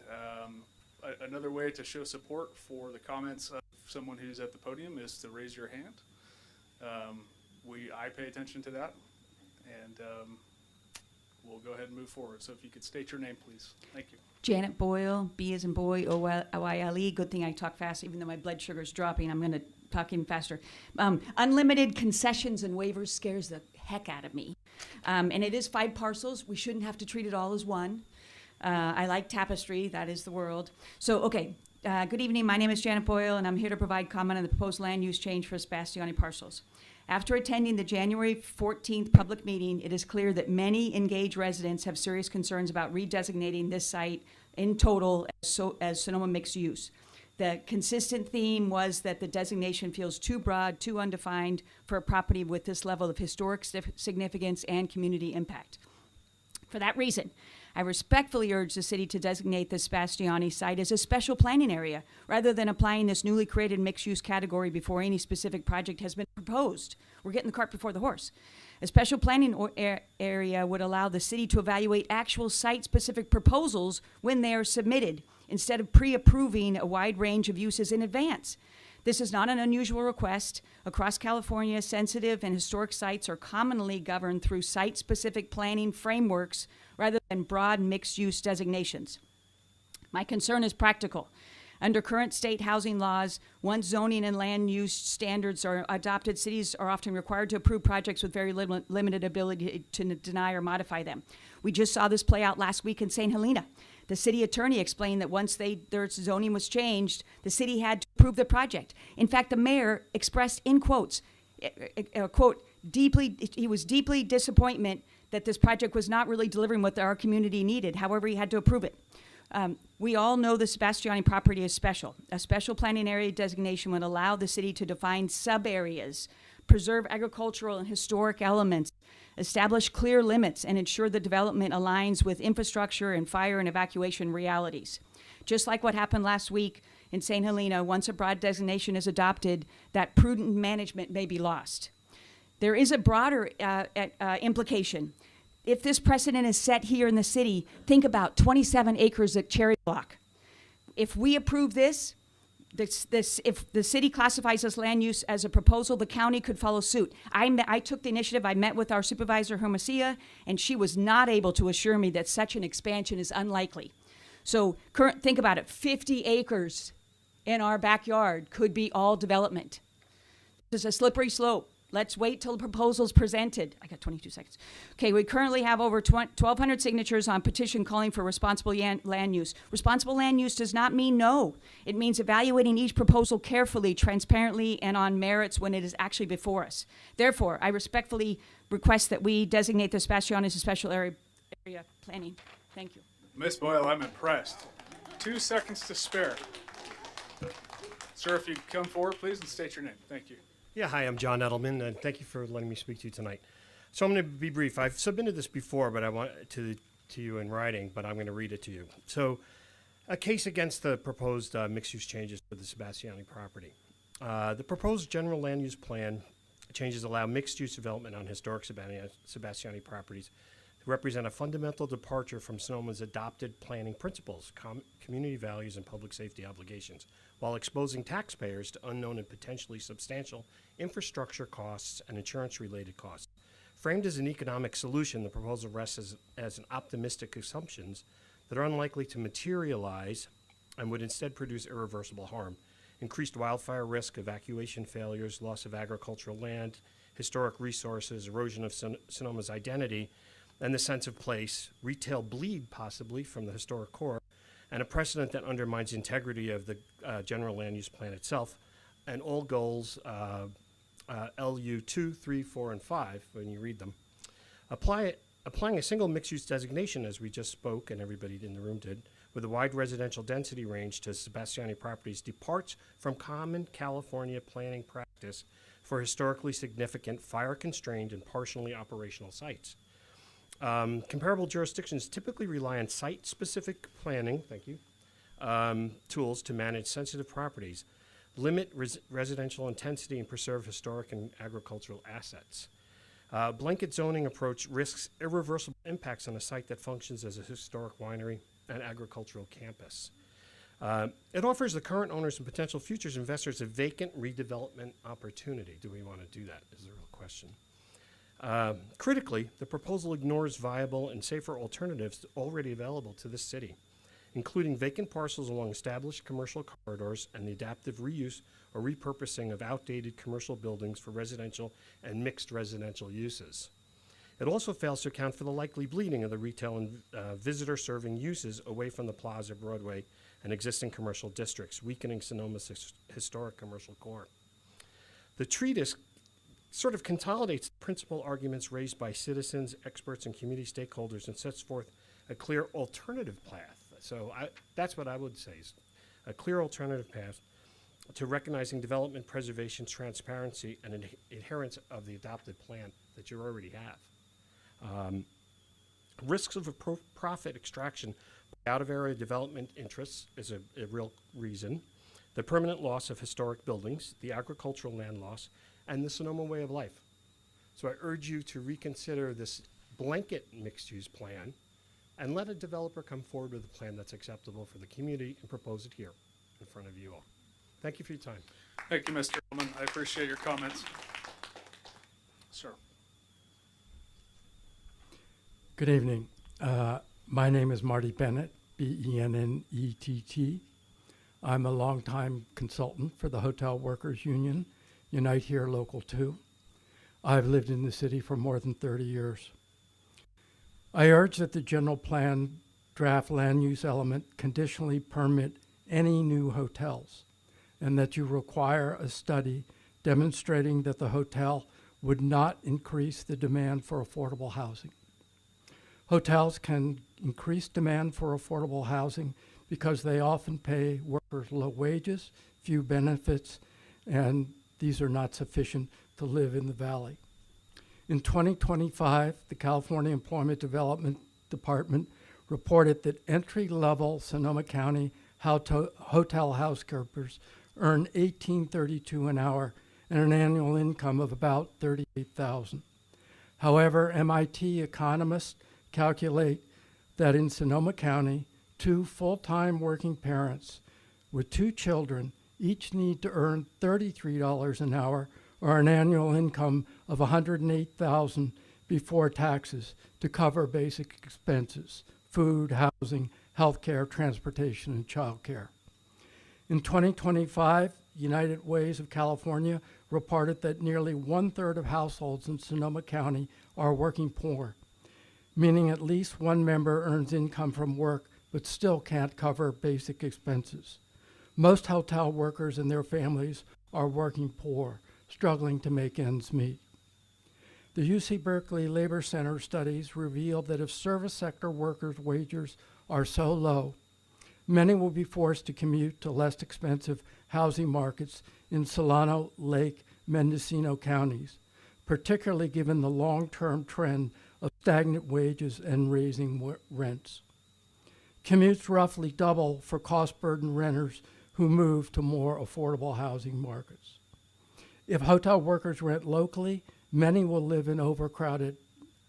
Speaker 1: another way to show support for the comments of someone who's at the podium is to raise your hand. I pay attention to that, and we'll go ahead and move forward. So if you could state your name, please. Thank you.
Speaker 8: Janet Boyle, B as in boy, O-Y-L-E. Good thing I talk fast, even though my blood sugar's dropping. I'm going to talk even faster. Unlimited concessions and waivers scares the heck out of me. And it is 5 parcels. We shouldn't have to treat it all as one. I like tapestry. That is the world. So, okay. Good evening. My name is Janet Boyle, and I'm here to provide comment on the proposed land use change for Sebastiani parcels. After attending the January 14th public meeting, it is clear that many engaged residents have serious concerns about redesignating this site in total as Sonoma mixed use. The consistent theme was that the designation feels too broad, too undefined for a property with this level of historic significance and community impact. For that reason, I respectfully urge the city to designate the Sebastiani site as a special planning area rather than applying this newly created mixed-use category before any specific project has been proposed. We're getting the cart before the horse. A special planning area would allow the city to evaluate actual site-specific proposals when they are submitted instead of pre-approving a wide range of uses in advance. This is not an unusual request. Across California, sensitive and historic sites are commonly governed through site-specific planning frameworks rather than broad mixed-use designations. My concern is practical. Under current state housing laws, once zoning and land use standards are adopted, cities are often required to approve projects with very limited ability to deny or modify them. We just saw this play out last week in St. Helena. The city attorney explained that once their zoning was changed, the city had to approve the project. In fact, the mayor expressed in quotes, quote, he was deeply disappointed that this project was not really delivering what our community needed. However, he had to approve it. We all know the Sebastiani property is special. A special planning area designation would allow the city to define sub-areas, preserve agricultural and historic elements, establish clear limits, and ensure the development aligns with infrastructure and fire and evacuation realities. Just like what happened last week in St. Helena, once a broad designation is adopted, that prudent management may be lost. There is a broader implication. If this precedent is set here in the city, think about 27 acres at Cherry Block. If we approve this, if the city classifies this land use as a proposal, the county could follow suit. I took the initiative. I met with our supervisor, Hermosia, and she was not able to assure me that such an expansion is unlikely. So think about it, 50 acres in our backyard could be all development. This is a slippery slope. Let's wait till the proposal's presented. I got 22 seconds. Okay, we currently have over 1,200 signatures on petition calling for responsible land use. Responsible land use does not mean no. It means evaluating each proposal carefully, transparently, and on merits when it is actually before us. Therefore, I respectfully request that we designate the Sebastian as a special area planning. Thank you.
Speaker 1: Ms. Boyle, I'm impressed. 2 seconds to spare. Sir, if you'd come forward, please, and state your name. Thank you.
Speaker 11: Yeah, hi, I'm John Edelman, and thank you for letting me speak to you tonight. So I'm going to be brief. I've submitted this before, but I want to you in writing, but I'm going to read it to you. So, a case against the proposed mixed-use changes for the Sebastiani property. The proposed general land use plan changes allow mixed-use development on historic Sebastiani properties to represent a fundamental departure from Sonoma's adopted planning principles, community values, and public safety obligations, while exposing taxpayers to unknown and potentially substantial infrastructure costs and insurance-related costs. Framed as an economic solution, the proposal rests as an optimistic assumptions that are unlikely to materialize and would instead produce irreversible harm. Increased wildfire risk, evacuation failures, loss of agricultural land, historic resources, erosion of Sonoma's identity, and the sense of place, retail bleed possibly from the historic core, and a precedent that undermines the integrity of the general land use plan itself, and all goals LU 2, 3, 4, and 5, when you read them. Applying a single mixed-use designation, as we just spoke, and everybody in the room did, with a wide residential density range to Sebastiani properties departs from common California planning practice for historically significant fire-constrained and partially operational sites. Comparable jurisdictions typically rely on site-specific planning, tools to manage sensitive properties, limit residential intensity, and preserve historic and agricultural assets. Blanket zoning approach risks irreversible impacts on a site that functions as a historic winery and agricultural campus. It offers the current owners and potential futures investors a vacant redevelopment opportunity. Do we want to do that is the real question. Critically, the proposal ignores viable and safer alternatives already available to this city, including vacant parcels along established commercial corridors and the adaptive reuse or repurposing of outdated commercial buildings for residential and mixed residential uses. It also fails to account for the likely bleeding of the retail and visitor-serving uses away from the Plaza, Broadway, and existing commercial districts, weakening Sonoma's historic commercial core. The treatise sort of consolidates the principal arguments raised by citizens, experts, and community stakeholders and sets forth a clear alternative path. So that's what I would say is a clear alternative path to recognizing development, preservation, transparency, and adherence of the adopted plan that you already have. Risks of a profit extraction by out-of-area development interests is a real reason. The permanent loss of historic buildings, the agricultural land loss, and the Sonoma way of life. So I urge you to reconsider this blanket mixed-use plan and let a developer come forward with a plan that's acceptable for the community and propose it here in front of you all. Thank you for your time.
Speaker 1: Thank you, Mr. Edelman. I appreciate your comments. Sir.
Speaker 22: Good evening. My name is Marty Bennett, B-E-N-N-E-T-T. I'm a longtime consultant for the Hotel Workers Union, Unite Here Local 2. I've lived in the city for more than 30 years. I urge that the general plan draft land use element conditionally permit any new hotels, and that you require a study demonstrating that the hotel would not increase the demand for affordable housing. Hotels can increase demand for affordable housing because they often pay workers low wages, few benefits, and these are not sufficient to live in the valley. In 2025, the California Employment Development Department reported that entry-level Sonoma County hotel housekeepers earn $18.32 an hour and an annual income of about $38,000. However, MIT economists calculate that in Sonoma County, 2 full-time working parents with 2 children each need to earn $33 an hour or an annual income of $108,000 before taxes to cover basic expenses, food, housing, healthcare, transportation, and childcare. In 2025, United Ways of California reported that nearly 1/3 of households in Sonoma County are working poor, meaning at least one member earns income from work but still can't cover basic expenses. Most hotel workers and their families are working poor, struggling to make ends meet. The UC Berkeley Labor Center studies reveal that if service sector workers' wages are so low, many will be forced to commute to less expensive housing markets in Solano, Lake, Mendocino counties, particularly given the long-term trend of stagnant wages and raising rents. Commutes roughly double for cost-burdened renters who move to more affordable housing markets. If hotel workers rent locally, many will live in overcrowded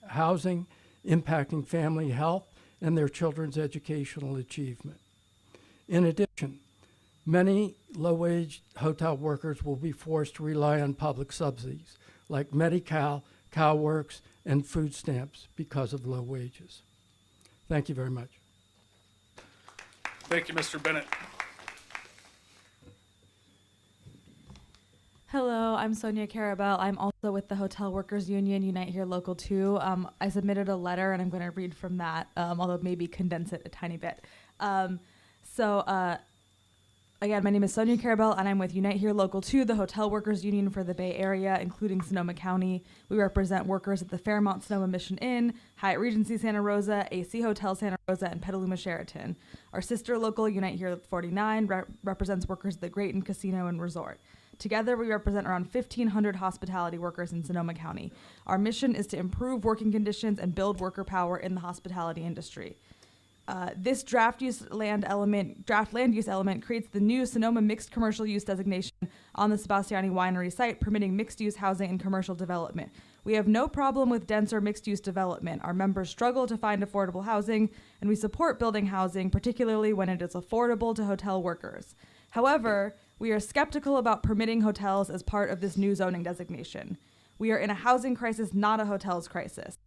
Speaker 22: housing, impacting family health and their children's educational achievement. In addition, many low-wage hotel workers will be forced to rely on public subsidies like Medi-Cal, CalWorks, and food stamps because of low wages. Thank you very much.
Speaker 1: Thank you, Mr. Bennett.
Speaker 13: Hello, I'm Sonia Carabel. I'm also with the Hotel Workers Union, Unite Here Local 2. I submitted a letter, and I'm going to read from that, although maybe condense it a tiny bit. Again, my name is Sonia Carabel, and I'm with Unite Here Local 2, the Hotel Workers Union for the Bay Area, including Sonoma County. We represent workers at the Fairmont Sonoma Mission Inn, Hyatt Regency Santa Rosa, AC Hotel Santa Rosa, and Petaluma Sheraton. Our sister local, Unite Here 49, represents workers at the Grayton Casino and Resort. Together, we represent around 1,500 hospitality workers in Sonoma County. Our mission is to improve working conditions and build worker power in the hospitality industry. This draft land use element creates the new Sonoma mixed commercial use designation on the Sebastiani Winery site, permitting mixed use housing and commercial development. We have no problem with denser mixed use development. Our members struggle to find affordable housing, and we support building housing, particularly when it is affordable to hotel workers. However, we are skeptical about permitting hotels as part of this new zoning designation. We are in a housing crisis, not a hotels crisis.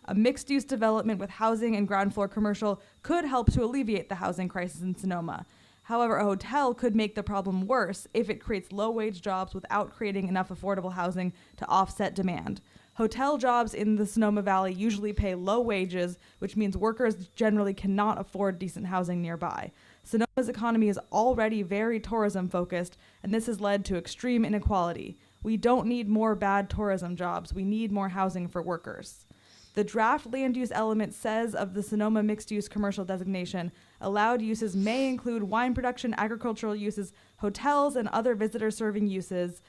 Speaker 13: A mixed-use development with housing and ground floor commercial could help to alleviate the housing crisis in Sonoma. However, a hotel could make the problem worse if it creates low-wage jobs without creating enough affordable housing to offset demand. Hotel jobs in the Sonoma Valley usually pay low wages, which means workers generally cannot afford decent housing nearby. Sonoma's economy is already very tourism-focused, and this has led to extreme inequality. We don't need more bad tourism jobs. We need more housing for workers. The draft land use element says of the Sonoma mixed-use commercial designation, allowed uses may include wine production, agricultural uses, hotels, and other visitor-serving uses.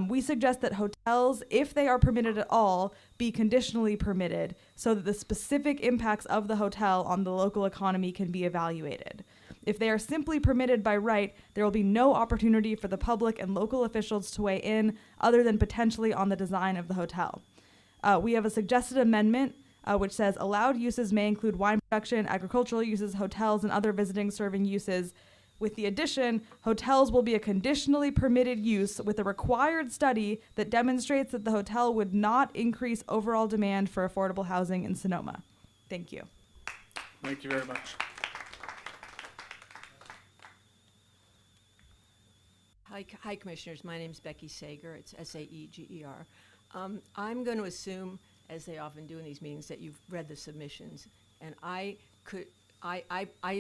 Speaker 13: We suggest that hotels, if they are permitted at all, be conditionally permitted so that the specific impacts of the hotel on the local economy can be evaluated. If they are simply permitted by right, there will be no opportunity for the public and local officials to weigh in other than potentially on the design of the hotel. We have a suggested amendment which says allowed uses may include wine production, agricultural uses, hotels, and other visiting serving uses. With the addition, hotels will be a conditionally permitted use with a required study that demonstrates that the hotel would not increase overall demand for affordable housing in Sonoma. Thank you.
Speaker 1: Thank you very much.
Speaker 17: Hi, Commissioners. My name is Becky Sager. It's S-A-E-G-E-R. I'm going to assume, as they often do in these meetings, that you've read the submissions. And I've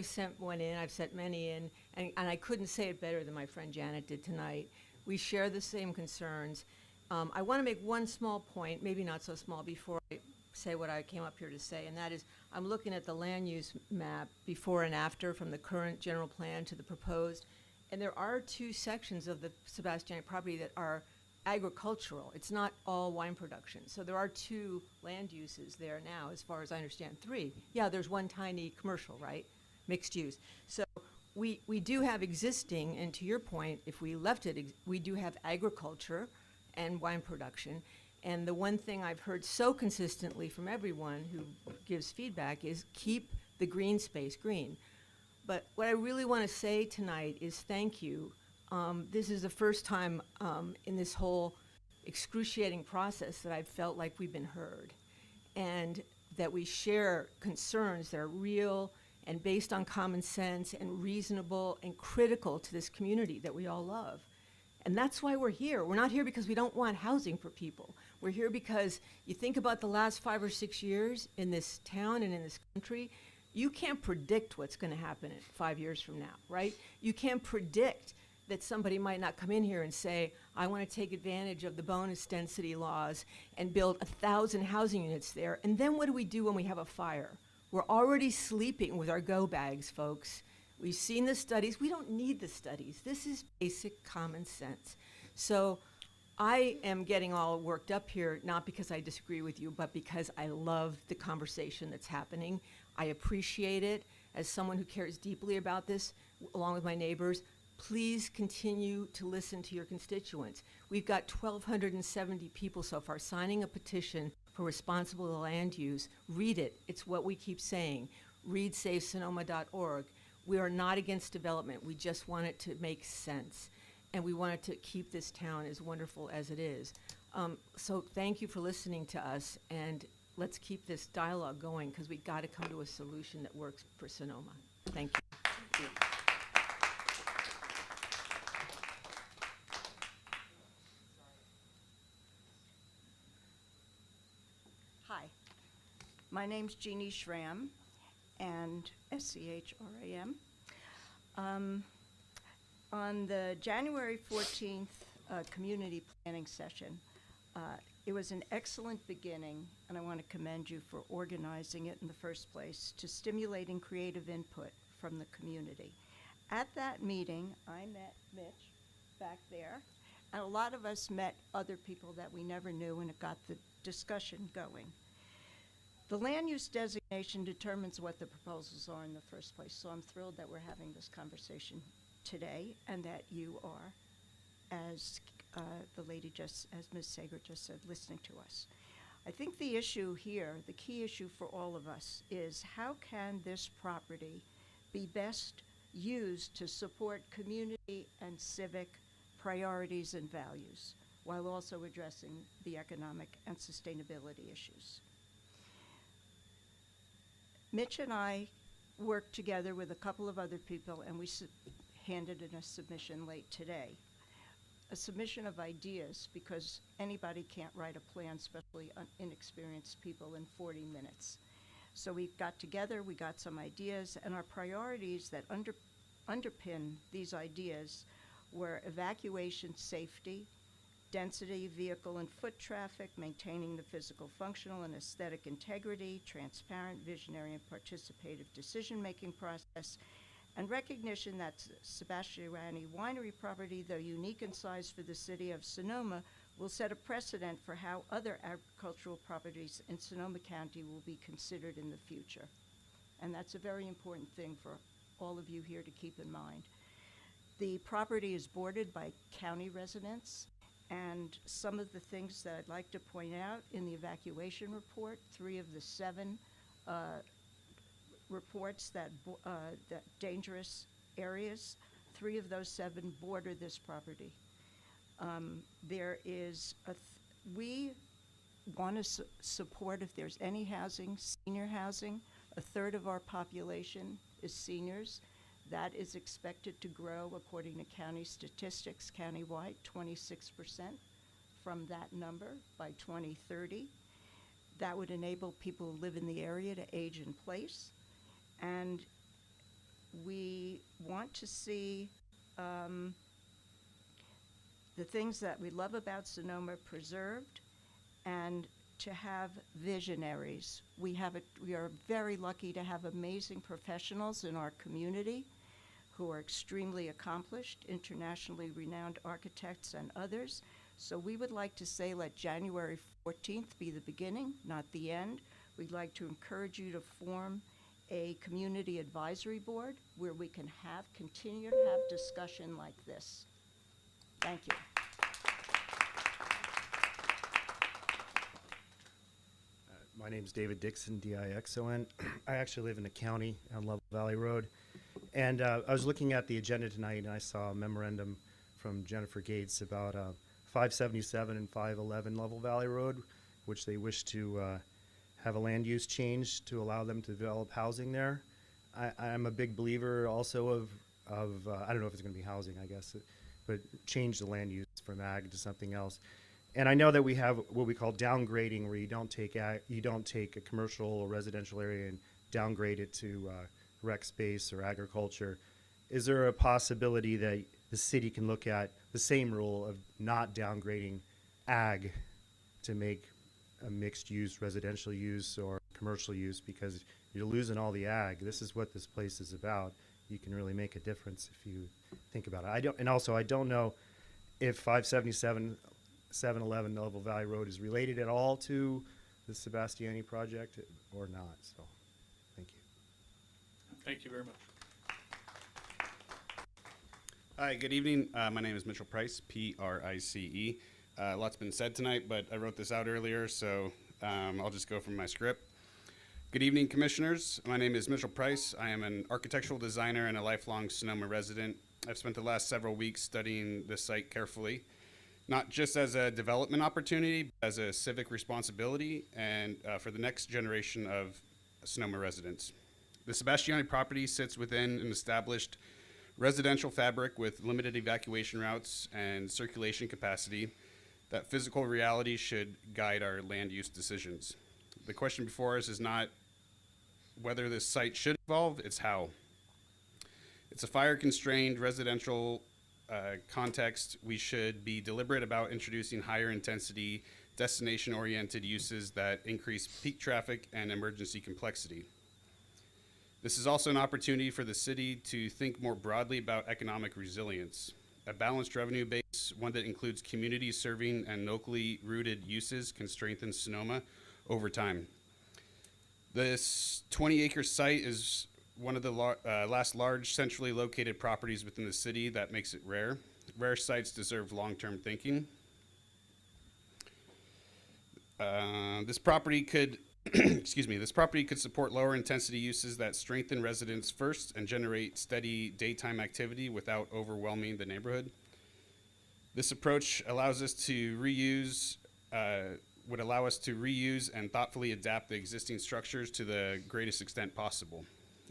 Speaker 17: sent one in, I've sent many in, and I couldn't say it better than my friend Janet did tonight. We share the same concerns. I want to make one small point, maybe not so small, before I say what I came up here to say, and that is I'm looking at the land use map before and after from the current general plan to the proposed, and there are two sections of the Sebastiani property that are agricultural. It's not all wine production. So there are two land uses there now, as far as I understand. Three. Yeah, there's one tiny commercial, right? Mixed use. So we do have existing, and to your point, if we left it, we do have agriculture and wine production. And the one thing I've heard so consistently from everyone who gives feedback is keep the green space green. But what I really want to say tonight is thank you. This is the first time in this whole excruciating process that I've felt like we've been heard, and that we share concerns that are real and based on common sense and reasonable and critical to this community that we all love. And that's why we're here. We're not here because we don't want housing for people. We're here because you think about the last 5 or 6 years in this town and in this country, you can't predict what's going to happen in 5 years from now, right? You can't predict that somebody might not come in here and say, I want to take advantage of the bonus density laws and build 1,000 housing units there. And then what do we do when we have a fire? We're already sleeping with our go bags, folks. We've seen the studies. We don't need the studies. This is basic common sense. So I am getting all worked up here, not because I disagree with you, but because I love the conversation that's happening. I appreciate it. As someone who cares deeply about this, along with my neighbors, please continue to listen to your constituents. We've got 1,270 people so far signing a petition for responsible land use. Read it. It's what we keep saying. Read SaveSonoma.org. We are not against development. We just want it to make sense. And we want it to keep this town as wonderful as it is. So thank you for listening to us, and let's keep this dialogue going, because we've got to come to a solution that works for Sonoma. Thank you.
Speaker 1: Thank you.
Speaker 10: Hi, my name's Jeannie Schramm, and S-C-H-R-A-M. On the January 14th community planning session, it was an excellent beginning, and I want to commend you for organizing it in the first place, to stimulating creative input from the community. At that meeting, I met Mitch back there, and a lot of us met other people that we never knew, and it got the discussion going. The land use designation determines what the proposals are in the first place, so I'm thrilled that we're having this conversation today, and that you are, as the lady just, as Ms. Sager just said, listening to us. I think the issue here, the key issue for all of us, is how can this property be best used to support community and civic priorities and values, while also addressing the economic and sustainability issues. Mitch and I worked together with a couple of other people, and we handed in a submission late today. A submission of ideas, because anybody can't write a plan, especially inexperienced people, in 40 minutes. So we got together, we got some ideas, and our priorities that underpin these ideas were evacuation safety, density, vehicle and foot traffic, maintaining the physical, functional, and aesthetic integrity, transparent, visionary, and participative decision-making process, and recognition that Sebastiani Winery property, though unique in size for the city of Sonoma, will set a precedent for how other agricultural properties in Sonoma County will be considered in the future. And that's a very important thing for all of you here to keep in mind. The property is bordered by county residents, and some of the things that I'd like to point out in the evacuation report, 3 of the 7 reports that dangerous areas, 3 of those 7 border this property. There is we want to support, if there's any housing, senior housing. 1/3 of our population is seniors. That is expected to grow, according to county statistics, countywide, 26% from that number by 2030. That would enable people who live in the area to age in place. And we want to see the things that we love about Sonoma preserved, and to have visionaries. We are very lucky to have amazing professionals in our community who are extremely accomplished, internationally renowned architects and others. So we would like to say, let January 14th be the beginning, not the end. We'd like to encourage you to form a community advisory board where we can continue to have discussion like this. Thank you.
Speaker 18: My name's David Dixon, D-I-X-O-N. I actually live in the county on Lovell Valley Road. And I was looking at the agenda tonight, and I saw a memorandum from Jennifer Gates about 577 and 511 Lovell Valley Road, which they wish to have a land use change to allow them to develop housing there. I'm a big believer also of I don't know if it's going to be housing, I guess, but change the land use from ag to something else. And I know that we have what we call downgrading, where you don't take a commercial or residential area and downgrade it to rec space or agriculture. Is there a possibility that the city can look at the same rule of not downgrading ag to make a mixed use residential use or commercial use, because you're losing all the ag? This is what this place is about. You can really make a difference if you think about it. I don't know if 577 711 Noble Valley Road is related at all to the Sebastiani project or not. So, thank you.
Speaker 1: Thank you very much.
Speaker 7: Hi, good evening. My name is Mitchell Price, P-R-I-C-E. A lot's been said tonight, but I wrote this out earlier, so I'll just go from my script. Good evening, commissioners. My name is Mitchell Price. I am an architectural designer and a lifelong Sonoma resident. I've spent the last several weeks studying this site carefully, not just as a development opportunity, but as a civic responsibility and for the next generation of Sonoma residents. The Sebastiani property sits within an established residential fabric with limited evacuation routes and circulation capacity. That physical reality should guide our land use decisions. The question before us is not whether this site should evolve, it's how. It's a fire-constrained residential context. We should be deliberate about introducing higher intensity, destination-oriented uses that increase peak traffic and emergency complexity. This is also an opportunity for the city to think more broadly about economic resilience. A balanced revenue base, one that includes community serving and locally rooted uses, can strengthen Sonoma over time. This 20-acre site is one of the last large centrally located properties within the city. That makes it rare. Rare sites deserve long-term thinking. This property could this property could support lower intensity uses that strengthen residents first and generate steady daytime activity without overwhelming the neighborhood. This approach allows us to reuse, would allow us to reuse and thoughtfully adapt the existing structures to the greatest extent possible.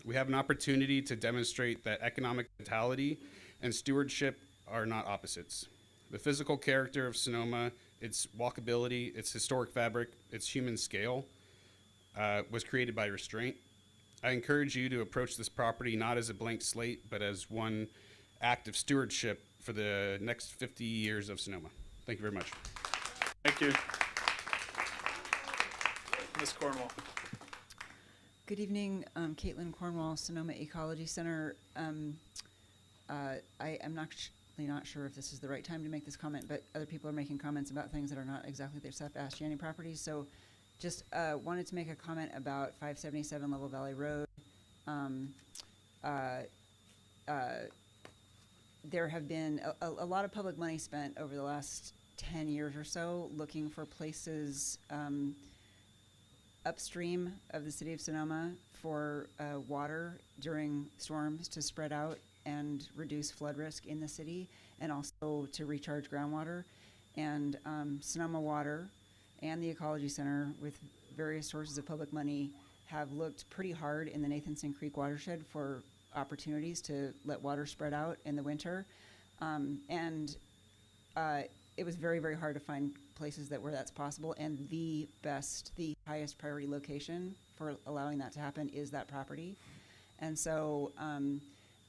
Speaker 7: We have an opportunity to demonstrate that economic vitality and stewardship are not opposites. The physical character of Sonoma, its walkability, its historic fabric, its human scale, was created by restraint. I encourage you to approach this property not as a blank slate, but as one act of stewardship for the next 50 years of Sonoma. Thank you very much.
Speaker 1: Thank you. Ms. Cornwall.
Speaker 20: Good evening, Caitlin Cornwall, Sonoma Ecology Center. I am not sure if this is the right time to make this comment, but other people are making comments about things that are not exactly their Sebastiani properties. So just wanted to make a comment about 577 Level Valley Road. There have been a lot of public money spent over the last 10 years or so looking for places upstream of the city of Sonoma for water during storms to spread out and reduce flood risk in the city, and also to recharge groundwater. And Sonoma Water and the Ecology Center, with various sources of public money, have looked pretty hard in the Nathanson Creek watershed for opportunities to let water spread out in the winter. It was very, very hard to find places where that's possible, and the highest priority location for allowing that to happen is that property. And so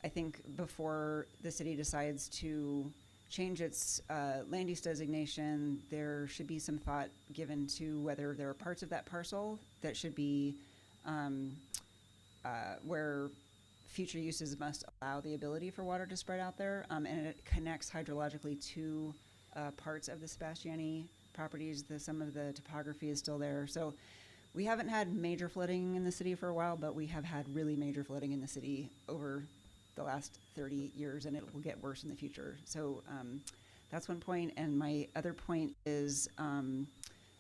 Speaker 20: I think before the city decides to change its land use designation, there should be some thought given to whether there are parts of that parcel that should be where future uses must allow the ability for water to spread out there, and it connects hydrologically to parts of the Sebastiani properties. Some of the topography is still there. So we haven't had major flooding in the city for a while, but we have had really major flooding in the city over the last 30 years, and it will get worse in the future. So that's one point. And my other point is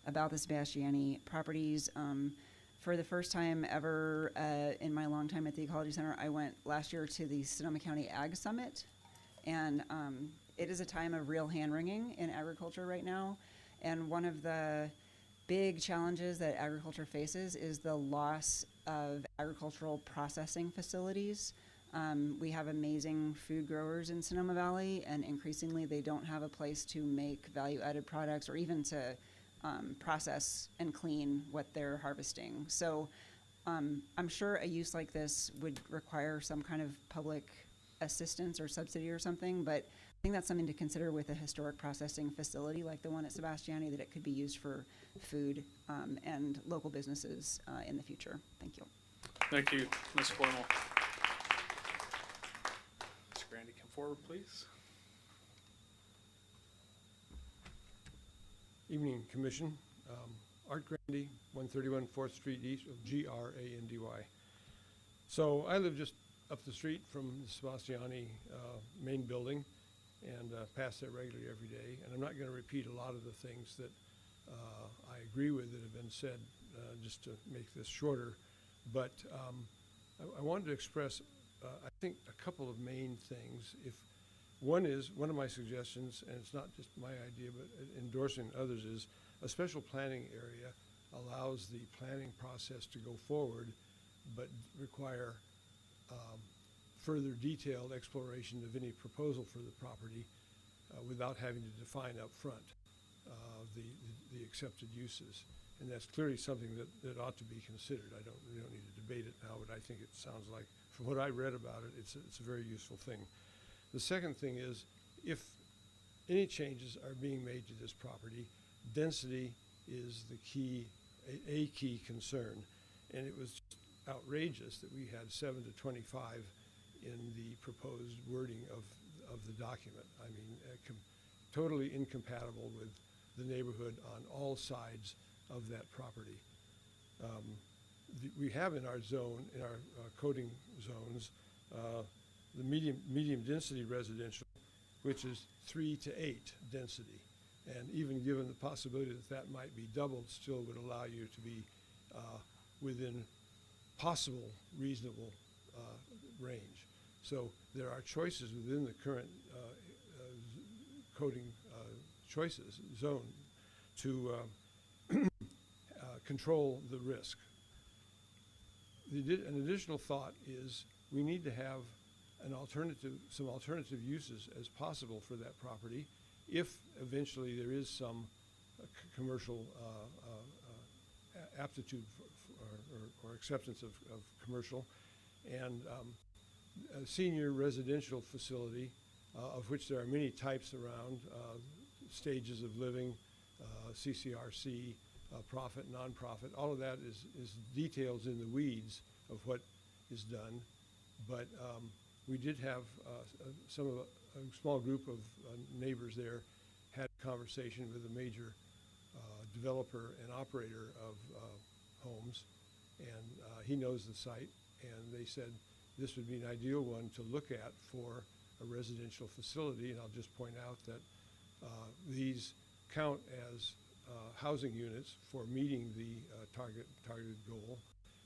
Speaker 20: about the Sebastiani properties. For the first time ever in my long time at the Ecology Center, I went last year to the Sonoma County Ag Summit, and it is a time of real hand-wringing in agriculture right now. And one of the big challenges that agriculture faces is the loss of agricultural processing facilities. We have amazing food growers in Sonoma Valley, and increasingly they don't have a place to make value-added products or even to process and clean what they're harvesting. So I'm sure a use like this would require some kind of public assistance or subsidy or something, but I think that's something to consider with a historic processing facility like the one at Sebastiani, that it could be used for food and local businesses in the future. Thank you.
Speaker 1: Thank you, Ms. Cornwell. Ms. Grandy, come forward, please.
Speaker 19: Evening, Commission. Art Grandy, 131 4th Street East, Grandy. So I live just up the street from the Sebastiani main building and pass there regularly every day. And I'm not going to repeat a lot of the things that I agree with that have been said, just to make this shorter. But I wanted to express, I think, a couple of main things. If one of my suggestions, and it's not just my idea, but endorsing others, is a special planning area allows the planning process to go forward, but require further detailed exploration of any proposal for the property without having to define up front the accepted uses. And that's clearly something that ought to be considered. We don't need to debate it now, but I think it sounds like, from what I read about it, it's a very useful thing. The second thing is, if any changes are being made to this property, density is the key, a key concern. And it was just outrageous that we had 7 to 25 in the proposed wording of the document. I mean, totally incompatible with the neighborhood on all sides of that property. We have in our zone, in our coding zones, the medium density residential, which is 3 to 8 density. And even given the possibility that that might be doubled, still would allow you to be within possible reasonable range. So there are choices within the current coding choices zone to control the risk. An additional thought is we need to have some alternative uses as possible for that property if eventually there is some commercial aptitude or acceptance of commercial. And a senior residential facility, of which there are many types around, stages of living, CCRC, profit, nonprofit, all of that is details in the weeds of what is done. But we did have a small group of neighbors there had a conversation with a major developer and operator of homes, and he knows the site, and they said this would be an ideal one to look at for a residential facility. And I'll just point out that these count as housing units for meeting the targeted goal.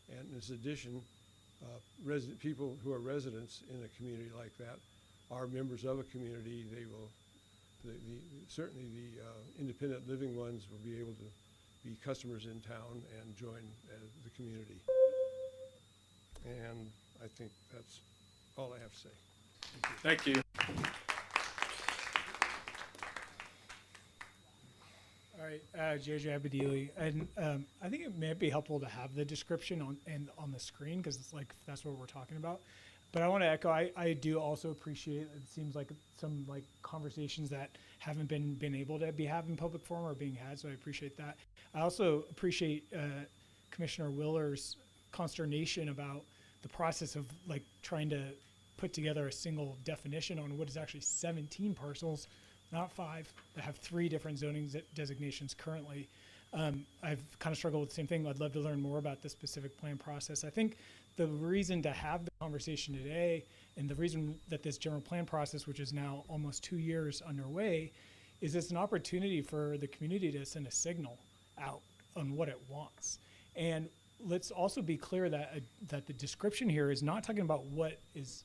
Speaker 19: And in addition, people who are residents in a community like that are members of a community. They will, certainly the independent living ones will be able to be customers in town and join the community. And I think that's all I have to say.
Speaker 1: Thank you.
Speaker 21: All right, JJ Abedili, and I think it may be helpful to have the description on the screen, because it's like that's what we're talking about. But I want to echo, I do also appreciate, it seems like some like conversations that haven't been able to be had in public forum are being had, so I appreciate that. I also appreciate Commissioner Willer's consternation about the process of like trying to put together a single definition on what is actually 17 parcels, not 5, that have 3 different zoning designations currently. I've kind of struggled with the same thing. I'd love to learn more about the specific plan process. I think the reason to have the conversation today, and the reason that this general plan process, which is now almost 2 years underway, is it's an opportunity for the community to send a signal out on what it wants. And let's also be clear that that the description here is not talking about what is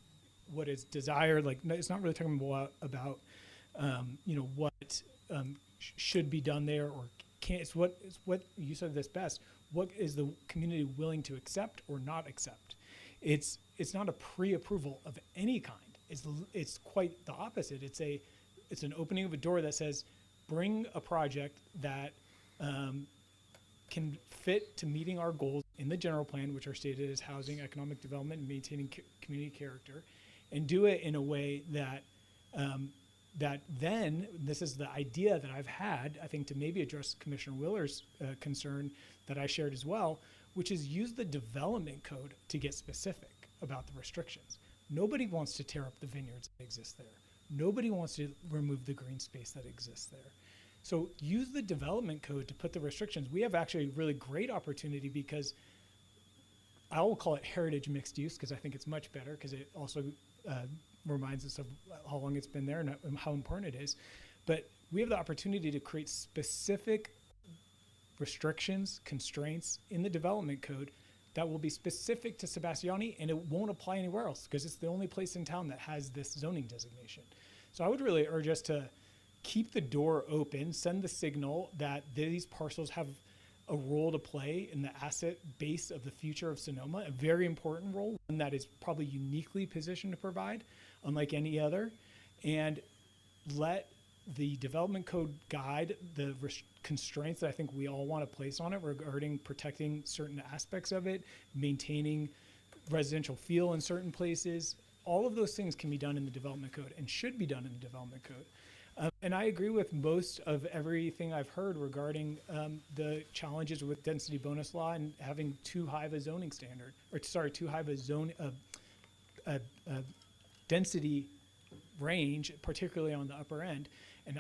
Speaker 21: desired. Like, it's not really talking about you know, what should be done there or can't. It's what you said this best. What is the community willing to accept or not accept? it's not a pre-approval of any kind. It's quite the opposite. It's an opening of a door that says, bring a project that can fit to meeting our goals in the general plan, which are stated as housing, economic development, and maintaining community character, and do it in a way that then, this is the idea that I've had, I think, to maybe address Commissioner Willer's concern that I shared as well, which is use the development code to get specific about the restrictions. Nobody wants to tear up the vineyards that exist there. Nobody wants to remove the green space that exists there. So use the development code to put the restrictions. We have actually a really great opportunity because I will call it heritage mixed use because I think it's much better because it also reminds us of how long it's been there and how important it is. But we have the opportunity to create specific restrictions, constraints in the development code that will be specific to Sebastiani, and it won't apply anywhere else because it's the only place in town that has this zoning designation. So I would really urge us to keep the door open, send the signal that these parcels have a role to play in the asset base of the future of Sonoma, a very important role, one that is probably uniquely positioned to provide, unlike any other, and let the development code guide the constraints that I think we all want to place on it regarding protecting certain aspects of it, maintaining residential feel in certain places. All of those things can be done in the development code and should be done in the development code. And I agree with most of everything I've heard regarding the challenges with density bonus law and having too high of a zoning standard, too high of a zone, density range, particularly on the upper end. And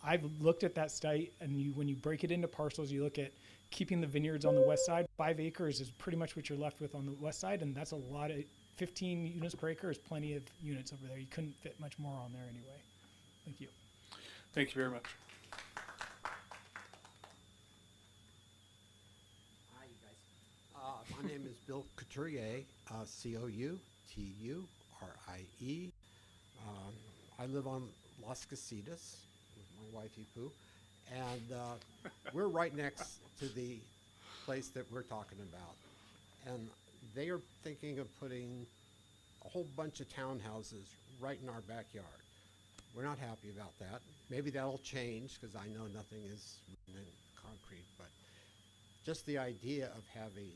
Speaker 21: I've looked at that site, and when you break it into parcels, you look at keeping the vineyards on the west side. 5 acres is pretty much what you're left with on the west side, and that's a lot of 15 units per acre is plenty of units over there. You couldn't fit much more on there anyway. Thank you.
Speaker 1: Thank you very much.
Speaker 2: Hi, you guys. My name is Bill Couturier, Couturie. I live on Las Casitas with my wife, Ipu, and we're right next to the place that we're talking about. And they are thinking of putting a whole bunch of townhouses right in our backyard. We're not happy about that. Maybe that'll change because I know nothing is written in concrete, but just the idea of having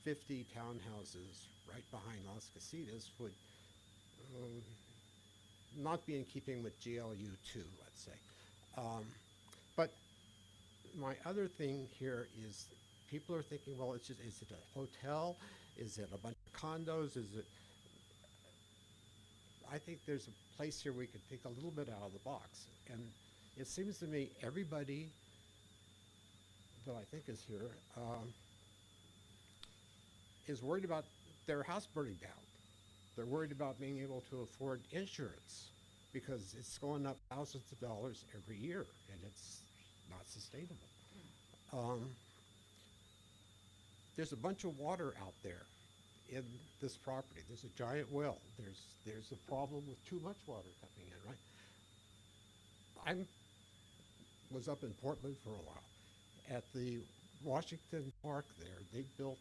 Speaker 2: 50 townhouses right behind Las Casitas would not be in keeping with GLU 2, let's say. But my other thing here is people are thinking, well, is it a hotel? Is it a bunch of condos? I think there's a place here we could think a little bit out of the box. And it seems to me everybody that I think is here is worried about their house burning down. They're worried about being able to afford insurance because it's going up thousands of dollars every year and it's not sustainable. There's a bunch of water out there in this property. There's a giant well. There's a problem with too much water coming in, right? I was up in Portland for a while. At the Washington Park there, they built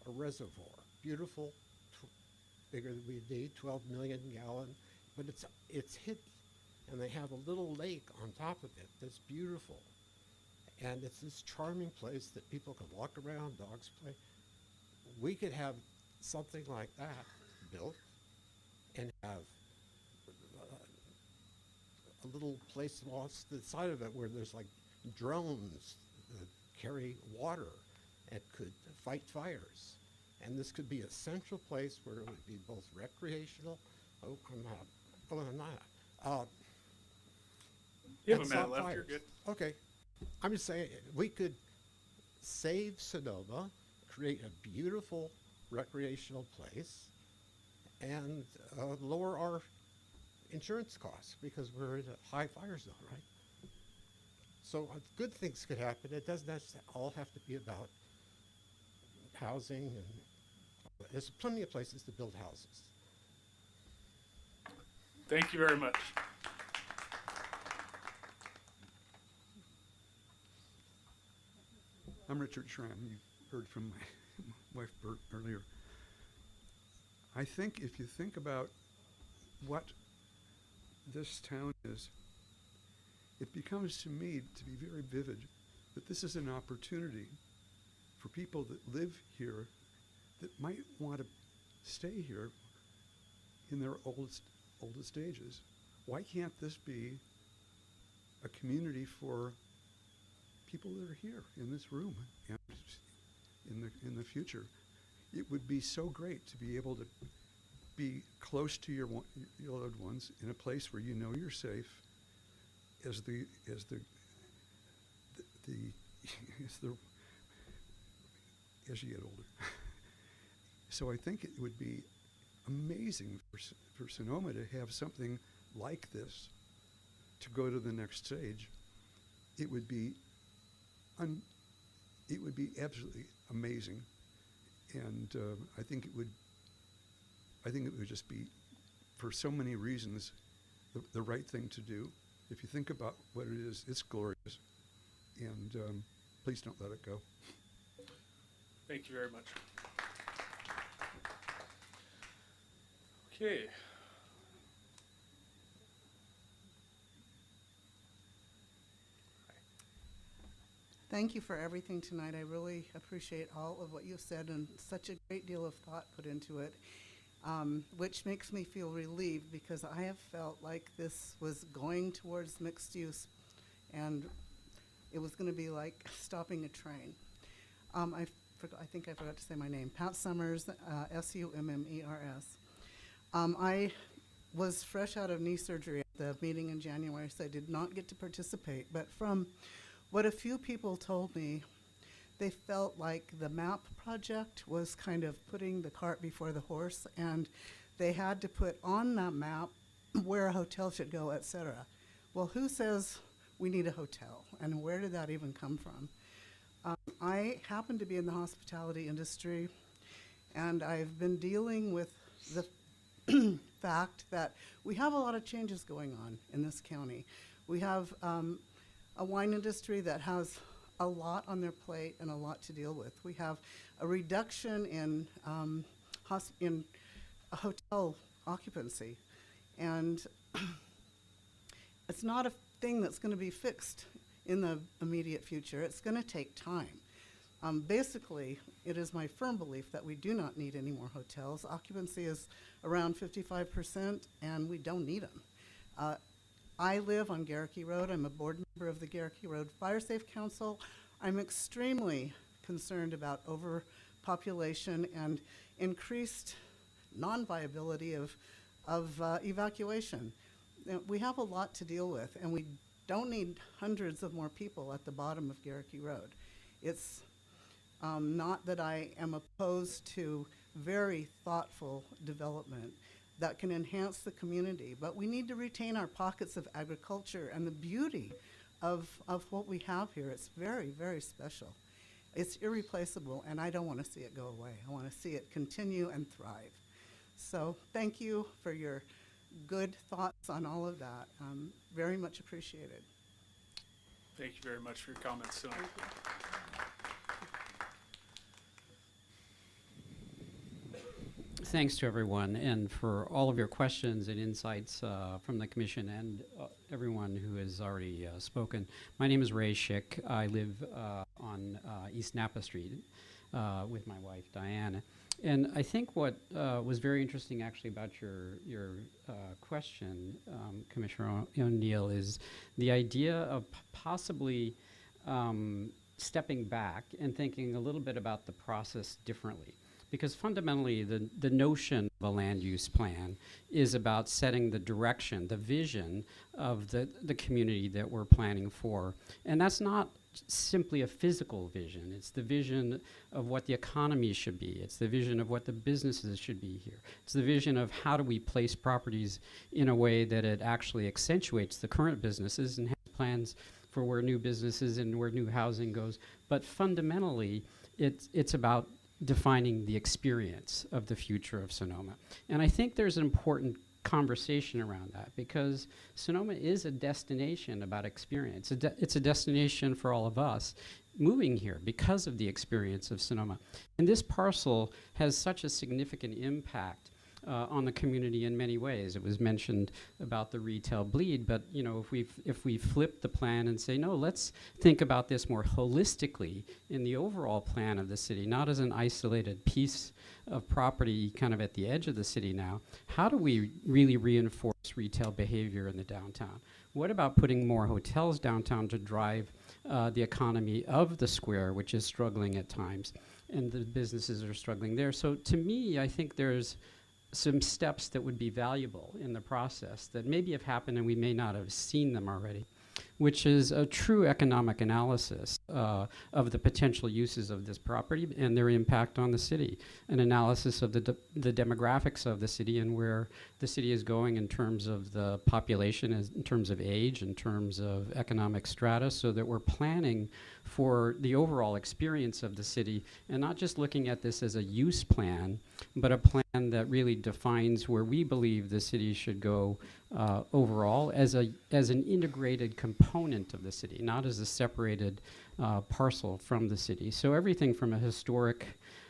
Speaker 2: a reservoir, beautiful, bigger than we need, 12 million gallon, but it's hidden. And they have a little lake on top of it that's beautiful. And it's this charming place that people can walk around, dogs play. We could have something like that built and have a little place off the side of it where there's like drones that carry water and could fight fires. And this could be a central place where it would be both recreational. Oh, I'm not. Oh, I'm not.
Speaker 1: You have a minute left. You're good.
Speaker 2: Okay. I'm just saying we could save Sonoma, create a beautiful recreational place, and lower our insurance costs because we're in a high fire zone, right? So good things could happen. It doesn't all have to be about housing, and there's plenty of places to build houses.
Speaker 1: Thank you very much.
Speaker 14: I'm Richard Schramm. You heard from my wife Bert earlier.
Speaker 4: I think if you think about what this town is, it becomes to me to be very vivid that this is an opportunity for people that live here that might want to stay here in their oldest ages. Why can't this be a community for people that are here in this room and in the future? It would be so great to be able to be close to your loved ones in a place where you know you're safe as you get older. So I think it would be amazing for Sonoma to have something like this to go to the next stage. It would be absolutely amazing, and I think it would just be, for so many reasons, the right thing to do. If you think about what it is, it's glorious, and please don't let it go.
Speaker 1: Thank you very much. Okay.
Speaker 14: Thank you for everything tonight. I really appreciate all of what you said and such a great deal of thought put into it, which makes me feel relieved because I have felt like this was going towards mixed use and it was going to be like stopping a train. I think I forgot to say my name. Pat Summers, Summers. I was fresh out of knee surgery at the meeting in January, so I did not get to participate. But from what a few people told me, they felt like the MAP project was kind of putting the cart before the horse, and they had to put on that map where a hotel should go, et cetera. Well, who says we need a hotel, and where did that even come from? I happen to be in the hospitality industry, and I've been dealing with the fact that we have a lot of changes going on in this county. We have a wine industry that has a lot on their plate and a lot to deal with. We have a reduction in hotel occupancy, and it's not a thing that's going to be fixed in the immediate future. It's going to take time. Basically, it is my firm belief that we do not need any more hotels. Occupancy is around 55%, and we don't need them. I live on Garricky Road. I'm a board member of the Garricky Road Fire Safe Council. I'm extremely concerned about overpopulation and increased non-viability of evacuation. We have a lot to deal with, and we don't need hundreds of more people at the bottom of Garricky Road. It's not that I am opposed to very thoughtful development that can enhance the community, but we need to retain our pockets of agriculture and the beauty of what we have here. It's very, very special. It's irreplaceable, and I don't want to see it go away. I want to see it continue and thrive. So thank you for your good thoughts on all of that. Very much appreciated.
Speaker 1: Thank you very much for your comments tonight.
Speaker 23: Thanks to everyone and for all of your questions and insights from the commission and everyone who has already spoken. My name is Ray Schick. I live on East Napa Street with my wife, Diane. And I think what was very interesting actually about your question, Commissioner O'Neill, is the idea of possibly stepping back and thinking a little bit about the process differently. Because fundamentally, the notion of a land use plan is about setting the direction, the vision of the community that we're planning for. And that's not simply a physical vision. It's the vision of what the economy should be. It's the vision of what the businesses should be here. It's the vision of how do we place properties in a way that it actually accentuates the current businesses and has plans for where new businesses and where new housing goes. But fundamentally, it's about defining the experience of the future of Sonoma. And I think there's an important conversation around that because Sonoma is a destination about experience. It's a destination for all of us moving here because of the experience of Sonoma. And this parcel has such a significant impact on the community in many ways. It was mentioned about the retail bleed, but you know, if we flip the plan and say, no, let's think about this more holistically in the overall plan of the city, not as an isolated piece of property kind of at the edge of the city now. How do we really reinforce retail behavior in the downtown? What about putting more hotels downtown to drive the economy of the square, which is struggling at times, and the businesses are struggling there? So to me, I think there's some steps that would be valuable in the process that maybe have happened and we may not have seen them already, which is a true economic analysis of the potential uses of this property and their impact on the city, an analysis of the demographics of the city and where the city is going in terms of the population, in terms of age, in terms of economic strata, so that we're planning for the overall experience of the city and not just looking at this as a use plan, but a plan that really defines where we believe the city should go overall as an integrated component of the city, not as a separated parcel from the city. So everything from a historic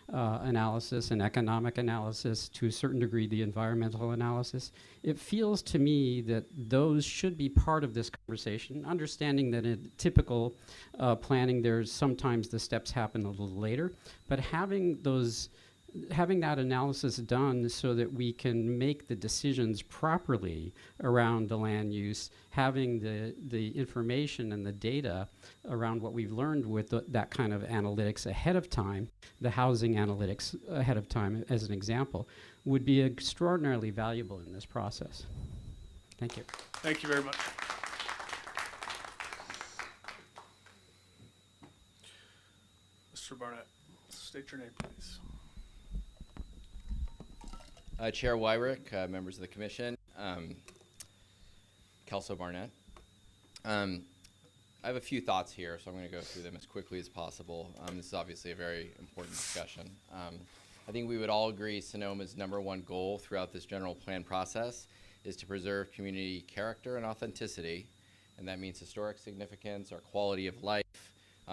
Speaker 23: analysis and economic analysis, to a certain degree the environmental analysis, it feels to me that those should be part of this conversation, understanding that in typical planning there's sometimes the steps happen a little later, but having that analysis done so that we can make the decisions properly around the land use, having the information and the data around what we've learned with that kind of analytics ahead of time, the housing analytics ahead of time as an example, would be extraordinarily valuable in this process. Thank you.
Speaker 1: Thank you very much. Mr. Barnett, state your name, please.
Speaker 9: Chair WIRICK, members of the commission, Kelso Barnett. I have a few thoughts here, so I'm going to go through them as quickly as possible. This is obviously a very important discussion. I think we would all agree Sonoma's #1 goal throughout this general plan process is to preserve community character and authenticity, and that means historic significance, our quality of life.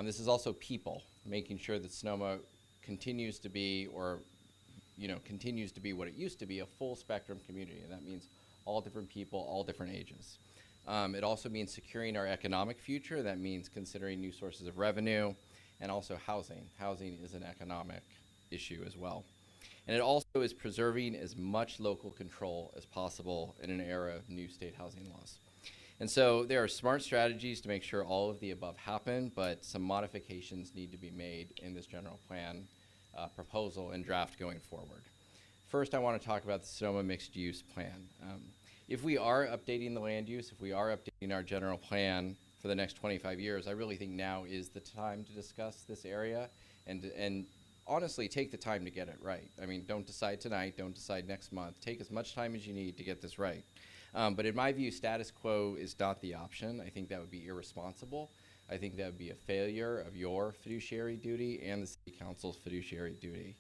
Speaker 9: This is also people, making sure that Sonoma continues to be, or continues to be what it used to be, a full spectrum community, and that means all different people, all different ages. It also means securing our economic future. That means considering new sources of revenue, and also housing. Housing is an economic issue as well. And it also is preserving as much local control as possible in an era of new state housing laws. And so there are smart strategies to make sure all of the above happen, but some modifications need to be made in this general plan proposal and draft going forward. First, I want to talk about the Sonoma mixed use plan. If we are updating the land use, if we are updating our general plan for the next 25 years, I really think now is the time to discuss this area and honestly take the time to get it right. I mean, don't decide tonight, don't decide next month. Take as much time as you need to get this right. But in my view, status quo is not the option. I think that would be irresponsible. I think that would be a failure of your fiduciary duty and the City Council's fiduciary duty.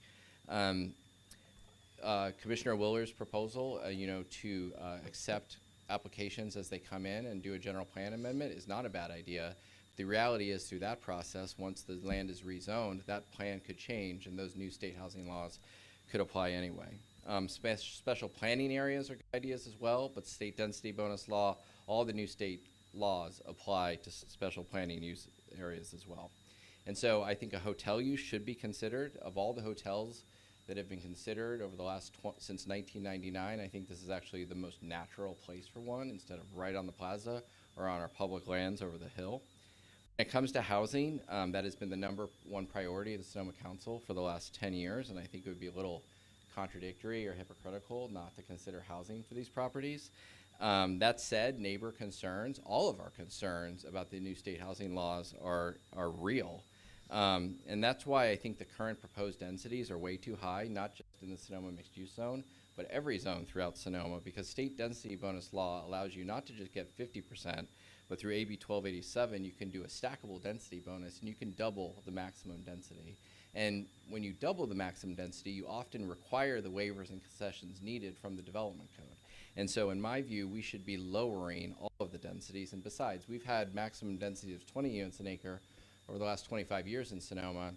Speaker 9: Commissioner Willer's proposal, to accept applications as they come in and do a general plan amendment is not a bad idea. The reality is, through that process, once the land is rezoned, that plan could change and those new state housing laws could apply anyway. Special planning areas are good ideas as well, but state density bonus law, all the new state laws apply to special planning use areas as well. And so I think a hotel use should be considered. Of all the hotels that have been considered over the last since 1999, I think this is actually the most natural place for one, instead of right on the plaza or on our public lands over the hill. When it comes to housing, that has been the #1 priority of the Sonoma Council for the last 10 years, and I think it would be a little contradictory or hypocritical not to consider housing for these properties. That said, neighbor concerns, all of our concerns about the new state housing laws are real. And that's why I think the current proposed densities are way too high, not just in the Sonoma mixed use zone, but every zone throughout Sonoma, because state density bonus law allows you not to just get 50%, but through AB 1287, you can do a stackable density bonus and you can double the maximum density. And when you double the maximum density, you often require the waivers and concessions needed from the development code. And so in my view, we should be lowering all of the densities. And besides, we've had maximum density of 20 units an acre over the last 25 years in Sonoma,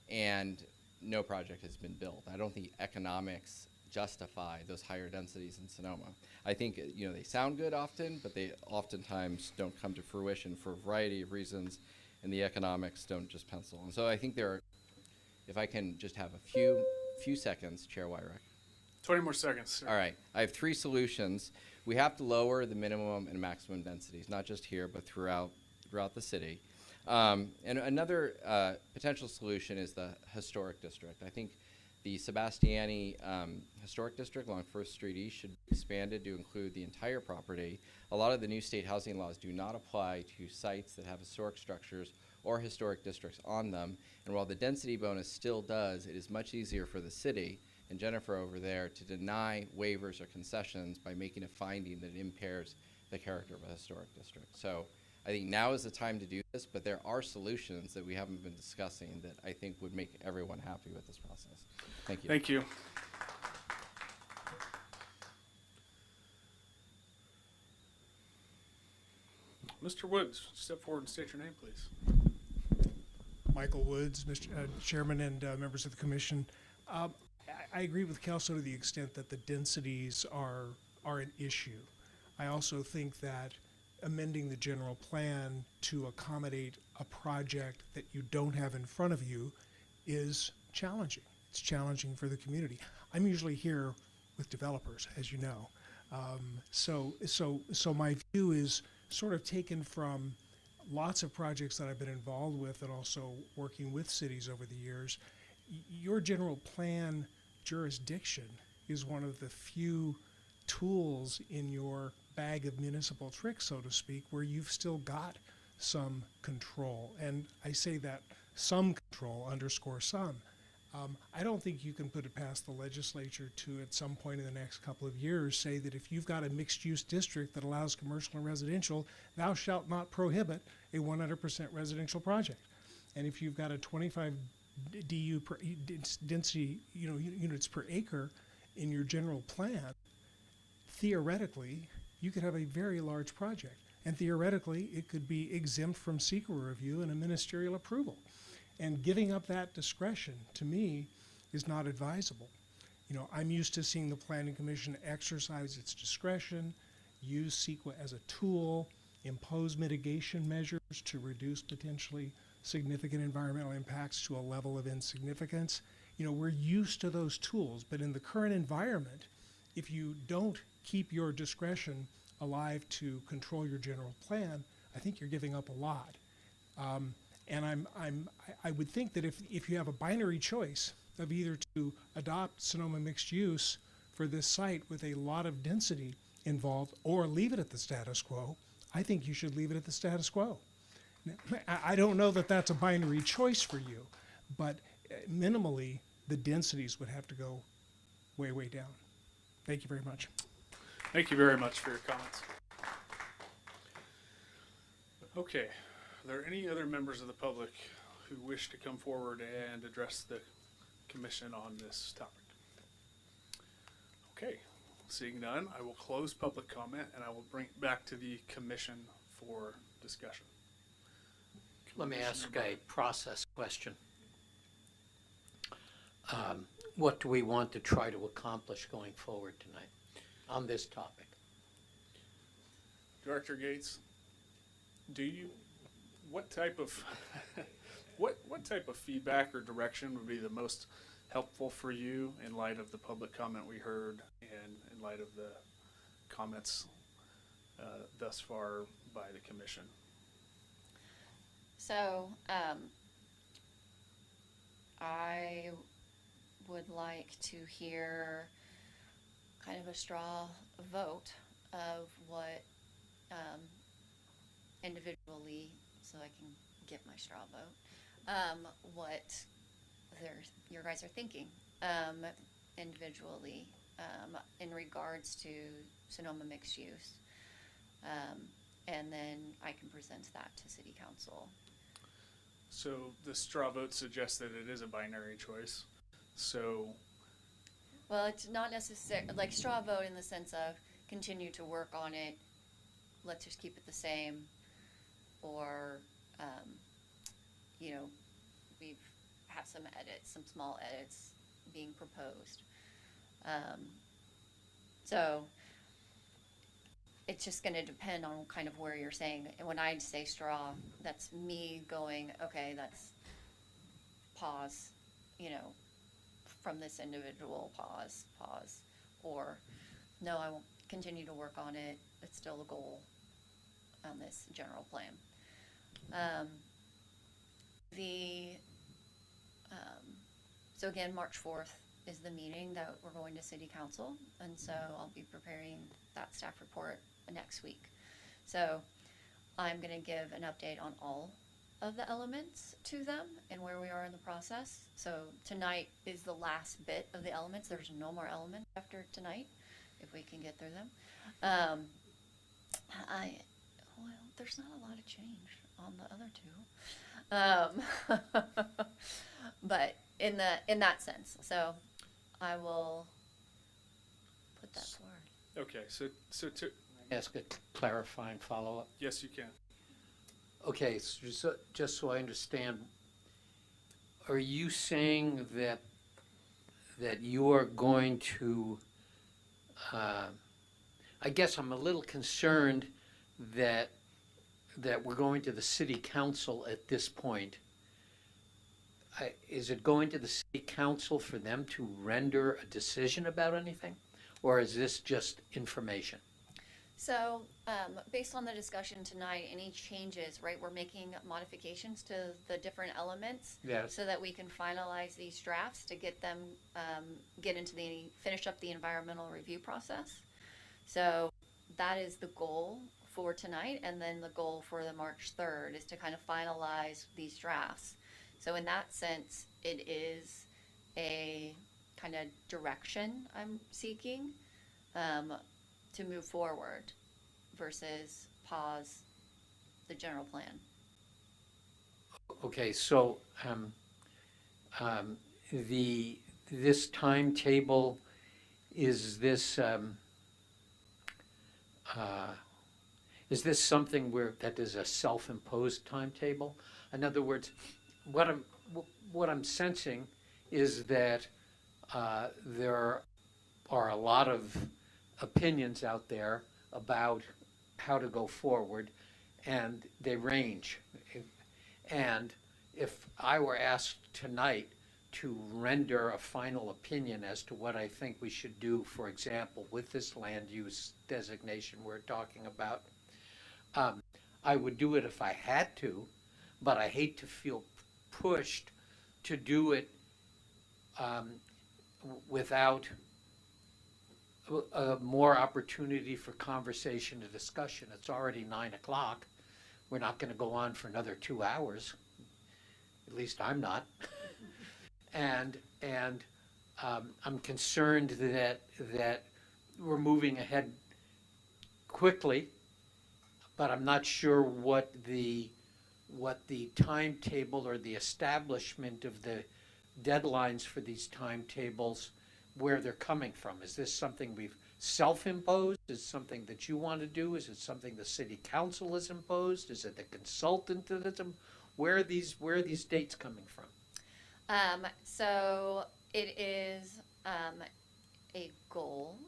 Speaker 9: and no project has been built. I don't think economics justify those higher densities in Sonoma. I think, you know, they sound good often, but they oftentimes don't come to fruition for a variety of reasons, and the economics don't just pencil. And so I think there are, if I can just have a few seconds, Chair WIRICK.
Speaker 1: 20 more seconds, sir.
Speaker 9: All right, I have 3 solutions. We have to lower the minimum and maximum densities, not just here, but throughout the city. And another potential solution is the historic district. I think the Sebastiani Historic District along First Street East should be expanded to include the entire property. A lot of the new state housing laws do not apply to sites that have historic structures or historic districts on them. And while the density bonus still does, it is much easier for the city and Jennifer over there to deny waivers or concessions by making a finding that impairs the character of a historic district. So I think now is the time to do this, but there are solutions that we haven't been discussing that I think would make everyone happy with this process. Thank you.
Speaker 1: Thank you. Mr. Woods, step forward and state your name, please.
Speaker 3: Michael Woods, Mr. Chairman and members of the commission. I agree with Kelso to the extent that the densities are an issue. I also think that amending the general plan to accommodate a project that you don't have in front of you is challenging. It's challenging for the community. I'm usually here with developers, as you know. So my view is sort of taken from lots of projects that I've been involved with and also working with cities over the years. Your general plan jurisdiction is one of the few tools in your bag of municipal tricks, so to speak, where you've still got some control. And I say that some control, underscore some. I don't think you can put it past the legislature to, at some point in the next couple of years, say that if you've got a mixed-use district that allows commercial and residential, thou shalt not prohibit a 100% residential project. And if you've got a 25 DU per density, units per acre in your general plan, theoretically, you could have a very large project. And theoretically, it could be exempt from SEQA review and a ministerial approval. And giving up that discretion, to me, is not advisable. I'm used to seeing the Planning Commission exercise its discretion, use CEQA as a tool, impose mitigation measures to reduce potentially significant environmental impacts to a level of insignificance. We're used to those tools, but in the current environment, if you don't keep your discretion alive to control your general plan, I think you're giving up a lot. And I would think that if you have a binary choice of either to adopt Sonoma mixed use for this site with a lot of density involved or leave it at the status quo, I think you should leave it at the status quo. Now, I don't know that that's a binary choice for you, but minimally the densities would have to go way, way down. Thank you very much.
Speaker 1: Thank you very much for your comments. Okay. Are there any other members of the public who wish to come forward and address the commission on this topic? Okay, seeing none, I will close public comment and I will bring it back to the commission for discussion.
Speaker 15: Let me ask a process question. What do we want to try to accomplish going forward tonight on this topic?
Speaker 1: Director Gates, what type of what type of feedback or direction would be the most helpful for you in light of the public comment we heard and in light of the comments thus far by the commission?
Speaker 6: So I would like to hear kind of a straw vote of what individually, so I can get my straw vote, what your guys are thinking individually in regards to Sonoma mixed use. And then I can present that to City Council.
Speaker 1: So the straw vote suggests that it is a binary choice. So,
Speaker 6: well, it's not necessarily like straw vote in the sense of continue to work on it, let's just keep it the same, or we've had some small edits being proposed. So it's just going to depend on kind of where you're saying. And when I say straw, that's me going, okay, that's pause, you know, from this individual, pause, or no, I won't continue to work on it. It's still a goal on this general plan. So again, March 4th is the meeting that we're going to City Council, and so I'll be preparing that staff report next week. So I'm going to give an update on all of the elements to them and where we are in the process. So tonight is the last bit of the elements. There's no more elements after tonight, if we can get through them. Well, there's not a lot of change on the other two. But in that sense, so I will put that forward.
Speaker 1: Okay, so to
Speaker 15: Ask a clarifying follow-up.
Speaker 1: yes, you can.
Speaker 15: Okay, so just so I understand, are you saying that you are going to, I guess I'm a little concerned that we're going to the city council at this point. Is it going to the city council for them to render a decision about anything? Or is this just information?
Speaker 6: So, based on the discussion tonight, any changes, right, we're making modifications to the different elements.
Speaker 15: Yes.
Speaker 6: So that we can finalize these drafts to get them, finish up the environmental review process. So that is the goal for tonight, and then the goal for the March 3rd is to kind of finalize these drafts. So in that sense, it is a kind of direction I'm seeking to move forward versus pause the general plan.
Speaker 15: Okay, so this timetable, is this something that is a self-imposed timetable? In other words, what I'm sensing is that there are a lot of opinions out there about how to go forward, and they range. And if I were asked tonight to render a final opinion as to what I think we should do, for example, with this land use designation we're talking about, I would do it if I had to, but I hate to feel pushed to do it without more opportunity for conversation and discussion. It's already 9 o'clock. We're not going to go on for another 2 hours. At least I'm not. and I'm concerned that we're moving ahead quickly, but I'm not sure what the timetable or the establishment of the deadlines for these timetables, where they're coming from. Is this something we've self-imposed? Is it something that you want to do? Is it something the city council has imposed? Is it the consultant that where are these dates coming from?
Speaker 6: So it is a goal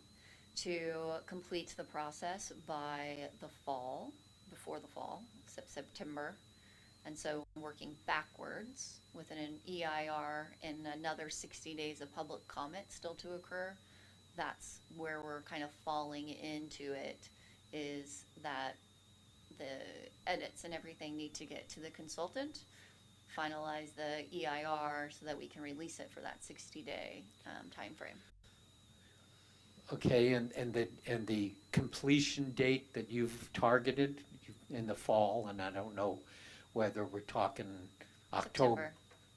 Speaker 6: to complete the process by the fall, before the fall, September. And so working backwards with an EIR and another 60 days of public comment still to occur. That's where we're kind of falling into it, is that the edits and everything need to get to the consultant, finalize the EIR so that we can release it for that 60-day time frame.
Speaker 15: Okay, and the completion date that you've targeted in the fall, and I don't know whether we're talking October.
Speaker 6: September.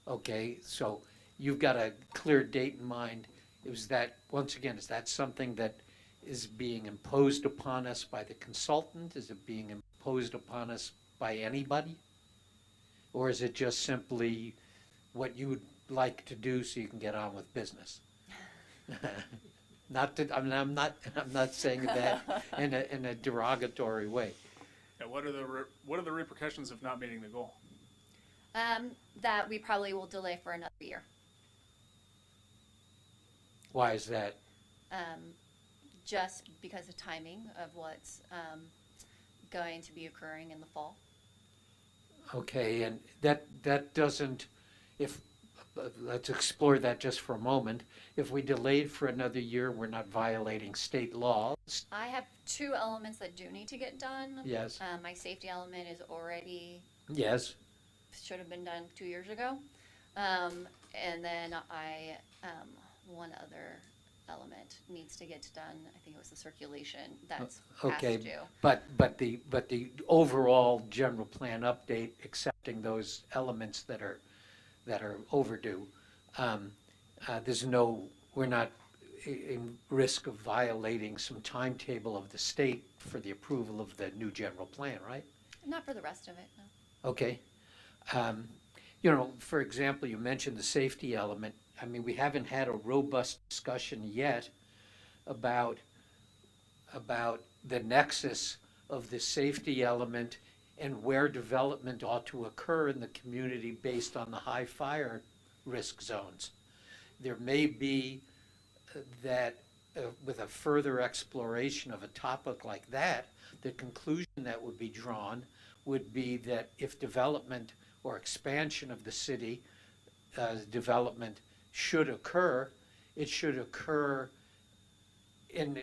Speaker 15: Okay, so you've got a clear date in mind. Is that, once again, is that something that is being imposed upon us by the consultant? Is it being imposed upon us by anybody? Or is it just simply what you would like to do so you can get on with business? I'm not saying that in a derogatory way.
Speaker 1: Yeah, what are the repercussions of not meeting the goal?
Speaker 6: That we probably will delay for another year.
Speaker 15: Why is that?
Speaker 6: just because of timing of what's going to be occurring in the fall.
Speaker 15: Okay, and that doesn't, if, let's explore that just for a moment. If we delayed for another year, we're not violating state laws.
Speaker 6: I have two elements that do need to get done.
Speaker 15: Yes.
Speaker 6: My safety element is already,
Speaker 15: Yes.
Speaker 6: should have been done 2 years ago. And then one other element needs to get done. I think it was the circulation that's
Speaker 15: Okay,
Speaker 6: past due.
Speaker 15: but the overall general plan update, accepting those elements that are overdue, we're not in risk of violating some timetable of the state for the approval of the new general plan, right?
Speaker 6: Not for the rest of it, no.
Speaker 15: Okay. For example, you mentioned the safety element. I mean, we haven't had a robust discussion yet about the nexus of the safety element and where development ought to occur in the community based on the high fire risk zones. There may be that with a further exploration of a topic like that, the conclusion that would be drawn would be that if development or expansion of the city development should occur, it should occur in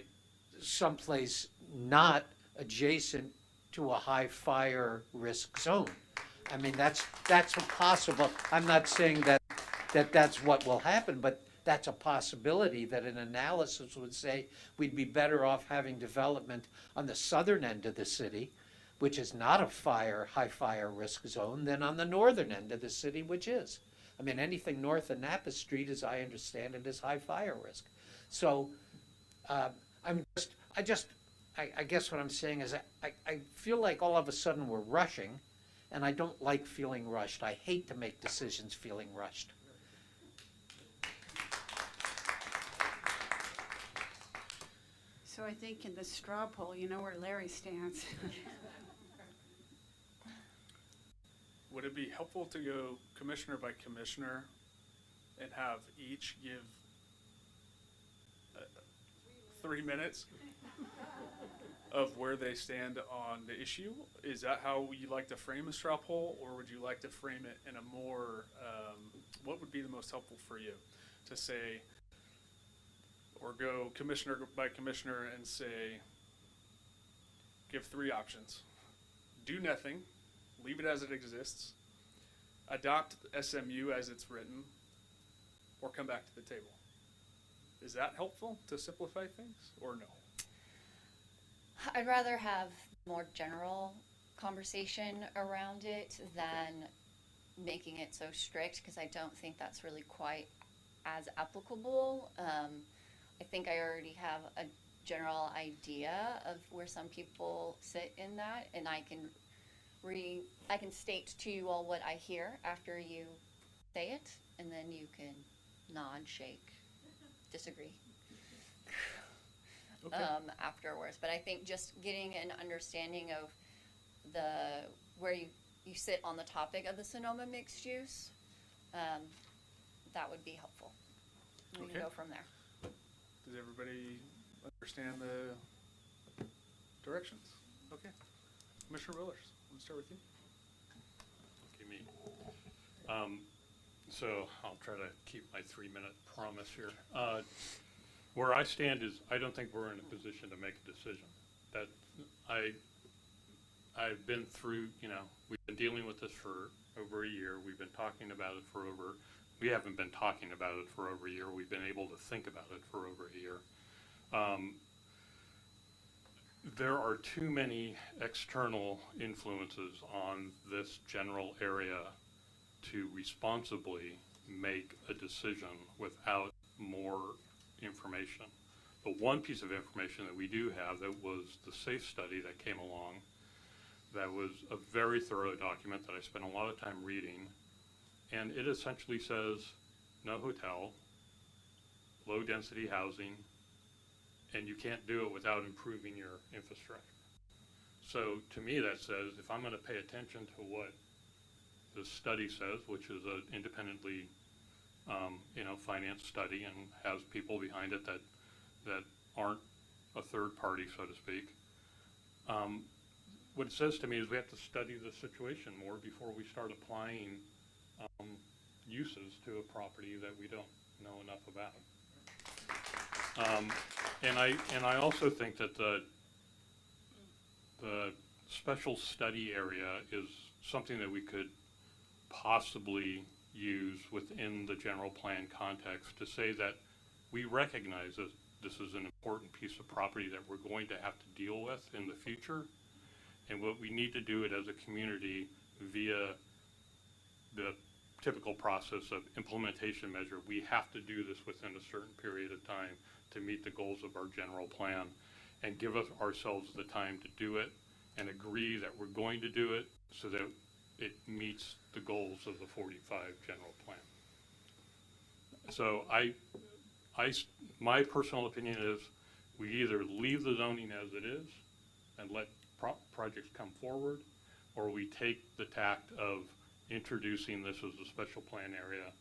Speaker 15: someplace not adjacent to a high fire risk zone. I mean, that's possible. I'm not saying that's what will happen, but that's a possibility that an analysis would say we'd be better off having development on the southern end of the city, which is not a high fire risk zone, than on the northern end of the city, which is. I mean, anything north of Napa Street, as I understand it, is high fire risk. So I guess what I'm saying is I feel like all of a sudden we're rushing, and I don't like feeling rushed. I hate to make decisions feeling rushed.
Speaker 5: So I think in the straw poll, you know where Larry stands.
Speaker 1: Would it be helpful to go commissioner by commissioner and have each give 3 minutes of where they stand on the issue? Is that how you like to frame a straw poll, or would you like to frame it in a more, what would be the most helpful for you to say, or go commissioner by commissioner and say, give 3 options: do nothing, leave it as it exists, adopt SMU as it's written, or come back to the table? Is that helpful to simplify things, or no?
Speaker 6: I'd rather have more general conversation around it than making it so strict, because I don't think that's really quite as applicable. I think I already have a general idea of where some people sit in that, and I can state to you all what I hear after you say it, and then you can nod, shake, disagree.
Speaker 1: Okay.
Speaker 6: Afterwards. But I think just getting an understanding of where you sit on the topic of the Sonoma mixed use, that would be helpful. We can go from there.
Speaker 1: Does everybody understand the directions? Okay. Commissioner Willers, let's start with you.
Speaker 12: Okay, me. So I'll try to keep my 3-minute promise here. Where I stand is I don't think we're in a position to make a decision. That I've been through, we've been dealing with this for over a year. We've been talking about it we haven't been talking about it for over a year. We've been able to think about it for over a year. There are too many external influences on this general area to responsibly make a decision without more information. The one piece of information that we do have, that was the SAFE study that came along, that was a very thorough document that I spent a lot of time reading, and it essentially says no hotel, low density housing, and you can't do it without improving your infrastructure. So to me that says, if I'm going to pay attention to what the study says, which is an independently financed study and has people behind it that that aren't a third party, so to speak. What it says to me is we have to study the situation more before we start applying uses to a property that we don't know enough about. And I also think that the special study area is something that we could possibly use within the general plan context to say that we recognize that this is an important piece of property that we're going to have to deal with in the future. And what we need to do it as a community via the typical process of implementation measure. We have to do this within a certain period of time to meet the goals of our general plan and give ourselves the time to do it and agree that we're going to do it so that it meets the goals of the 45 general plan. So my personal opinion is we either leave the zoning as it is and let projects come forward, or we take the tact of introducing this as a special plan area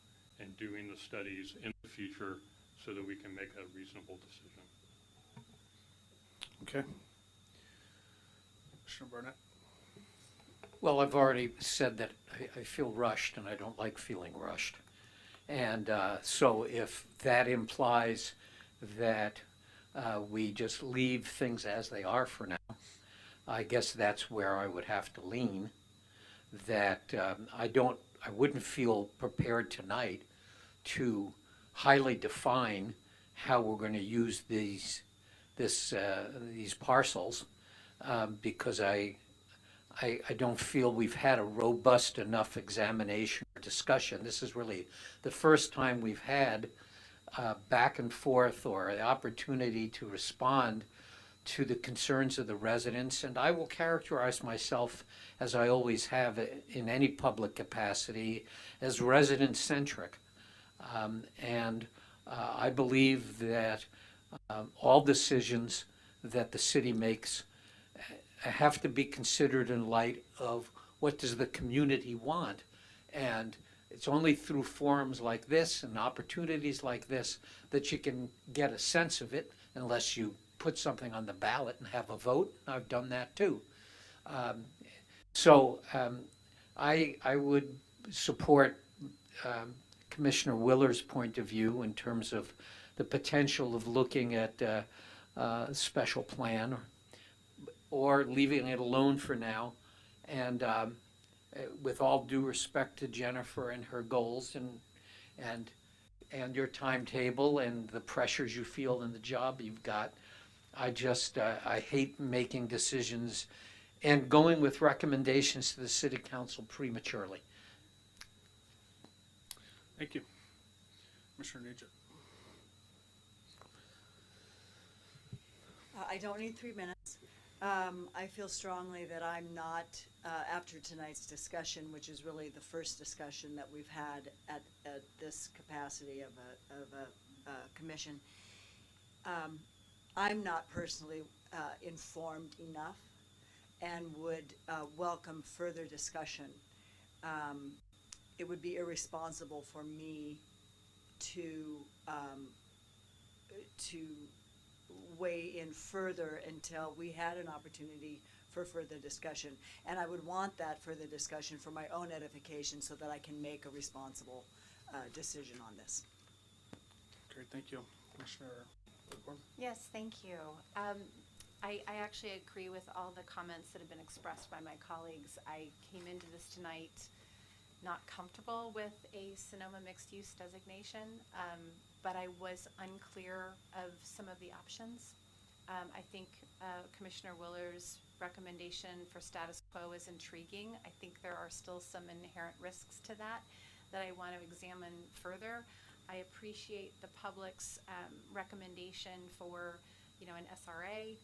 Speaker 12: and doing the studies in the future so that we can make a reasonable decision.
Speaker 1: Okay. Commissioner Barnett.
Speaker 15: Well, I've already said that I feel rushed, and I don't like feeling rushed. And so if that implies that we just leave things as they are for now, I guess that's where I would have to lean. That I wouldn't feel prepared tonight to highly define how we're going to use these parcels because I don't feel we've had a robust enough examination or discussion. This is really the first time we've had back and forth or the opportunity to respond to the concerns of the residents. And I will characterize myself, as I always have in any public capacity, as resident-centric. I believe that all decisions that the city makes have to be considered in light of what does the community want. And it's only through forums like this and opportunities like this that you can get a sense of it, unless you put something on the ballot and have a vote. I've done that too. I would support Commissioner Willer's point of view in terms of the potential of looking at a special plan or leaving it alone for now. And with all due respect to Jennifer and her goals and your timetable and the pressures you feel in the job you've got, I hate making decisions and going with recommendations to the City Council prematurely.
Speaker 1: Thank you. Commissioner Nugent.
Speaker 8: I don't need 3 minutes. I feel strongly that I'm not, after tonight's discussion, which is really the first discussion that we've had at this capacity of a commission, I'm not personally informed enough and would welcome further discussion. It would be irresponsible for me to weigh in further until we had an opportunity for further discussion. And I would want that further discussion for my own edification so that I can make a responsible decision on this.
Speaker 1: Great, thank you. Commissioner Woodburn?
Speaker 6: Yes, thank you. I actually agree with all the comments that have been expressed by my colleagues. I came into this tonight not comfortable with a Sonoma mixed-use designation, but I was unclear of some of the options. I think Commissioner Willer's recommendation for status quo is intriguing. I think there are still some inherent risks to that I want to examine further. I appreciate the public's recommendation for, an SRA,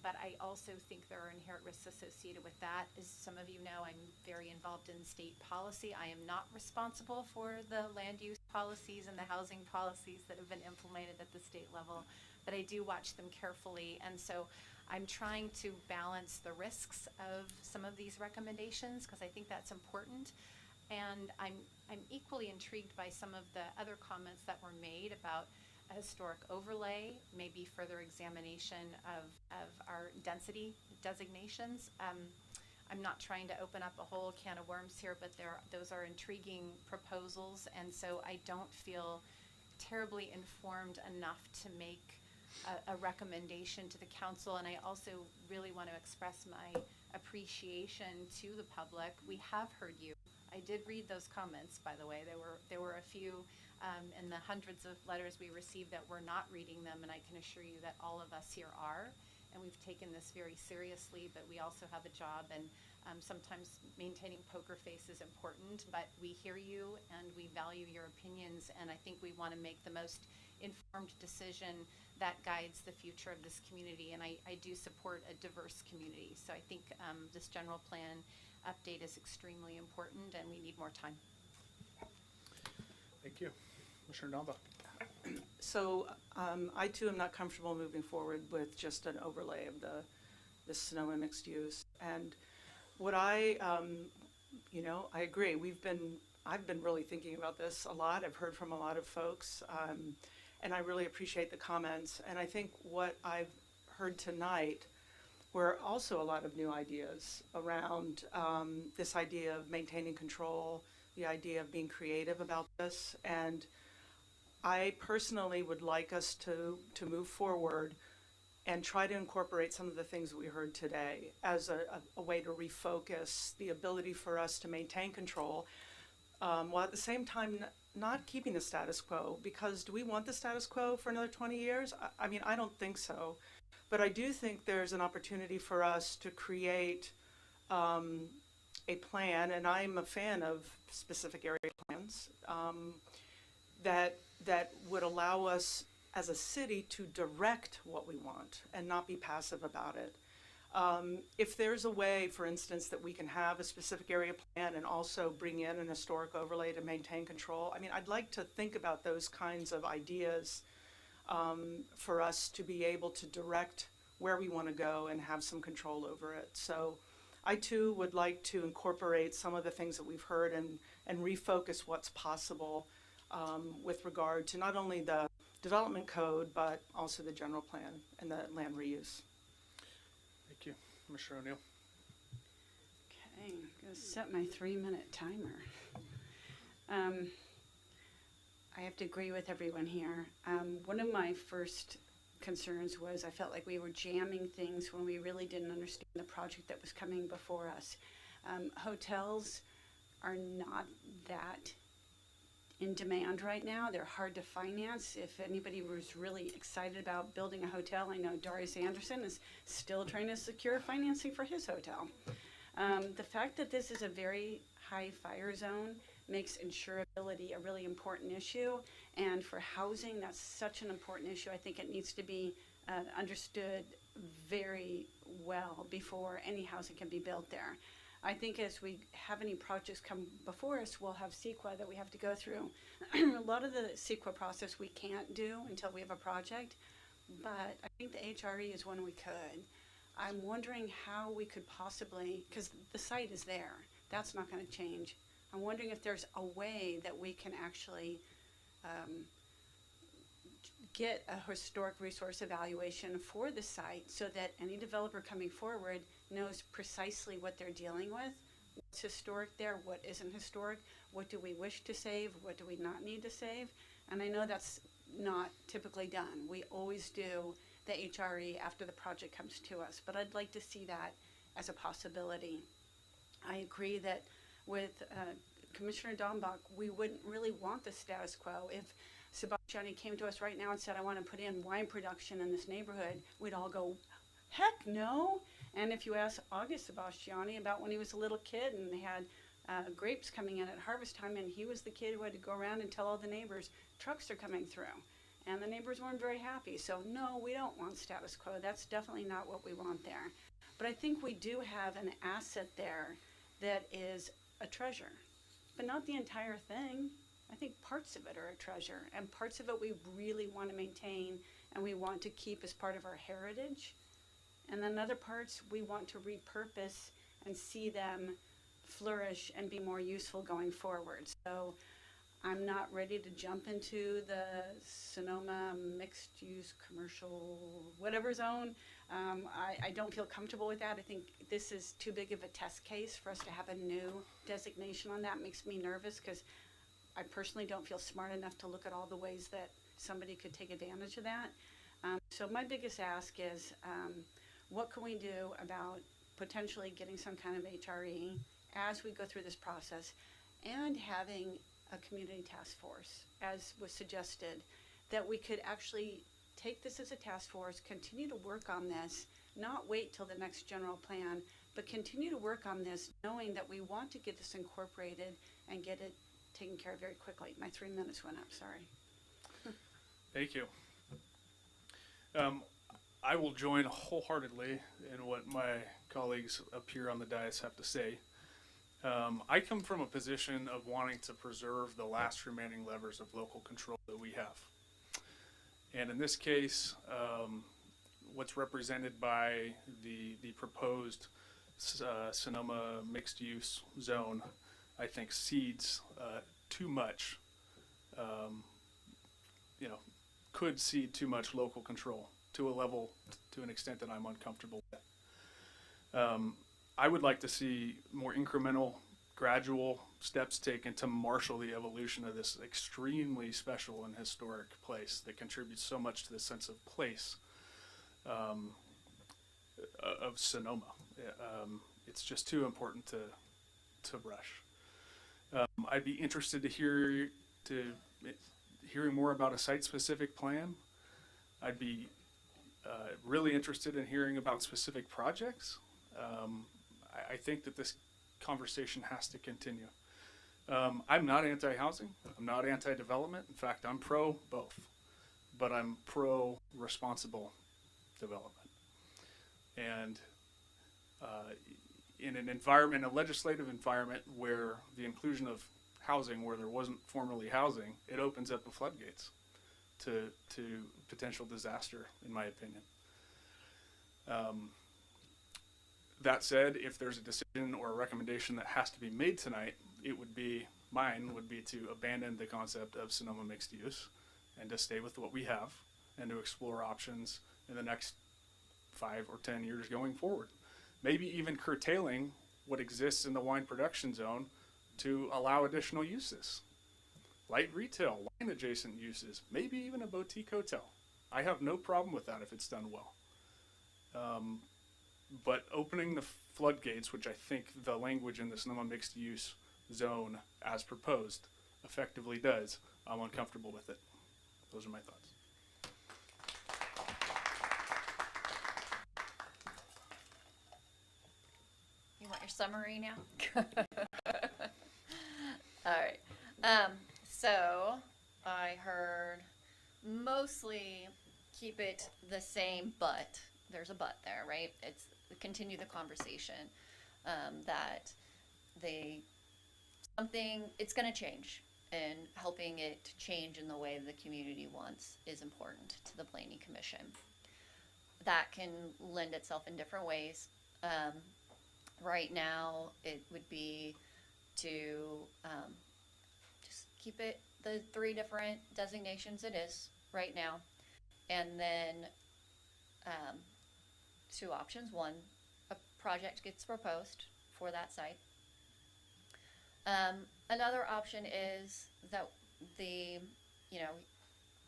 Speaker 6: but I also think there are inherent risks associated with that. As some of you know, I'm very involved in state policy. I am not responsible for the land use policies and the housing policies that have been implemented at the state level, but I do watch them carefully. And so I'm trying to balance the risks of some of these recommendations because I think that's important. And I'm equally intrigued by some of the other comments that were made about a historic overlay, maybe further examination of our density designations. I'm not trying to open up a whole can of worms here, but those are intriguing proposals, and so I don't feel terribly informed enough to make a recommendation to the council. And I also really want to express my appreciation to the public. We have heard you. I did read those comments, by the way. There were a few in the hundreds of letters we received that were not reading them, and I can assure you that all of us here are. And we've taken this very seriously, but we also have a job, and sometimes maintaining poker face is important, but we hear you and we value your opinions, and I think we want to make the most informed decision that guides the future of this community, and I do support a diverse community. So I think this general plan update is extremely important, and we need more time.
Speaker 1: Thank you. Commissioner Dambach.
Speaker 11: So I too am not comfortable moving forward with just an overlay of the Sonoma mixed use. And what I agree. I've been really thinking about this a lot. I've heard from a lot of folks, and I really appreciate the comments. And I think what I've heard tonight were also a lot of new ideas around this idea of maintaining control, the idea of being creative about this. And I personally would like us to move forward and try to incorporate some of the things that we heard today as a way to refocus the ability for us to maintain control, while at the same time not keeping the status quo. Because do we want the status quo for another 20 years? I mean, I don't think so. But I do think there's an opportunity for us to create a plan, and I'm a fan of specific area plans, that would allow us as a city to direct what we want and not be passive about it. If there's a way, for instance, that we can have a specific area plan and also bring in an historic overlay to maintain control, I mean, I'd like to think about those kinds of ideas for us to be able to direct where we want to go and have some control over it. So I too would like to incorporate some of the things that we've heard and refocus what's possible with regard to not only the development code, but also the general plan and the land reuse.
Speaker 1: Thank you. Commissioner O'Neill.
Speaker 5: Okay, I'm going to set my 3-minute timer. I have to agree with everyone here. One of my first concerns was I felt like we were jamming things when we really didn't understand the project that was coming before us. Hotels are not that in demand right now. They're hard to finance. If anybody was really excited about building a hotel, I know Darius Anderson is still trying to secure financing for his hotel. The fact that this is a very high fire zone makes insurability a really important issue, and for housing, that's such an important issue. I think it needs to be understood very well before any housing can be built there. I think as we have any projects come before us, we'll have CEQA that we have to go through. A lot of the CEQA process we can't do until we have a project, but I think the HRE is one we could. I'm wondering how we could possibly, because the site is there, that's not going to change. I'm wondering if there's a way that we can actually get a historic resource evaluation for the site so that any developer coming forward knows precisely what they're dealing with, what's historic there, what isn't historic, what do we wish to save, what do we not need to save. And I know that's not typically done. We always do the HRE after the project comes to us, but I'd like to see that as a possibility. I agree that with Commissioner Dambach, we wouldn't really want the status quo. If Sebastiani came to us right now and said, I want to put in wine production in this neighborhood, we'd all go, heck no. And if you ask August Sebastiani about when he was a little kid and they had grapes coming in at harvest time, and he was the kid who had to go around and tell all the neighbors, trucks are coming through. And the neighbors weren't very happy. So no, we don't want status quo. That's definitely not what we want there. But I think we do have an asset there that is a treasure, but not the entire thing. I think parts of it are a treasure, and parts of it we really want to maintain and we want to keep as part of our heritage. And then other parts we want to repurpose and see them flourish and be more useful going forward. So I'm not ready to jump into the Sonoma mixed-use commercial whatever zone. I don't feel comfortable with that. I think this is too big of a test case for us to have a new designation on that. Makes me nervous because I personally don't feel smart enough to look at all the ways that somebody could take advantage of that. So my biggest ask is, what can we do about potentially getting some kind of HRE as we go through this process, and having a community task force, as was suggested, that we could actually take this as a task force, continue to work on this, not wait till the next general plan, but continue to work on this, knowing that we want to get this incorporated and get it taken care of very quickly. My 3 minutes went up, sorry.
Speaker 1: Thank you. I will join wholeheartedly in what my colleagues up here on the dais have to say. I come from a position of wanting to preserve the last remaining levers of local control that we have. And in this case, what's represented by the proposed Sonoma mixed-use zone, I think cedes too much, could cede too much local control to a level, to an extent that I'm uncomfortable with. I would like to see more incremental, gradual steps taken to marshal the evolution of this extremely special and historic place that contributes so much to the sense of place of Sonoma. It's just too important to rush. I'd be interested to hearing more about a site-specific plan. I'd be really interested in hearing about specific projects. I think that this conversation has to continue. I'm not anti-housing. I'm not anti-development. In fact, I'm pro both. But I'm pro responsible development. And in an environment, a legislative environment where the inclusion of housing where there wasn't formerly housing, it opens up the floodgates to potential disaster, in my opinion. That said, if there's a decision or a recommendation that has to be made tonight, mine would be to abandon the concept of Sonoma mixed use and to stay with what we have and to explore options in the next 5 or 10 years going forward. Maybe even curtailing what exists in the wine production zone to allow additional uses. Light retail, wine adjacent uses, maybe even a boutique hotel. I have no problem with that if it's done well. But opening the floodgates, which I think the language in the Sonoma mixed use zone as proposed effectively does, I'm uncomfortable with it. Those are my thoughts.
Speaker 6: You want your summary now? All right. So I heard mostly keep it the same, but there's a but there, right? It's continue the conversation that it's going to change, and helping it to change in the way the community wants is important to the Planning Commission. That can lend itself in different ways. Right now, it would be to just keep it the 3 different designations it is right now, and then 2 options. 1, a project gets proposed for that site. Another option is that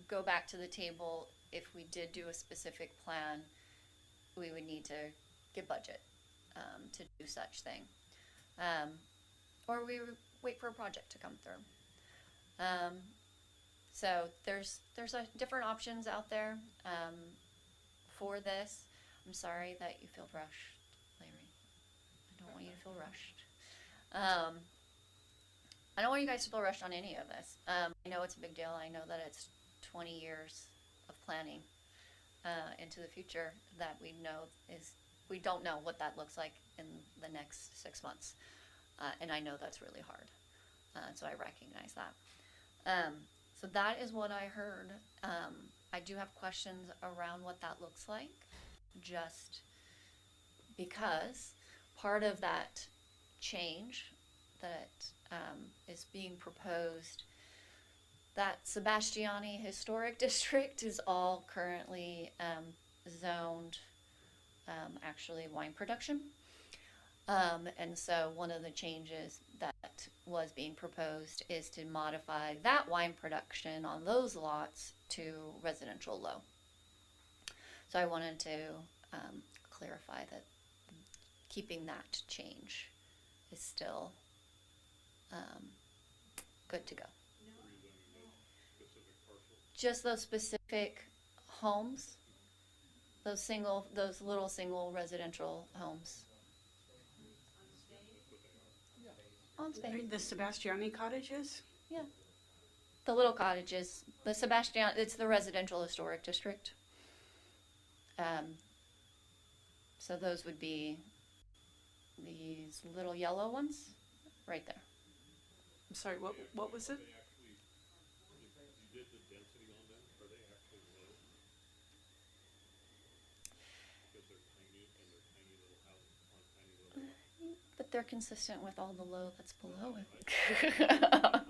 Speaker 6: go back to the table. If we did do a specific plan, we would need to get budget to do such thing. Or we would wait for a project to come through. So there's different options out there for this. I'm sorry that you feel rushed, Larry. I don't want you to feel rushed. I don't want you guys to feel rushed on any of this. I know it's a big deal. I know that it's 20 years of planning into the future that we don't know what that looks like in the next 6 months. And I know that's really hard. So I recognize that. So that is what I heard. I do have questions around what that looks like, just because part of that change that is being proposed that Sebastiani Historic District is all currently zoned actually wine production. And so one of the changes that was being proposed is to modify that wine production on those lots to residential low. So I wanted to clarify that keeping that change is still good to go. Just those specific homes, those little single residential homes. On Spain.
Speaker 5: The Sebastiani cottages?
Speaker 6: Yeah. The little cottages. It's the residential historic district. So those would be these little yellow ones right there.
Speaker 11: I'm sorry, what was it?
Speaker 6: But they're consistent with all the low that's below it.
Speaker 12: That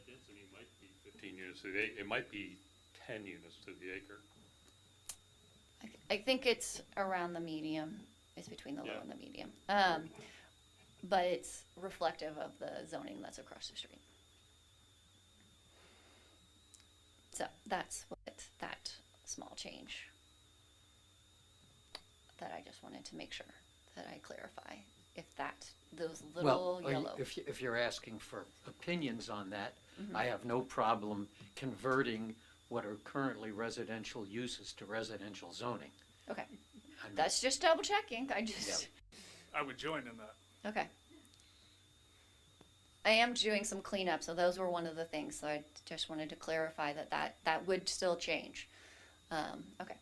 Speaker 12: density might be 15 units to the acre. It might be 10 units to the acre.
Speaker 6: I think it's around the medium. It's between the low and the medium. But it's reflective of the zoning that's across the street. So that's what that small change that I just wanted to make sure that I clarify. If those little yellow.
Speaker 15: If you're asking for opinions on that,
Speaker 6: Mhm.
Speaker 15: I have no problem converting what are currently residential uses to residential zoning.
Speaker 6: Okay. That's just double checking.
Speaker 1: I would join in that.
Speaker 6: Okay. I am doing some cleanup, so those were one of the things. So I just wanted to clarify that would still change. Okay.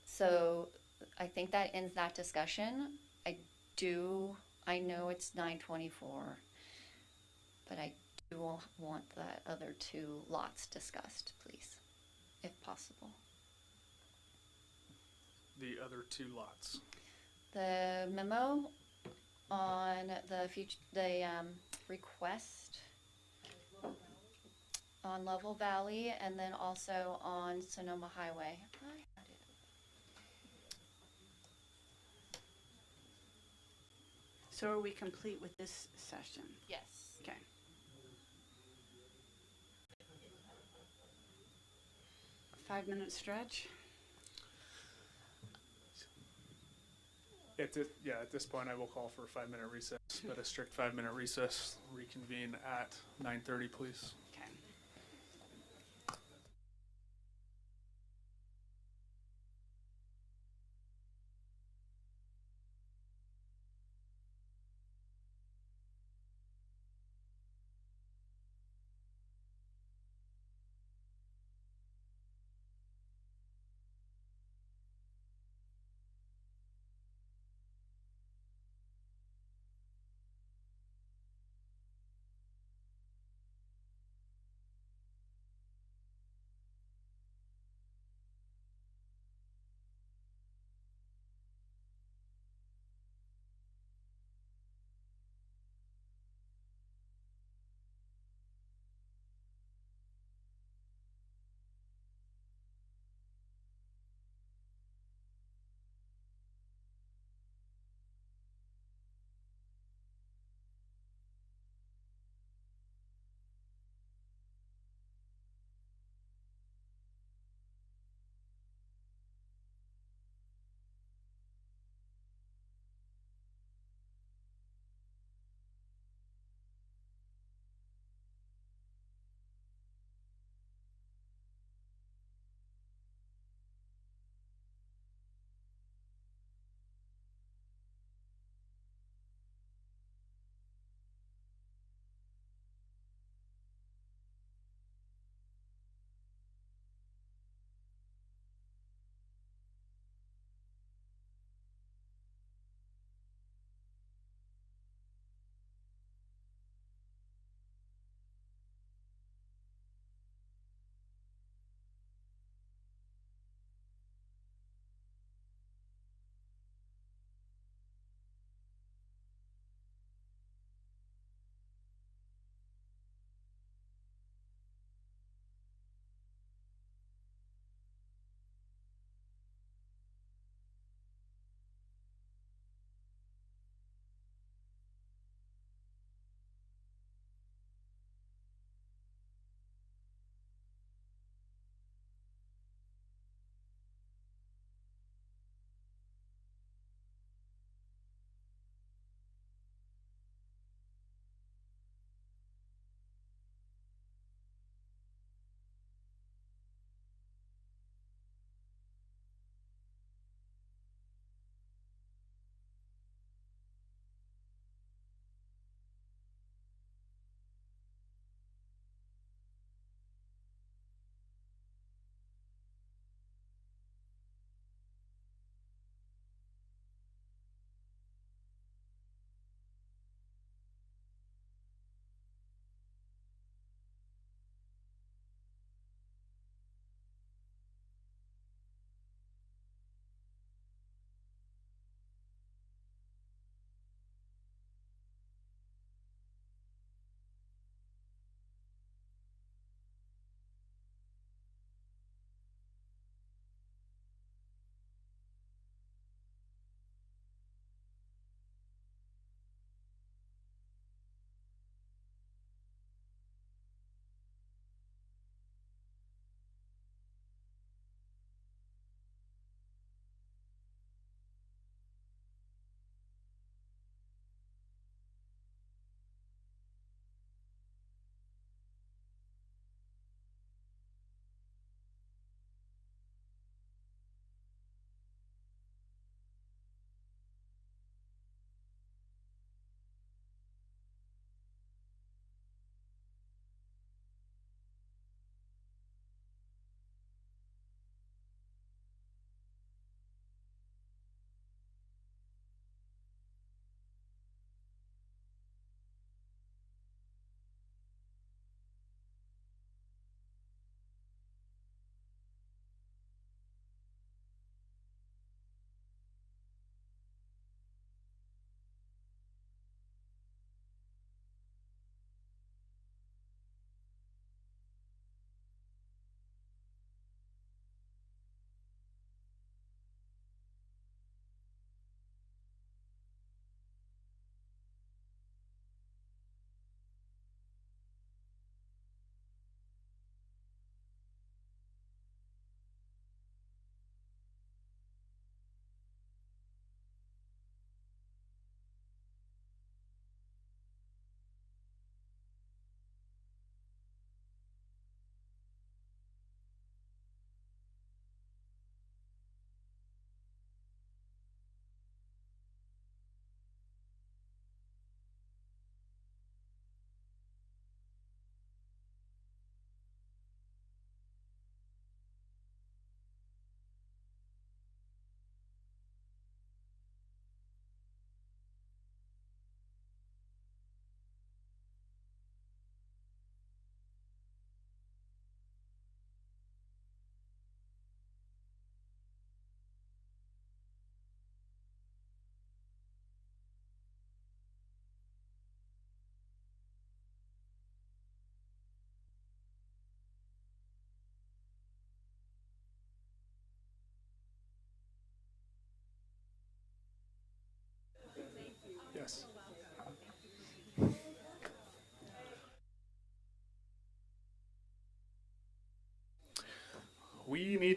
Speaker 6: So I think that ends that discussion. I know it's 9:24, but I do want the other two lots discussed, please, if possible.
Speaker 1: The other two lots.
Speaker 6: The memo on the request on Level Valley, and then also on Sonoma Highway. I had it.
Speaker 5: So are we complete with this session?
Speaker 6: Yes.
Speaker 5: Okay. A 5-minute stretch?
Speaker 1: At this point, I will call for a 5-minute recess, but a strict 5-minute recess. Reconvene at 9:30, please.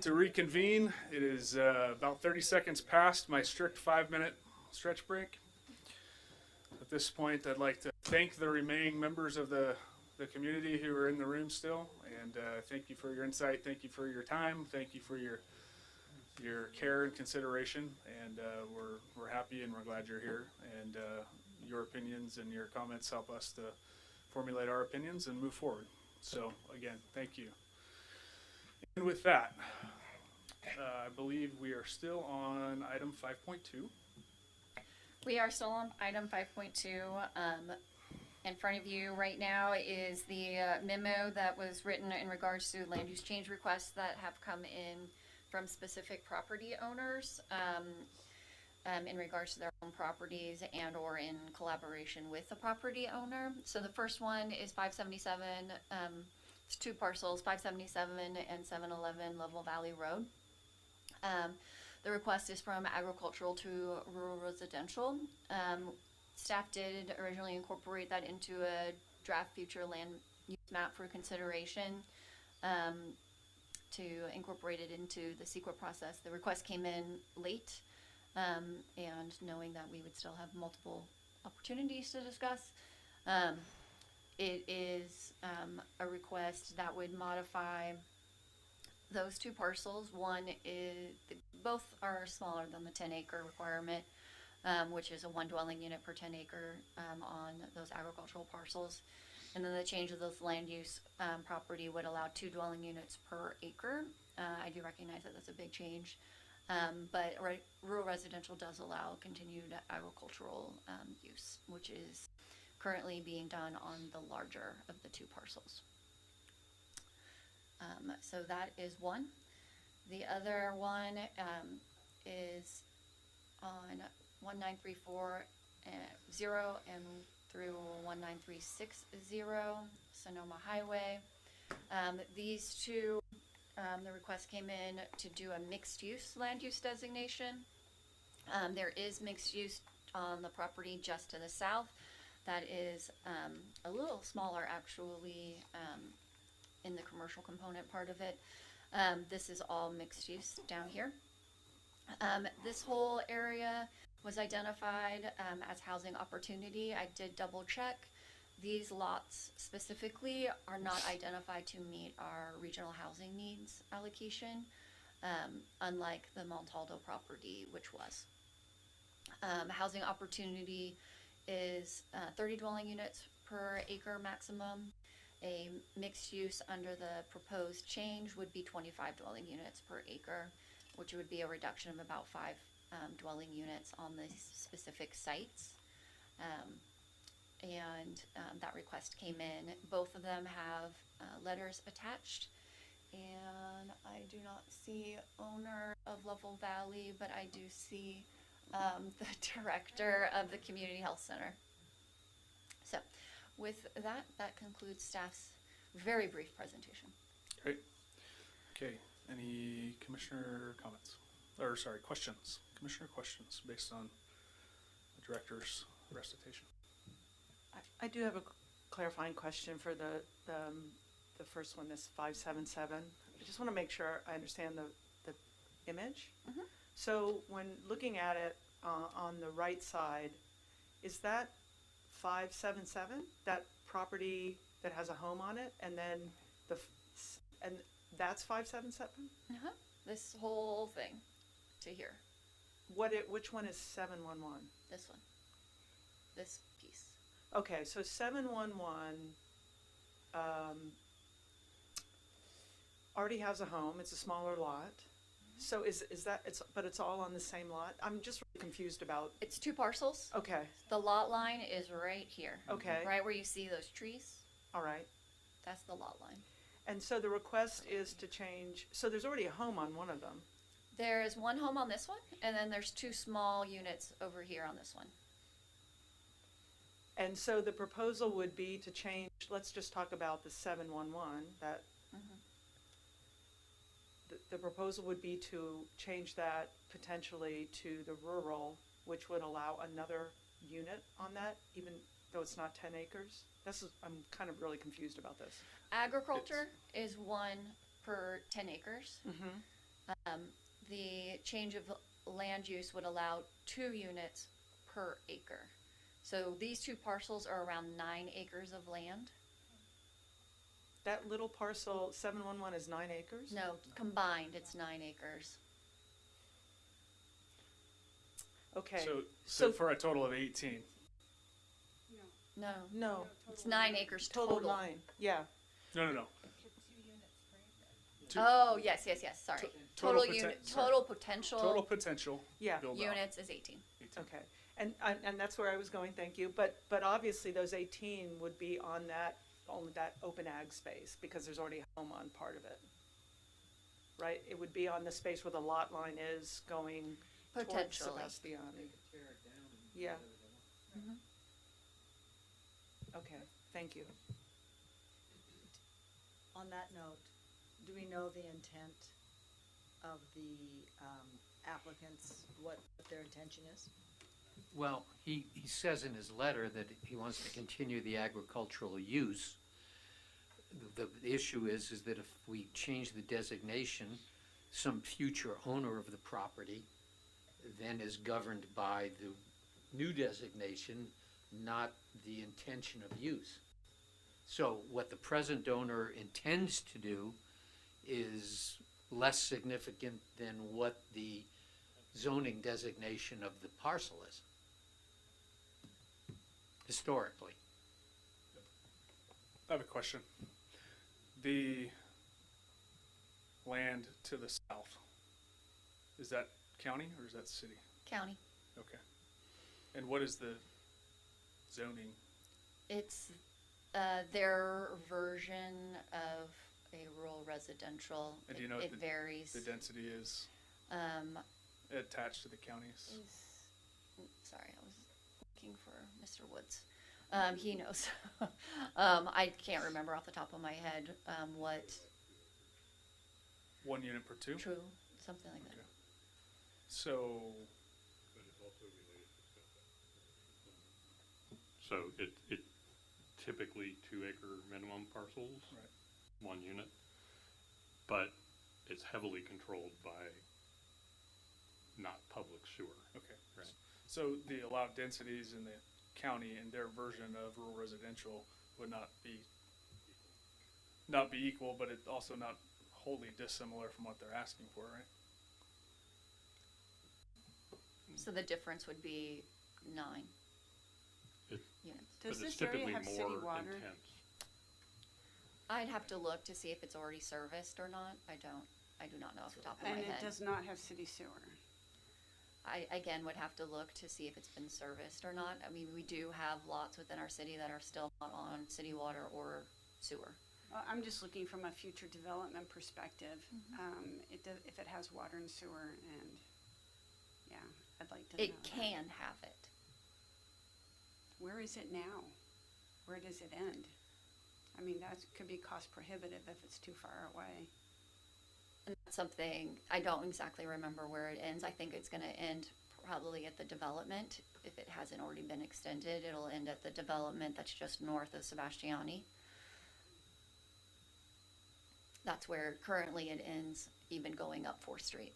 Speaker 1: to reconvene. It is about 30 seconds past my strict 5-minute stretch break. At this point, I'd like to thank the remaining members of the community who are in the room still, and thank you for your insight, thank you for your time, thank you for your care and consideration, and we're happy and we're glad you're here, and your opinions and your comments help us to formulate our opinions and move forward. So again, thank you. And with that, I believe we are still on item 5.2.
Speaker 6: We are still on item 5.2. In front of you right now is the memo that was written in regards to land use change requests that have come in from specific property owners in regards to their own properties and or in collaboration with the property owner. So the first one is 577, it's 2 parcels, 577 and 711 Lovell Valley Road. The request is from agricultural to rural residential. Staff did originally incorporate that into a draft future land use map for consideration to incorporate it into the CEQA process. The request came in late, and knowing that we would still have multiple opportunities to discuss, it is a request that would modify those 2 parcels. One is, both are smaller than the 10-acre requirement, which is a 1 dwelling unit per 10 acre on those agricultural parcels. And then the change of this land use property would allow 2 dwelling units per acre. I do recognize that that's a big change, but rural residential does allow continued agricultural use, which is currently being done on the larger of the 2 parcels. So that is one. The other one is on 19340 and through 19360 Sonoma Highway. These 2, the request came in to do a mixed use land use designation. There is mixed use on the property just to the south. That is a little smaller actually in the commercial component part of it. This is all mixed use down here. This whole area was identified as housing opportunity. I did double check. These lots specifically are not identified to meet our regional housing needs allocation, unlike the Montaldo property, which was. Housing opportunity is 30 dwelling units per acre maximum. A mixed use under the proposed change would be 25 dwelling units per acre, which would be a reduction of about 5 dwelling units on the specific sites. That request came in. Both of them have letters attached, and I do not see owner of Lovell Valley, but I do see the director of the Community Health Center. So with that, that concludes staff's very brief presentation.
Speaker 1: Great. Okay, any commissioner comments? Or sorry, questions? Commissioner questions based on the director's recitation?
Speaker 11: I do have a clarifying question for the first one, this 577. I just want to make sure I understand the image.
Speaker 6: Mhm.
Speaker 11: So when looking at it on the right side, is that 577, that property that has a home on it, and then and that's 577?
Speaker 6: This whole thing to here.
Speaker 11: Which one is 711?
Speaker 6: This one. This piece.
Speaker 11: Okay, so 711 already has a home. It's a smaller lot. So is that but it's all on the same lot? I'm just really confused about.
Speaker 6: It's 2 parcels.
Speaker 11: Okay.
Speaker 6: The lot line is right here.
Speaker 11: Okay.
Speaker 6: Right where you see those trees.
Speaker 11: All right.
Speaker 6: That's the lot line.
Speaker 11: And so the request is to change. So there's already a home on one of them.
Speaker 6: There is 1 home on this one, and then there's 2 small units over here on this one.
Speaker 11: And so the proposal would be to change. Let's just talk about the 711. That. The proposal would be to change that potentially to the rural, which would allow another unit on that, even though it's not 10 acres. I'm kind of really confused about this.
Speaker 6: Agriculture is 1 per 10 acres. The change of land use would allow 2 units per acre. So these 2 parcels are around 9 acres of land.
Speaker 11: That little parcel, 711, is 9 acres?
Speaker 6: No, combined, it's 9 acres.
Speaker 11: Okay.
Speaker 1: So for a total of 18.
Speaker 6: No.
Speaker 11: No.
Speaker 6: It's 9 acres total.
Speaker 11: Total 9, yeah.
Speaker 1: No.
Speaker 6: Oh, yes, sorry. Total
Speaker 1: Total
Speaker 6: potential.
Speaker 1: Total potential.
Speaker 11: Yeah.
Speaker 1: build out.
Speaker 6: Units is 18.
Speaker 11: Okay, and that's where I was going, thank you, but obviously those 18 would be on that open ag space, because there's already a home on part of it. Right, it would be on the space where the lot line is going towards
Speaker 6: Potentially.
Speaker 11: Sebastiani. Yeah.
Speaker 6: Mhm.
Speaker 11: Okay, thank you.
Speaker 8: On that note, do we know the intent of the applicants, what their intention is?
Speaker 15: Well, he says in his letter that he wants to continue the agricultural use. The issue is that if we change the designation, some future owner of the property then is governed by the new designation, not the intention of use. So what the present owner intends to do is less significant than what the zoning designation of the parcel is, historically.
Speaker 1: I have a question. The land to the south, is that county or is that city?
Speaker 6: County.
Speaker 1: Okay. And what is the zoning?
Speaker 6: It's their version of a rural residential.
Speaker 1: And do you know
Speaker 6: it
Speaker 1: what
Speaker 6: varies.
Speaker 1: the density is attached to the counties?
Speaker 6: Sorry, I was looking for Mr. Woods. He knows. I can't remember off the top of my head what.
Speaker 1: 1 unit per 2?
Speaker 6: True, something like that.
Speaker 1: Okay. So.
Speaker 12: So it typically 2-acre minimum parcels,
Speaker 1: Right.
Speaker 12: 1 unit, but it's heavily controlled by not public sewer.
Speaker 1: Okay.
Speaker 12: Right.
Speaker 1: So the allowed densities in the county and their version of rural residential would not be equal, but it also not wholly dissimilar from what they're asking for, right?
Speaker 6: So the difference would be 9 units.
Speaker 5: Does
Speaker 12: But it's
Speaker 5: this area
Speaker 12: typically
Speaker 5: have city
Speaker 12: more
Speaker 5: water?
Speaker 12: intense.
Speaker 6: I'd have to look to see if it's already serviced or not. I do not know off the top of my
Speaker 5: And
Speaker 6: head.
Speaker 5: it does not have city sewer?
Speaker 6: I, again, would have to look to see if it's been serviced or not. I mean, we do have lots within our city that are still not on city water or sewer.
Speaker 5: I'm just looking from a future development perspective. If it has water and sewer, and yeah, I'd like to know.
Speaker 6: It can have it.
Speaker 5: Where is it now? Where does it end? I mean, that could be cost prohibitive if it's too far away.
Speaker 6: And that's something, I don't exactly remember where it ends. I think it's gonna end probably at the development. If it hasn't already been extended, it'll end at the development that's just north of Sebastiani. That's where currently it ends, even going up 4th Street.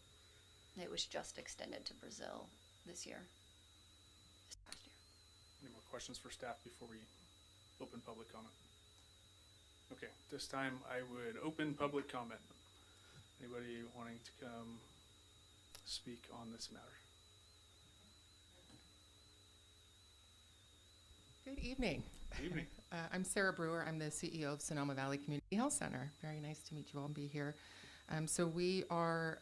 Speaker 6: It was just extended to Brazil this year. This past year.
Speaker 1: Any more questions for staff before we open public comment? Okay, this time I would open public comment. Anybody wanting to come speak on this matter?
Speaker 13: Good evening.
Speaker 1: Good evening.
Speaker 13: I'm Sarah Brewer. I'm the CEO of Sonoma Valley Community Health Center. Very nice to meet you all and be here. So we are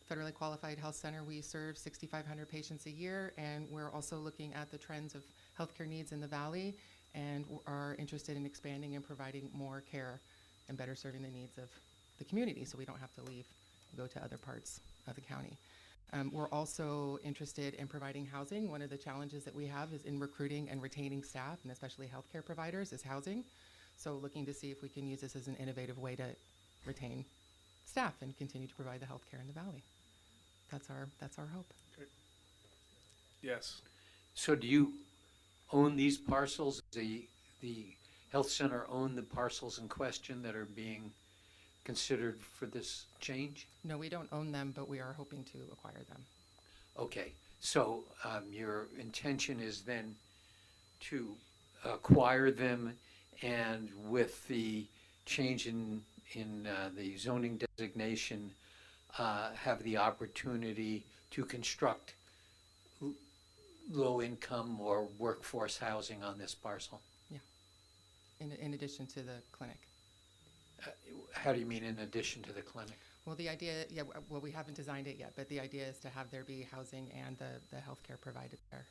Speaker 13: federally qualified health center. We serve 6,500 patients a year, and we're also looking at the trends of healthcare needs in the valley, and are interested in expanding and providing more care and better serving the needs of the community, so we don't have to leave and go to other parts of the county. We're also interested in providing housing. One of the challenges that we have is in recruiting and retaining staff, and especially healthcare providers, is housing. So looking to see if we can use this as an innovative way to retain staff and continue to provide the healthcare in the valley. That's our hope.
Speaker 1: Okay. Yes.
Speaker 15: So do you own these parcels? The health center own the parcels in question that are being considered for this change?
Speaker 13: No, we don't own them, but we are hoping to acquire them.
Speaker 15: Okay, so your intention is then to acquire them, and with the change in the zoning designation, have the opportunity to construct low-income or workforce housing on this parcel?
Speaker 13: Yeah, in addition to the clinic.
Speaker 15: How do you mean in addition to the clinic?
Speaker 13: Well, the idea, yeah, well, we haven't designed it yet, but the idea is to have there be housing and the healthcare provided there.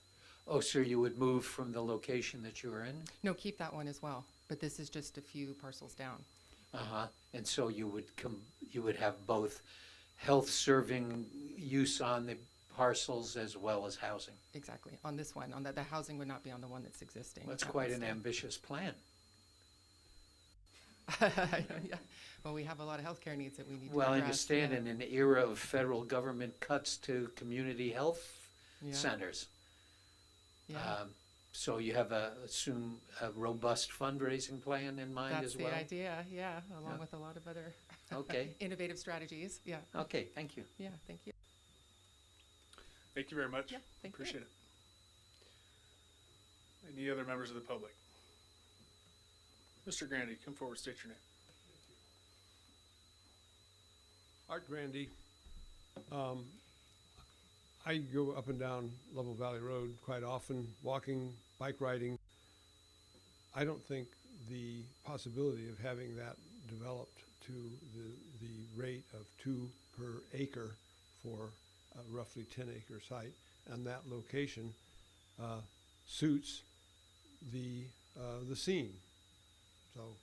Speaker 15: Oh, so you would move from the location that you were in?
Speaker 13: No, keep that one as well, but this is just a few parcels down.
Speaker 15: Uh-huh, and so you would have both health-serving use on the parcels as well as housing?
Speaker 13: Exactly, on this one, on the housing would not be on the one that's existing.
Speaker 15: That's
Speaker 13: That
Speaker 15: quite
Speaker 13: would
Speaker 15: an
Speaker 13: stay.
Speaker 15: ambitious plan.
Speaker 13: Yeah. Well, we have a lot of healthcare needs that we need to
Speaker 15: Well, I
Speaker 13: address.
Speaker 15: understand
Speaker 13: yeah.
Speaker 15: in an era of federal government cuts to community health
Speaker 13: Yeah.
Speaker 15: centers.
Speaker 13: Yeah.
Speaker 15: So you have assume a robust fundraising plan in mind
Speaker 13: That's
Speaker 15: as well?
Speaker 13: the idea, yeah, along
Speaker 15: Yeah.
Speaker 13: with a lot of other
Speaker 15: Okay.
Speaker 13: innovative strategies, yeah.
Speaker 15: Okay, thank you.
Speaker 13: Yeah, thank you.
Speaker 1: Thank you very much.
Speaker 13: Yeah, thank you.
Speaker 1: Appreciate it. Any other members of the public? Mr. Grandy, come forward, state your name.
Speaker 19: Art Grandy. I go up and down Level Valley Road quite often, walking, bike riding. I don't think the possibility of having that developed to the rate of 2 per acre for a roughly 10-acre site and that location suits the scene. So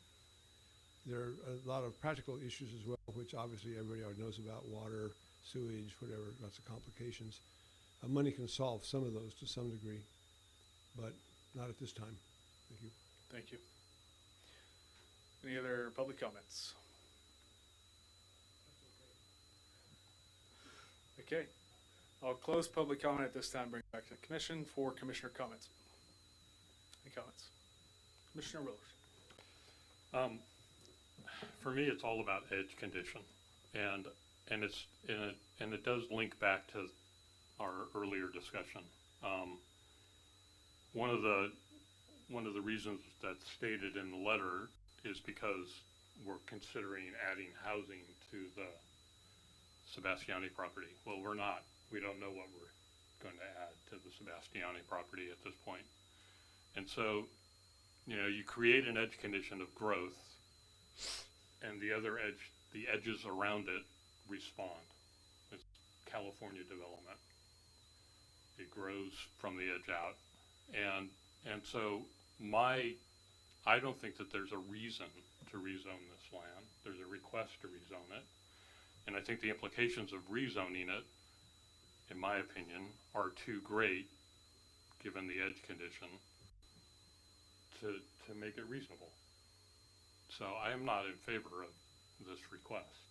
Speaker 19: there are a lot of practical issues as well, which obviously everybody already knows about: water, sewage, whatever, lots of complications. Money can solve some of those to some degree, but not at this time. Thank you.
Speaker 1: Thank you. Any other public comments? Okay. I'll close public comment at this time, bring it back to the commission for commissioner comments. Any comments? Commissioner Willers.
Speaker 12: For me, it's all about edge condition, and it does link back to our earlier discussion. One of the reasons that's stated in the letter is because we're considering adding housing to the Sebastiani property. Well, we're not. We don't know what we're going to add to the Sebastiani property at this point. And so, you create an edge condition of growth, and the edges around it respond. It's California development. It grows from the edge out. And so I don't think that there's a reason to rezone this land. There's a request to rezone it. And I think the implications of rezoning it, in my opinion, are too great, given the edge condition, to make it reasonable. So I am not in favor of this request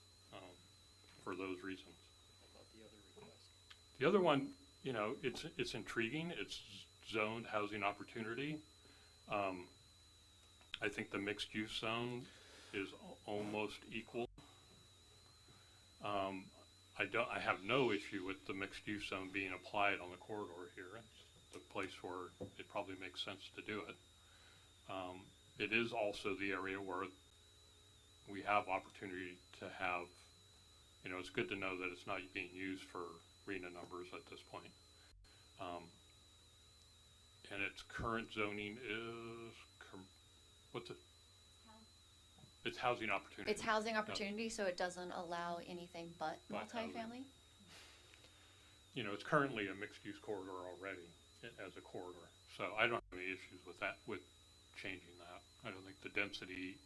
Speaker 12: for those reasons.
Speaker 9: How about the other request?
Speaker 12: The other one, it's intriguing. It's zoned housing opportunity. I think the mixed use zone is almost equal. I have no issue with the mixed use zone being applied on the corridor here. It's the place where it probably makes sense to do it. It is also the area where we have opportunity to have, it's good to know that it's not being used for RENA numbers at this point. And its current zoning is, it's housing opportunity.
Speaker 6: It's housing opportunity, so it doesn't allow anything but multifamily?
Speaker 12: It's currently a mixed-use corridor already as a corridor. So I don't have any issues with that, with changing that. I don't think the density,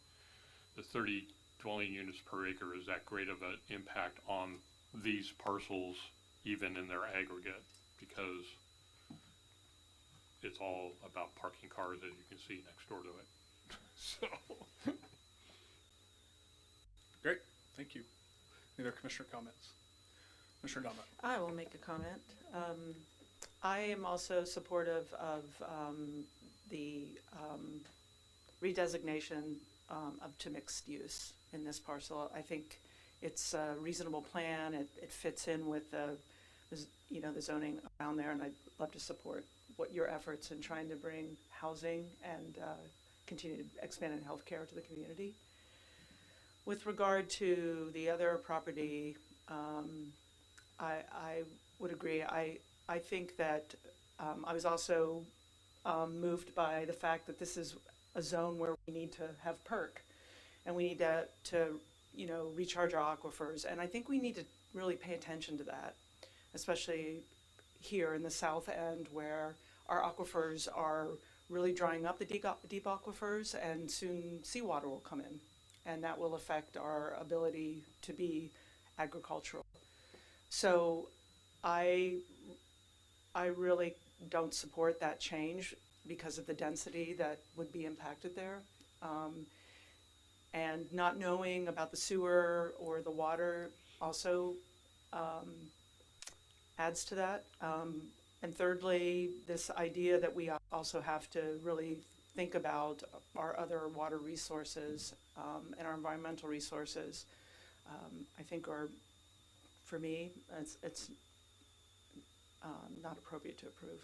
Speaker 12: the 30 dwelling units per acre is that great of an impact on these parcels, even in their aggregate, because it's all about parking cars, as you can see next door to it. So.
Speaker 1: Great, thank you. Any other commissioner comments? Commissioner Damba.
Speaker 11: I will make a comment. I am also supportive of the redesignation to mixed use in this parcel. I think it's a reasonable plan. It fits in with the zoning around there, and I'd love to support what your efforts in trying to bring housing and continue expanding healthcare to the community. With regard to the other property, I would agree. I think that I was also moved by the fact that this is a zone where we need to have perk, and we need to recharge our aquifers. And I think we need to really pay attention to that, especially here in the south end where our aquifers are really drying up, the deep aquifers, and soon seawater will come in, and that will affect our ability to be agricultural. So I really don't support that change because of the density that would be impacted there. And not knowing about the sewer or the water also adds to that. And thirdly, this idea that we also have to really think about our other water resources and our environmental resources, I think are, for me, it's not appropriate to approve.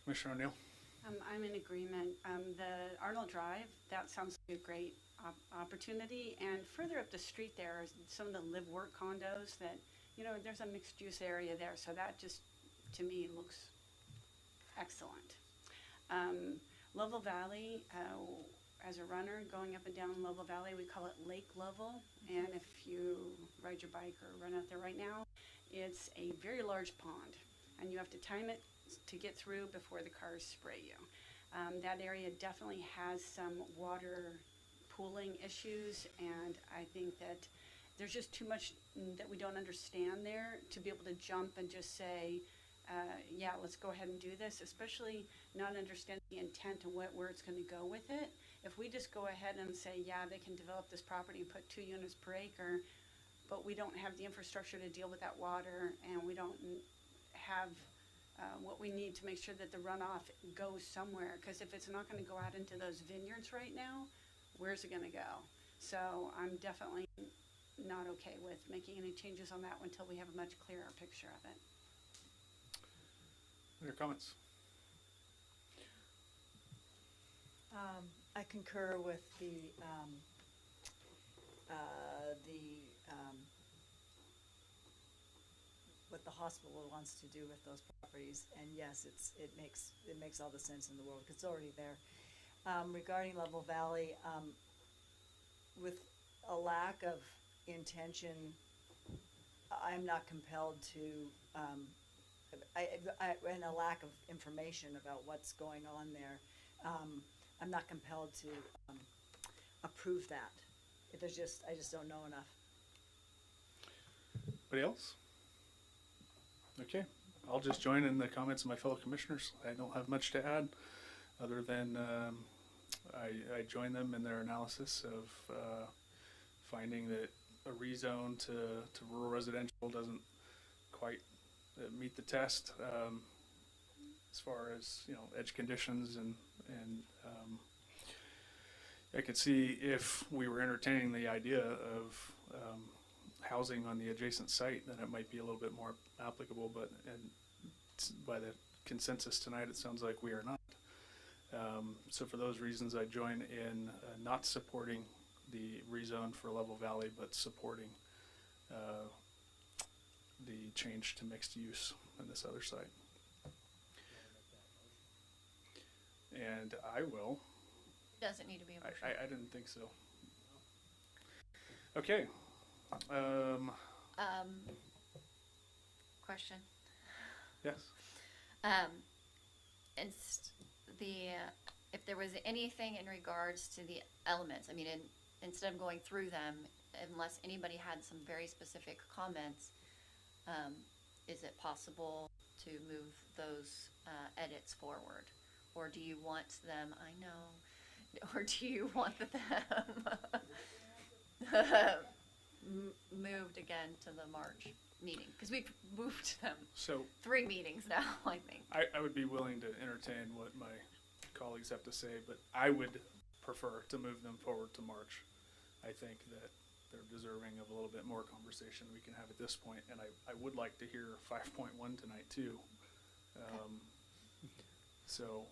Speaker 1: Commissioner O'Neill?
Speaker 5: I'm in agreement. The Arnold Drive, that sounds like a great opportunity. And further up the street there is some of the live-work condos that, there's a mixed-use area there. So that just, to me, looks excellent. Lovell Valley, as a runner going up and down Lovell Valley, we call it Lake Lovell. And if you ride your bike or run out there right now, it's a very large pond. And you have to time it to get through before the cars spray you. That area definitely has some water pooling issues, and I think that there's just too much that we don't understand there to be able to jump and just say, yeah, let's go ahead and do this, especially not understanding the intent and where it's going to go with it. If we just go ahead and say, yeah, they can develop this property and put 2 units per acre, but we don't have the infrastructure to deal with that water, and we don't have what we need to make sure that the runoff goes somewhere, because if it's not going to go out into those vineyards right now, where's it going to go? So I'm definitely not okay with making any changes on that until we have a much clearer picture of it.
Speaker 1: Your comments?
Speaker 8: I concur with what the hospital wants to do with those properties, and yes, it makes all the sense in the world because it's already there. Regarding Lovell Valley, with a lack of intention, I'm not compelled to, and a lack of information about what's going on there, I'm not compelled to approve that. I just don't know enough.
Speaker 1: Anybody else? Okay, I'll just join in the comments of my fellow commissioners. I don't have much to add other than I join them in their analysis of finding that a rezone to rural residential doesn't quite meet the test as far as edge conditions and I could see if we were entertaining the idea of housing on the adjacent site, then it might be a little bit more applicable, but by the consensus tonight, it sounds like we are not. So for those reasons, I join in not supporting the rezone for Lovell Valley, but supporting the change to mixed use on this other site. And I will.
Speaker 6: Doesn't need to be a motion.
Speaker 1: I didn't think so. Okay.
Speaker 6: Question.
Speaker 1: Yes.
Speaker 6: If there was anything in regards to the elements, I mean, instead of going through them, unless anybody had some very specific comments, is it possible to move those edits forward? Or do you want them, or do you want them moved again to the March meeting? Because we've moved them
Speaker 1: So
Speaker 6: 3 meetings now, I think.
Speaker 1: I would be willing to entertain what my colleagues have to say, but I would prefer to move them forward to March. I think that they're deserving of a little bit more conversation we can have at this point, and I would like to hear 5.1 tonight too. So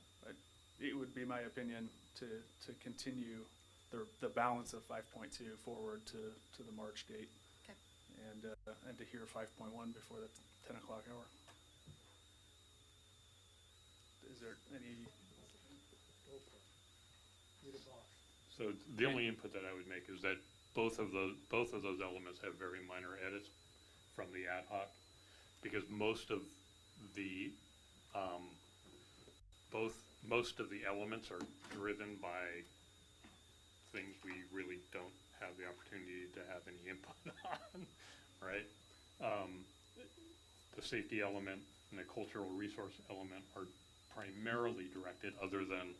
Speaker 1: it would be my opinion to continue the balance of 5.2 forward to the March date.
Speaker 6: Okay.
Speaker 1: And to hear 5.1 before the 10 o'clock hour. Is there any?
Speaker 12: So the only input that I would make is that both of those elements have very minor edits from the ad hoc, because most of the elements are driven by things we really don't have the opportunity to have any input on, right? The safety element and the cultural resource element are primarily directed, other than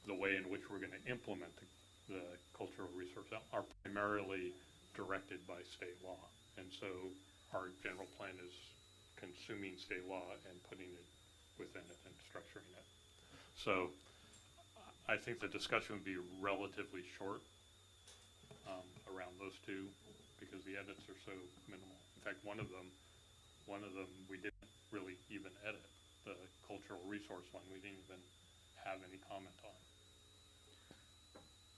Speaker 12: the way in which we're going to implement the cultural resource, are primarily directed by state law. And so our general plan is consuming state law and putting it within it and structuring it. So I think the discussion would be relatively short around those two, because the edits are so minimal. In fact, one of them we didn't really even edit. The cultural resource one, we didn't even have any comment on.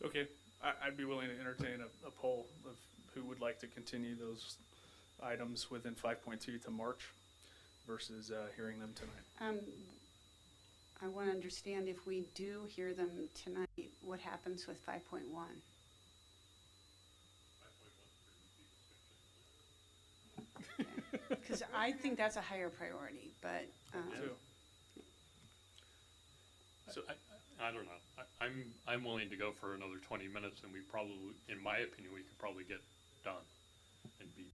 Speaker 1: Okay, I'd be willing to entertain a poll of who would like to continue those items within 5.2 to March versus hearing them tonight.
Speaker 5: I want to understand, if we do hear them tonight, what happens with 5.1? Because I think that's a higher priority, but.
Speaker 12: So I don't know. I'm willing to go for another 20 minutes, and we probably, in my opinion, we could probably get done and be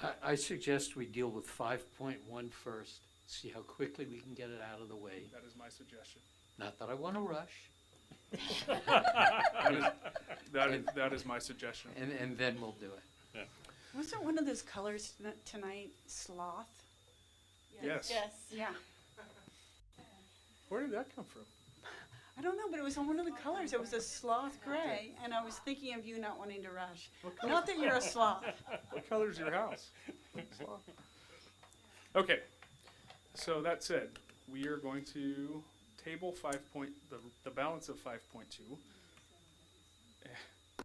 Speaker 12: done.
Speaker 15: I suggest we deal with 5.1 first, see how quickly we can get it out of the way.
Speaker 1: That is my suggestion.
Speaker 15: Not that I want to rush.
Speaker 1: That is my suggestion.
Speaker 15: And then we'll do it.
Speaker 12: Yeah.
Speaker 5: Wasn't one of those colors tonight sloth?
Speaker 1: Yes.
Speaker 6: Yes.
Speaker 5: Yeah.
Speaker 1: Where did that come from?
Speaker 5: I don't know, but it was on one of the colors. It was a sloth gray, and I was thinking of you not wanting to rush. Not that you're a sloth.
Speaker 1: What color is your house? Okay, so that said, we are going to table the balance of 5.2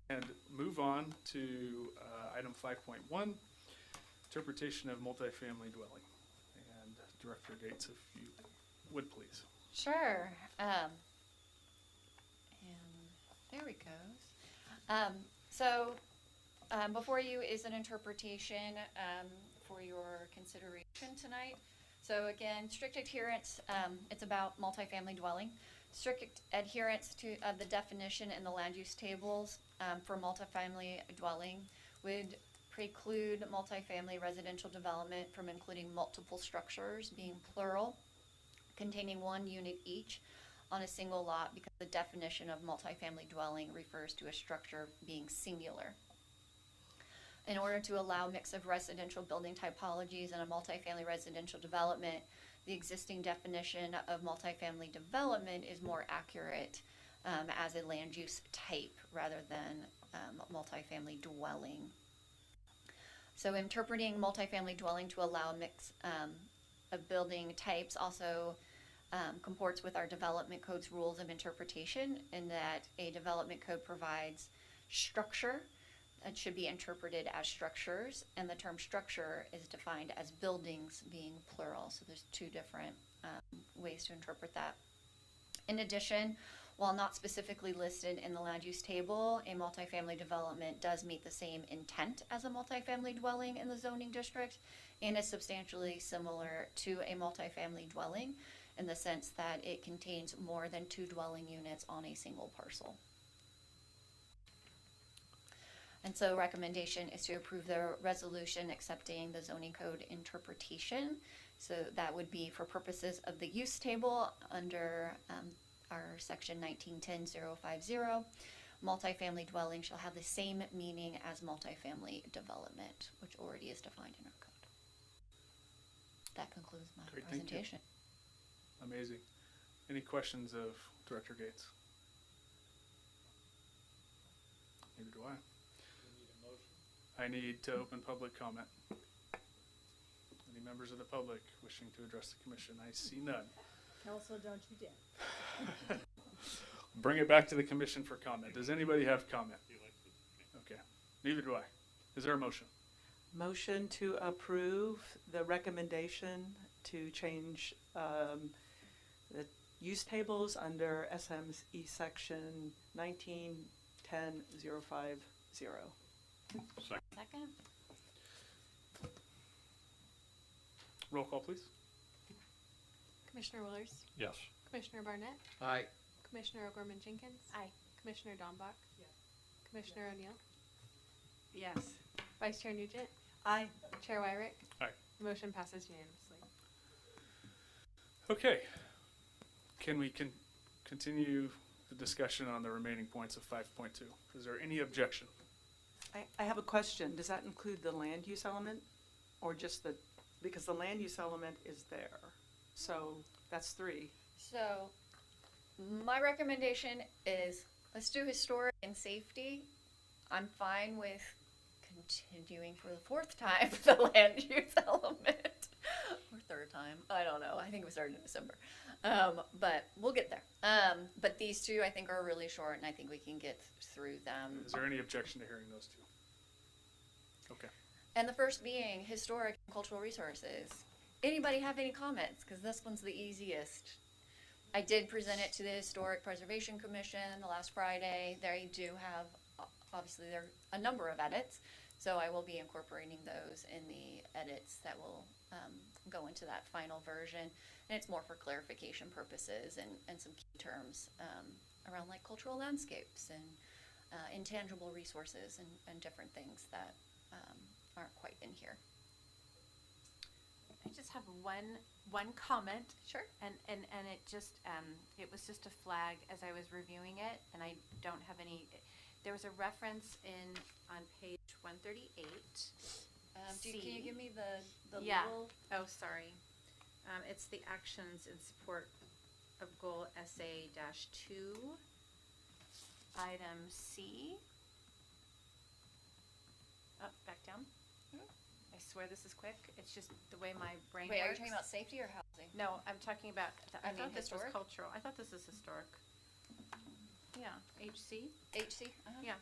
Speaker 1: and move on to item 5.1, interpretation of multifamily dwelling. And Director Gates, if you would please.
Speaker 6: Sure. And there we go. Before you is an interpretation for your consideration tonight. So again, strict adherence, it's about multifamily dwelling. Strict adherence to the definition in the land use tables for multifamily dwelling would preclude multifamily residential development from including multiple structures, being plural, containing one unit each on a single lot, because the definition of multifamily dwelling refers to a structure being singular. In order to allow mix of residential building typologies in a multifamily residential development, the existing definition of multifamily development is more accurate as a land use type rather than multifamily dwelling. So interpreting multifamily dwelling to allow a mix of building types also comports with our development code's rules of interpretation, in that a development code provides structure. It should be interpreted as structures, and the term structure is defined as buildings, being plural. So there's two different ways to interpret that. In addition, while not specifically listed in the land use table, a multifamily development does meet the same intent as a multifamily dwelling in the zoning district, and is substantially similar to a multifamily dwelling in the sense that it contains more than 2 dwelling units on a single parcel. And so recommendation is to approve the resolution accepting the zoning code interpretation. So that would be for purposes of the use table under our section 1910.050. Multifamily dwelling shall have the same meaning as multifamily development, which already is defined in our code. That concludes my
Speaker 1: Great, thank you.
Speaker 6: presentation.
Speaker 1: Amazing. Any questions of Director Gates? Neither do I. I need to open public comment. Any members of the public wishing to address the commission? I see none.
Speaker 16: Council, don't you dare.
Speaker 1: Bring it back to the commission for comment. Does anybody have comment? Okay, neither do I. Is there a motion?
Speaker 11: Motion to approve the recommendation to change the use tables under SME section 1910.050.
Speaker 6: Second?
Speaker 1: Roll call, please.
Speaker 17: Commissioner Willers?
Speaker 12: Yes.
Speaker 17: Commissioner Barnett?
Speaker 15: Aye.
Speaker 17: Commissioner O'Gorman Jenkins?
Speaker 6: Aye.
Speaker 17: Commissioner Dombach? Yes. Commissioner O'Neill?
Speaker 5: Yes.
Speaker 17: Vice Chair Nugent?
Speaker 8: Aye.
Speaker 17: Chair WIRICK?
Speaker 1: Aye.
Speaker 17: The motion passes unanimously.
Speaker 1: Okay. Can we continue the discussion on the remaining points of 5.2? Is there any objection?
Speaker 11: I have a question. Does that include the land use element or just the, because the land use element is there. So that's 3.
Speaker 6: So, my recommendation is let's do historic and safety. I'm fine with continuing for the 4th time the land use element. Or 3rd time. I don't know. I think we started in December. But we'll get there. But these 2 I think are really short and I think we can get through them.
Speaker 1: Is there any objection to hearing those 2? Okay.
Speaker 6: And the first being historic and cultural resources. Anybody have any comments? Because this one's the easiest. I did present it to the Historic Preservation Commission the last Friday. They do have, obviously, there are a number of edits, so I will be incorporating those in the edits that will go into that final version. And it's more for clarification purposes and some key terms around like cultural landscapes and intangible resources and different things that aren't quite in here.
Speaker 22: I just have one comment.
Speaker 6: Sure.
Speaker 22: And it just it was just a flag as I was reviewing it, and I don't have any. There was a reference on page 138.
Speaker 6: Can you give me the
Speaker 22: yeah.
Speaker 6: little?
Speaker 22: Oh, sorry. It's the actions in support of goal SA-2, item C. Oh, back down. I swear this is quick. It's just the way my brain
Speaker 6: Wait,
Speaker 22: works.
Speaker 6: are you talking about safety or housing?
Speaker 22: No, I'm talking about, I
Speaker 6: mean
Speaker 22: thought this was
Speaker 6: historic?
Speaker 22: cultural. I thought this is historic. Yeah, HC.
Speaker 6: HC?
Speaker 22: Yeah.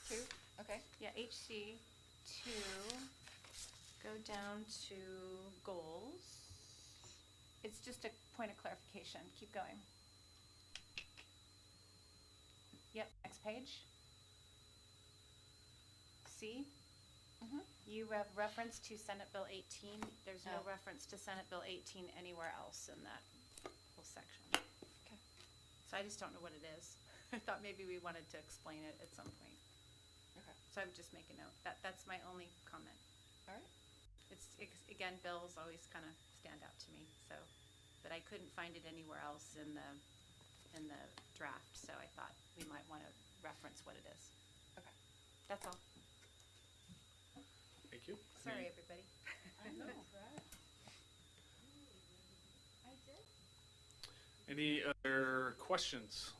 Speaker 6: 2? Okay.
Speaker 22: Yeah, HC 2. Go down to goals. It's just a point of clarification. Keep going. Yep, next page. C. You have reference to Senate Bill 18. There's no
Speaker 6: Oh.
Speaker 22: reference to Senate Bill 18 anywhere else in that whole section.
Speaker 6: Okay.
Speaker 22: So I just don't know what it is. I thought maybe we wanted to explain it at some point.
Speaker 6: Okay.
Speaker 22: So I would just make a note. That's my only comment.
Speaker 6: All right.
Speaker 22: It's again, bills always kind of stand out to me. So, but I couldn't find it anywhere else in the draft. So I thought we might want to reference what it is.
Speaker 6: Okay.
Speaker 22: That's all.
Speaker 1: Thank you.
Speaker 22: Sorry, everybody.
Speaker 16: I know, right?
Speaker 22: I did.
Speaker 1: Any other questions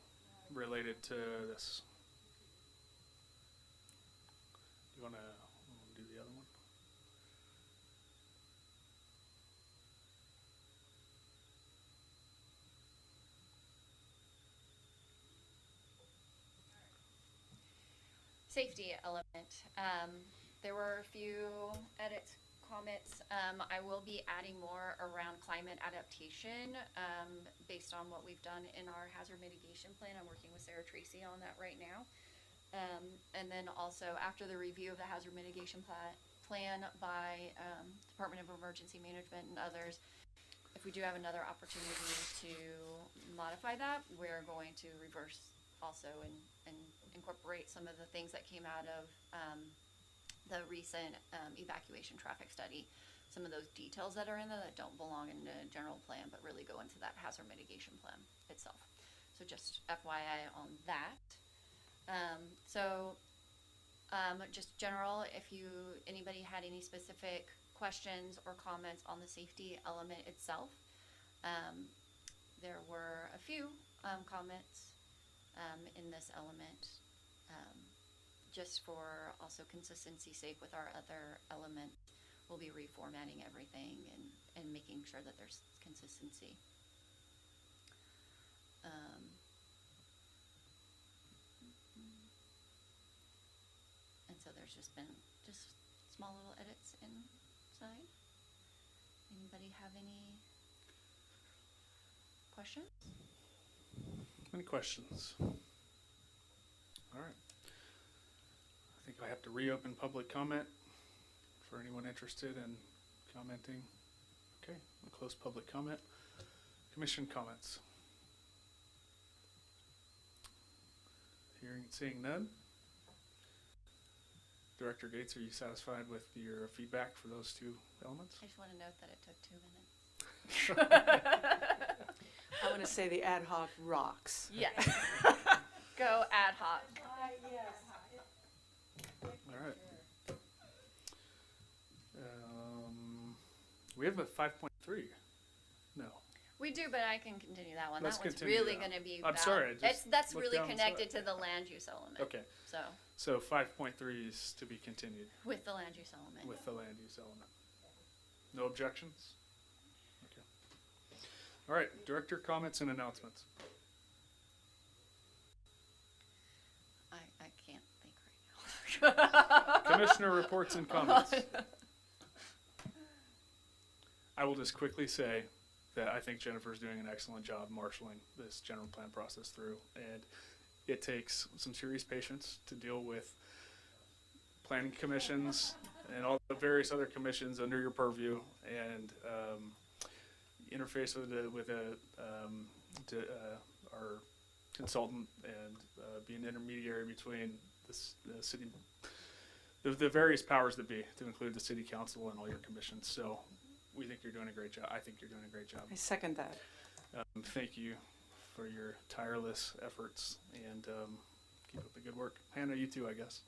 Speaker 1: related to this? Do you want to do the other one?
Speaker 6: Safety element. There were a few edits, comments. I will be adding more around climate adaptation based on what we've done in our hazard mitigation plan. I'm working with Sarah Tracy on that right now. And then also after the review of the hazard mitigation plan by Department of Emergency Management and others, if we do have another opportunity to modify that, we're going to reverse also and incorporate some of the things that came out of the recent evacuation traffic study. Some of those details that are in there that don't belong in the general plan, but really go into that hazard mitigation plan itself. So just FYI on that. Just general, if anybody had any specific questions or comments on the safety element itself, there were a few comments in this element, just for also consistency's sake with our other element. We'll be reformatting everything and making sure that there's consistency. And so there's just been just small little edits inside. Anybody have any questions?
Speaker 1: Any questions? All right. I think I have to reopen public comment for anyone interested in commenting. Okay, we'll close public comment. Commission comments. Hearing and seeing none. Director Gates, are you satisfied with your feedback for those two elements?
Speaker 6: I just want to note that it took 2 minutes.
Speaker 11: I want to say the ad hoc rocks.
Speaker 6: Yes. Go ad hoc.
Speaker 1: All right. We have a 5.3. No.
Speaker 6: We do, but I can continue that one.
Speaker 1: Let's
Speaker 6: that one's
Speaker 1: continue
Speaker 6: really
Speaker 1: that.
Speaker 6: going to be
Speaker 1: I'm sorry, I just
Speaker 6: that's
Speaker 1: looked
Speaker 6: really
Speaker 1: down and saw
Speaker 6: connected
Speaker 1: it.
Speaker 6: to the land use element.
Speaker 1: Okay. So 5.3 is to be continued
Speaker 6: With the land use element.
Speaker 1: with the land use element. No objections? Okay. All right, director comments and announcements.
Speaker 6: I can't think right now.
Speaker 1: Commissioner reports and comments. I will just quickly say that I think Jennifer's doing an excellent job marshaling this general plan process through, and it takes some serious patience to deal with planning commissions and all the various other commissions under your purview, and interface with our consultant, and be an intermediary between the city, the various powers that be, to include the city council and all your commissions. So we think you're doing a great job. I think you're doing a great job.
Speaker 11: I second that.
Speaker 1: Thank you for your tireless efforts, and keep up the good work. Hannah, you too, I guess.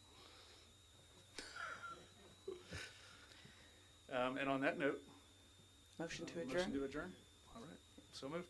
Speaker 1: And on that note,
Speaker 11: Motion to adjourn.
Speaker 1: Motion to adjourn. All right, so moved.